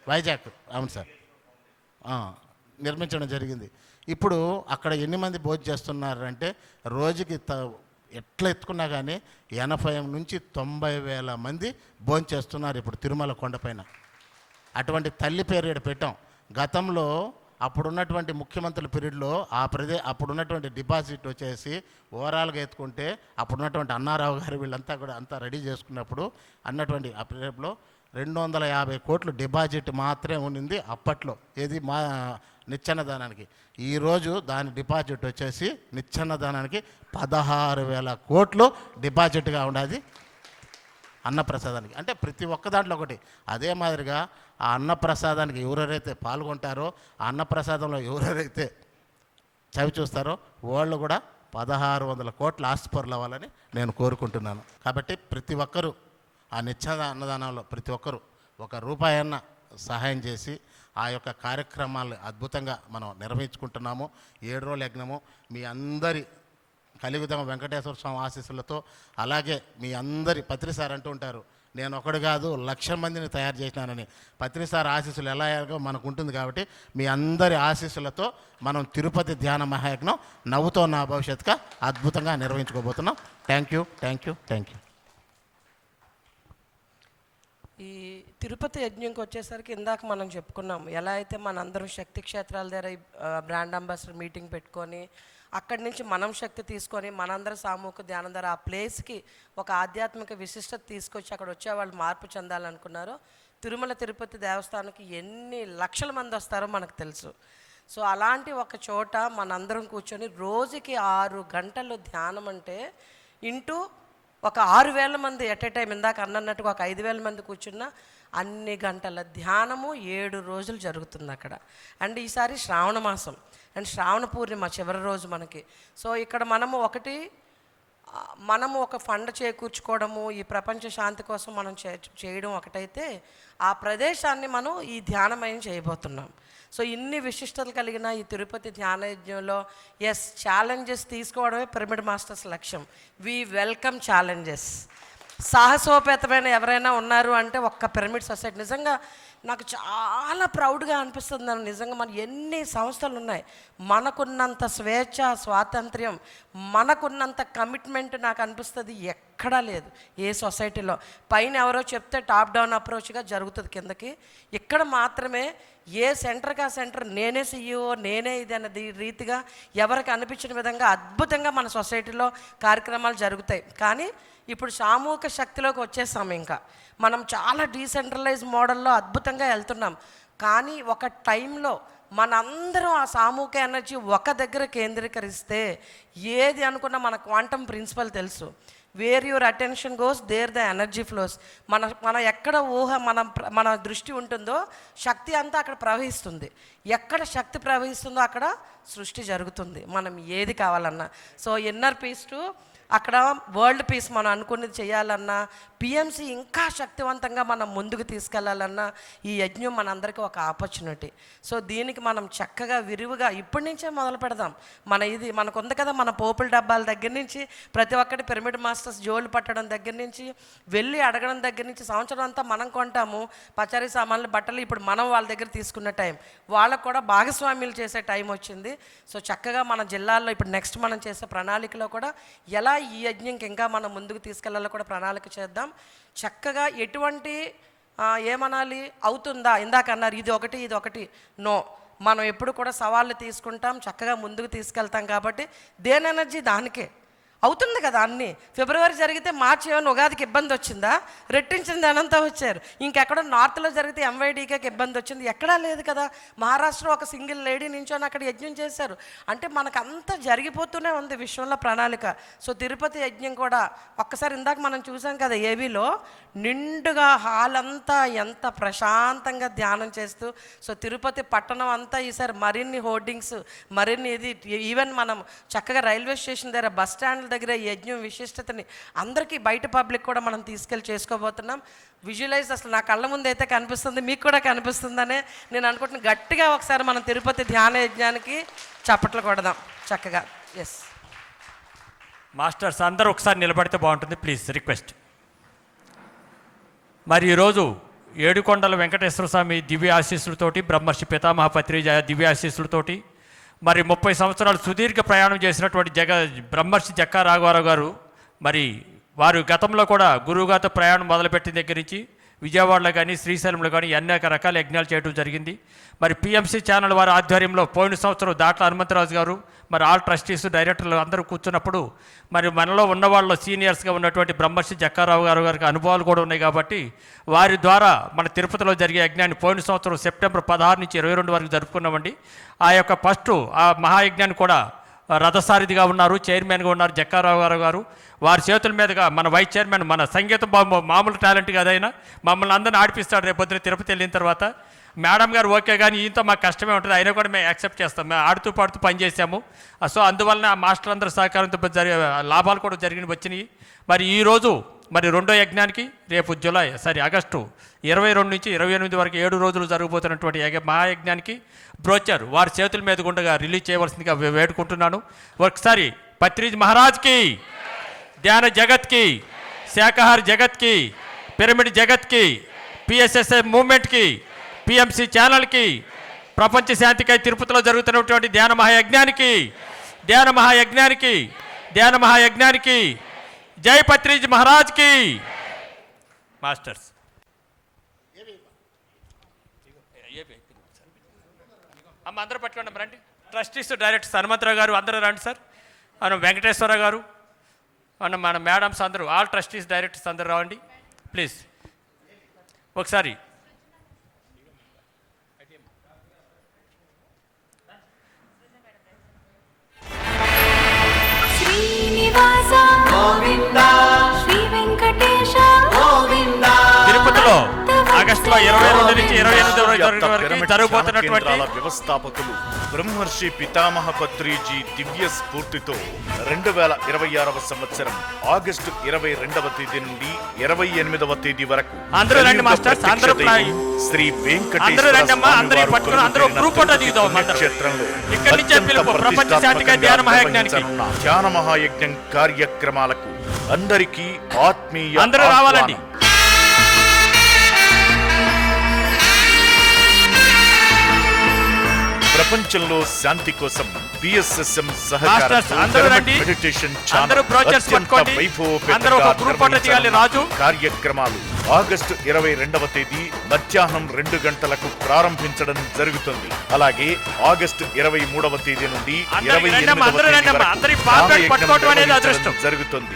వైజాగ్, అవును సార్, నిర్మించడం జరిగింది. ఇప్పుడు అక్కడ ఎన్ని మంది భోజనం చేస్తున్నారంటే రోజుకి ఎట్లా ఎత్తుకున్నా కానీ 80 నుంచి 90 వేల మంది భోజనం చేస్తున్నారు ఇప్పుడు తిరుమల కొండపైన. అటువంటి తల్లి పేరు ఇక్కడ పెట్టాం. గతంలో అప్పుడున్నటువంటి ముఖ్యమంత్రుల పీరియడ్లో అప్పుడున్నటువంటి డిపాజిట్ వచ్చేసి ఓవరాల్గా ఎత్తుకుంటే అప్పుడున్నటువంటి అన్నారావు గారు వీళ్ళంతా కూడా అంతా రెడీ చేసుకున్నప్పుడు అన్నటువంటి ఆ పీరియడ్లో 250 కోట్లు డిపాజిట్ మాత్రమే ఉండింది అప్పట్లో. ఏది మా నిత్యాన్నదానానికి. ఈరోజు దాని డిపాజిట్ వచ్చేసి నిత్యాన్నదానానికి 16,000 కోట్లు డిపాజిట్గా ఉన్నది అన్నప్రసాదానికి. అంటే ప్రతి ఒక్క దాంట్లో ఒకటి. అదే మాదిరిగా ఆ అన్నప్రసాదానికి ఎవరెవరైతే పాల్గొంటారో ఆ అన్నప్రసాదంలో ఎవరెవరైతే చవి చూస్తారో వాళ్ళు కూడా 1,600 కోట్ల ఆస్తిపరులు అవ్వాలని నేను కోరుకుంటున్నాను. కాబట్టి ప్రతి ఒక్కరూ ఆ అన్నదానంలో ప్రతి ఒక్కరూ ₹1 అన్న సహాయం చేసి ఆ యొక్క కార్యక్రమాలు అద్భుతంగా మనం నిర్వహించుకుంటున్నాము. 7 రోజుల యజ్ఞము మీ అందరి కలియుగ వెంకటేశ్వర స్వామి ఆశీస్సులతో, అలాగే మీ అందరి పత్రిసార్ అంటూ ఉంటారు, నేను ఒకడు కాదు 1,00,000 మందిని తయారు చేసినానని. పత్రిసార్ ఆశీస్సులు ఎలాగో మనకు ఉంటుంది కాబట్టి మీ అందరి ఆశీస్సులతో మనం తిరుపతి ధ్యాన మహాయజ్ఞం నవ్వుతో నా భవిష్యత్తుగా అద్భుతంగా నిర్వహించుకోబోతున్నాం. Thank you. ఈ తిరుపతి యజ్ఞంకి వచ్చేసరికి ఇందాక మనం చెప్పుకున్నాం, ఎలా అయితే మనందరం శక్తి క్షేత్రాల దగ్గర బ్రాండ్ అంబాసిడర్ మీటింగ్ పెట్టుకొని అక్కడి నుంచి మనం శక్తి తీసుకొని మనందరం సామూహిక ధ్యానం ద్వారా ఆ ప్లేస్కి ఒక ఆధ్యాత్మిక విశిష్టత తీసుకొచ్చి అక్కడ వచ్చే వాళ్ళు మార్పు చెందాలనుకున్నారో, తిరుమల తిరుపతి దేవస్థానానికి ఎన్ని లక్షల మంది వస్తారో మనకు తెలుసు. సో అలాంటి ఒక చోట మనందరం కూర్చొని రోజుకి 6 గంటలు ధ్యానం అంటే ఇంటూ ఒక 6,000 మంది ఎట్ ఏ టైం, ఇందాక అన్నట్టుగా ఒక 5,000 మంది కూర్చున్న అన్ని గంటల ధ్యానము 7 రోజులు జరుగుతుంది అక్కడ. అండ్ ఈసారి శ్రావణ మాసం అండ్ శ్రావణ పూర్ణిమ చివరి రోజు మనకి. సో ఇక్కడ మనము ఒక ఫండ్ చేకూర్చుకోవడము, ఈ ప్రపంచ శాంతి కోసం మనం చేయడం ఒకటైతే, ఆ ప్రదేశాన్ని మనం ఈ ధ్యానమయం చేయబోతున్నాం. సో ఇన్ని విశిష్టతలు కలిగిన ఈ తిరుపతి ధ్యానయజ్ఞంలో ఛాలెంజెస్ తీసుకోవడమే పిరమిడ్ మాస్టర్స్ లక్ష్యం. We welcome challenges. సాహసోపేతమైన ఎవరైనా ఉన్నారు అంటే ఒక్క పిరమిడ్ సొసైటీ. నిజంగా నాకు చాలా ప్రౌడ్గా అనిపిస్తుంది. నిజంగా మన ఎన్ని సంస్థలు ఉన్నాయి, మనకున్నంత స్వేచ్ఛ, స్వాతంత్ర్యం, మనకున్నంత కమిట్మెంట్ నాకు అనిపిస్తుంది ఎక్కడా లేదు ఏ సొసైటీలో. పైన ఎవరో చెప్తే టాప్ డౌన్ అప్రోచ్గా జరుగుతుంది కిందకి. ఇక్కడ మాత్రమే ఏ సెంటర్కి ఆ సెంటర్ నేనే CEO, నేనే ఇది అన్నది రీతిగా ఎవరికి అనిపించిన విధంగా అద్భుతంగా మన సొసైటీలో కార్యక్రమాలు జరుగుతాయి. కానీ ఇప్పుడు సామూహిక శక్తిలోకి వచ్చేసాము. ఇంకా మనం చాలా డీసెంట్రలైజ్ మోడల్లో అద్భుతంగా వెళ్తున్నాం. కానీ ఒక టైంలో మనందరం ఆ సామూహిక ఎనర్జీ ఒక దగ్గర కేంద్రీకరిస్తే ఏది అనుకున్నా మన క్వాంటమ్ ప్రిన్సిపల్ తెలుసు. Where your attention goes there the energy flows. మన ఎక్కడ మన దృష్టి ఉంటుందో శక్తి అంతా అక్కడ ప్రవహిస్తుంది. ఎక్కడ శక్తి ప్రవహిస్తుందో అక్కడ సృష్టి జరుగుతుంది, మనం ఏది కావాలన్నా. సో ఇన్నర్ పీస్ టు అక్కడ వరల్డ్ పీస్ మనం అనుకున్నది చేయాలన్నా, PMC ఇంకా శక్తివంతంగా మనం ముందుకు తీసుకెళ్లాలన్నా ఈ యజ్ఞం మనందరికీ ఒక ఆపర్చునిటీ. సో దీనికి మనం చక్కగా విరివిగా ఇప్పటి నుంచే మొదలు పెడదాం. మనకు ఉంది కదా, మన పోపుల డబ్బాల దగ్గర నుంచి ప్రతి ఒక్కటి పిరమిడ్ మాస్టర్స్ జోళ్ళు పట్టడం దగ్గర నుంచి, వెళ్ళి అడగడం దగ్గర నుంచి, సంవత్సరం అంతా మనం కొంటాము పచారీ సామాన్లు, బట్టలు. ఇప్పుడు మనం వాళ్ళ దగ్గర తీసుకున్న టైం, వాళ్ళకు కూడా భాగస్వామ్యులు చేసే టైం వచ్చింది. సో చక్కగా మన జిల్లాల్లో ఇప్పుడు నెక్స్ట్ మనం చేసే ప్రణాళికలో కూడా ఎలా ఈ యజ్ఞంకి ఇంకా మనం ముందుకు తీసుకెళ్లాలో కూడా ప్రణాళిక చేద్దాం. చక్కగా ఎటువంటి ఏమనాలి, అవుతుందా, ఇందాక అన్నారు ఇది ఒకటి నో. మనం ఎప్పుడు కూడా సవాళ్ళు తీసుకుంటాం, చక్కగా ముందుకు తీసుకెళ్తాం. కాబట్టి దేని ఎనర్జీ దానికే అవుతుంది కదా. అన్నీ ఫిబ్రవరి జరిగితే మార్చి ఏమైనా ఉగాదికి ఇబ్బంది వచ్చిందా? రెట్టించిన దానంతా వచ్చారు. ఇంకెక్కడో నార్త్లో జరిగితే ఎంవైడీకి ఇబ్బంది వచ్చింది? ఎక్కడా లేదు కదా. మహారాష్ట్ర ఒక సింగిల్ లేడీ నించొని అక్కడ యజ్ఞం చేశారు. అంటే మనకంతా జరిగిపోతూనే ఉంది విశ్వంలో ప్రణాళిక. సో తిరుపతి యజ్ఞం కూడా ఒక్కసారి ఇందాక మనం చూసాం కదా, ఏవీలో నిండుగా హాల్ అంతా ఎంత ప్రశాంతంగా ధ్యానం చేస్తూ. సో తిరుపతి పట్టణం అంతా ఈసారి మరిన్ని హోర్డింగ్స్, మరిన్ని ఈవెన్ మనం చక్కగా రైల్వే స్టేషన్ దగ్గర, బస్ స్టాండ్ల దగ్గర యజ్ఞం విశిష్టతని అందరికీ బయట పబ్లిక్ కూడా మనం తీసుకెళ్ళి చేసుకోబోతున్నాం. విజువలైజ్ అసలు నా కళ్ళ ముందు అయితే కనిపిస్తుంది, మీకు కూడా కనిపిస్తుందనే నేను అనుకుంటున్నాను. గట్టిగా ఒకసారి మనం తిరుపతి ధ్యాన యజ్ఞానికి చప్పట్లు కొడదాం చక్కగా. ఎస్ మాస్టర్స్ అందరూ ఒకసారి నిలబడితే బాగుంటుంది, ప్లీజ్ రిక్వెస్ట్. మరి ఈరోజు ఏడుకొండల వెంకటేశ్వర స్వామి దివ్య ఆశీస్సులతోటి, బ్రహ్మర్షి పితామహ పత్రిజ దివ్య ఆశీస్సులతోటి, మరి 30 సంవత్సరాలు సుదీర్ఘ ప్రయాణం చేసినటువంటి బ్రహ్మర్షి జక్కా రాఘవరావు గారు, మరి వారు గతంలో కూడా గురువుగారితో ప్రయాణం మొదలుపెట్టిన దగ్గర నుంచి విజయవాడలో కానీ శ్రీశైలంలో కానీ అనేక రకాల యజ్ఞాలు చేయడం జరిగింది. మరి పిఎంసి ఛానల్ వారి ఆధ్వర్యంలో పోయిన సంవత్సరం దాట్ల హనుమంతరాజు గారు, మరి ఆల్ ట్రస్టీస్, డైరెక్టర్లు అందరూ కూర్చున్నప్పుడు మరి మనలో ఉన్న వాళ్ళు సీనియర్స్గా ఉన్నటువంటి బ్రహ్మర్షి జక్కారావు గారికి అనుభవాలు కూడా ఉన్నాయి. కాబట్టి వారి ద్వారా మన తిరుపతిలో జరిగే యజ్ఞాన్ని పోయిన సంవత్సరం సెప్టెంబర్ 16 నుంచి 22 వరకు జరుపుకున్నామండి. ఆ యొక్క ఫస్ట్ ఆ మహాయజ్ఞాన్ని కూడా రథసారిధిగా ఉన్నారు, చైర్మన్గా ఉన్నారు జక్కారావు గారు. వారి చేతుల మీదుగా మన వైస్ చైర్మన్, మన సంగీతం మామూలు టాలెంట్ కాదైనా మమ్మల్ని అందరిని ఆడిపిస్తాడు. రేపు పొద్దున తిరుపతి వెళ్ళిన తర్వాత మేడం గారు ఓకే కానీ ఈయంతో మాకు కష్టమే ఉంటుంది, అయినా కూడా మేము యాక్సెప్ట్ చేస్తాం. మేము ఆడుతూ పాడుతూ పనిచేసాము. సో అందువలన ఆ మాస్టర్లందరూ సహకారంతో లాభాలు కూడా వచ్చినాయి. మరి ఈరోజు మరి రెండో యజ్ఞానికి రేపు ఆగస్టు 22 నుంచి 28 వరకు 7 రోజులు జరగబోతున్నటువంటి మహాయజ్ఞానికి బ్రోచర్ వారి చేతుల మీద గుండగా రిలీజ్ చేయవలసిందిగా వేడుకుంటున్నాను. ఒకసారి పత్రిజ్ మహారాజ్కి, ధ్యాన జగత్కి, శాకాహార జగత్కి, పిరమిడ్ జగత్కి, పిఎస్ఎస్ఐ మూవ్మెంట్కి, పిఎంసి ఛానల్కి, ప్రపంచ శాంతికై తిరుపతిలో జరుగుతున్నటువంటి ధ్యాన మహాయజ్ఞానికి జై పత్రిజ్ మహారాజ్కి. మాస్టర్స్ అమ్మ అందరూ పట్టుకోండి, రండి. ట్రస్టీస్, డైరెక్టర్స్ హనుమంతరావు గారు అందరూ రండి సార్. వెంకటేశ్వర గారు, మన మేడమ్స్ అందరూ, ఆల్ ట్రస్టీస్, డైరెక్టర్స్ అందరూ రావండి ప్లీజ్. ఒకసారి తిరుపతిలో ఆగస్టులో 22 నుంచి 28 వరకు జరగబోతున్నటువంటి వ్యవస్థాపకులు బ్రహ్మర్షి పితామహ పత్రిజీ దివ్య స్ఫూర్తితో 2026వ సంవత్సరం ఆగస్టు 22వ తేదీ నుండి 28వ తేదీ వరకు అందరూ రండి మాస్టర్స్, అందరూ శ్రీ వెంకటేశ్వర క్షేత్రంలో ధ్యాన మహాయజ్ఞం కార్యక్రమాలకు అందరికీ ఆత్మీయ అందరూ రావాలండి. ప్రపంచంలో శాంతి కోసం పిఎస్ఎస్ఎం కార్యక్రమాలు ఆగస్టు 22వ తేదీ మధ్యాహ్నం 2 గంటలకు ప్రారంభించడం జరుగుతుంది. అలాగే ఆగస్టు 23వ తేదీ నుండి 28వ జరుగుతుంది.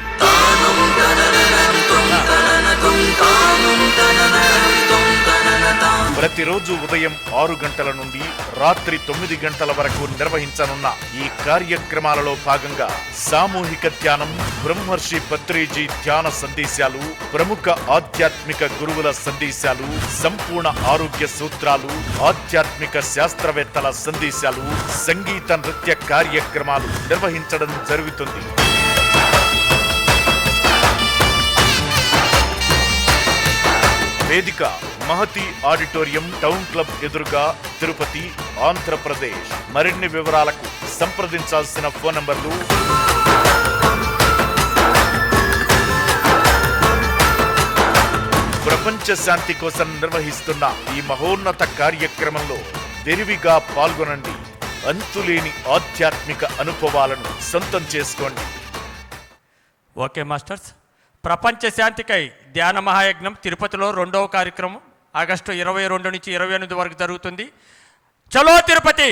ప్రతిరోజు ఉదయం 6 గంటల నుండి రాత్రి 9 గంటల వరకు నిర్వహించనున్న ఈ కార్యక్రమాలలో భాగంగా సామూహిక ధ్యానం, బ్రహ్మర్షి పత్రిజీ ధ్యాన సందేశాలు, ప్రముఖ ఆధ్యాత్మిక గురువుల సందేశాలు, సంపూర్ణ ఆరోగ్య సూత్రాలు, ఆధ్యాత్మిక శాస్త్రవేత్తల సందేశాలు, సంగీత నృత్య కార్యక్రమాలు నిర్వహించడం జరుగుతుంది. వేదిక మహతి ఆడిటోరియం, టౌన్ క్లబ్ ఎదురుగా, తిరుపతి, ఆంధ్రప్రదేశ్. మరిన్ని వివరాలకు సంప్రదించాల్సిన ఫోన్ నంబర్లు ప్రపంచ శాంతి కోసం నిర్వహిస్తున్న ఈ మహోన్నత కార్యక్రమంలో విరివిగా పాల్గొనండి. అంతులేని ఆధ్యాత్మిక అనుభవాలను సొంతం చేసుకోండి. ఓకే మాస్టర్స్, ప్రపంచ శాంతికై ధ్యాన మహాయజ్ఞం తిరుపతిలో 2వ కార్యక్రమం ఆగస్టు 22 నుంచి 28 వరకు జరుగుతుంది. చలో తిరుపతి.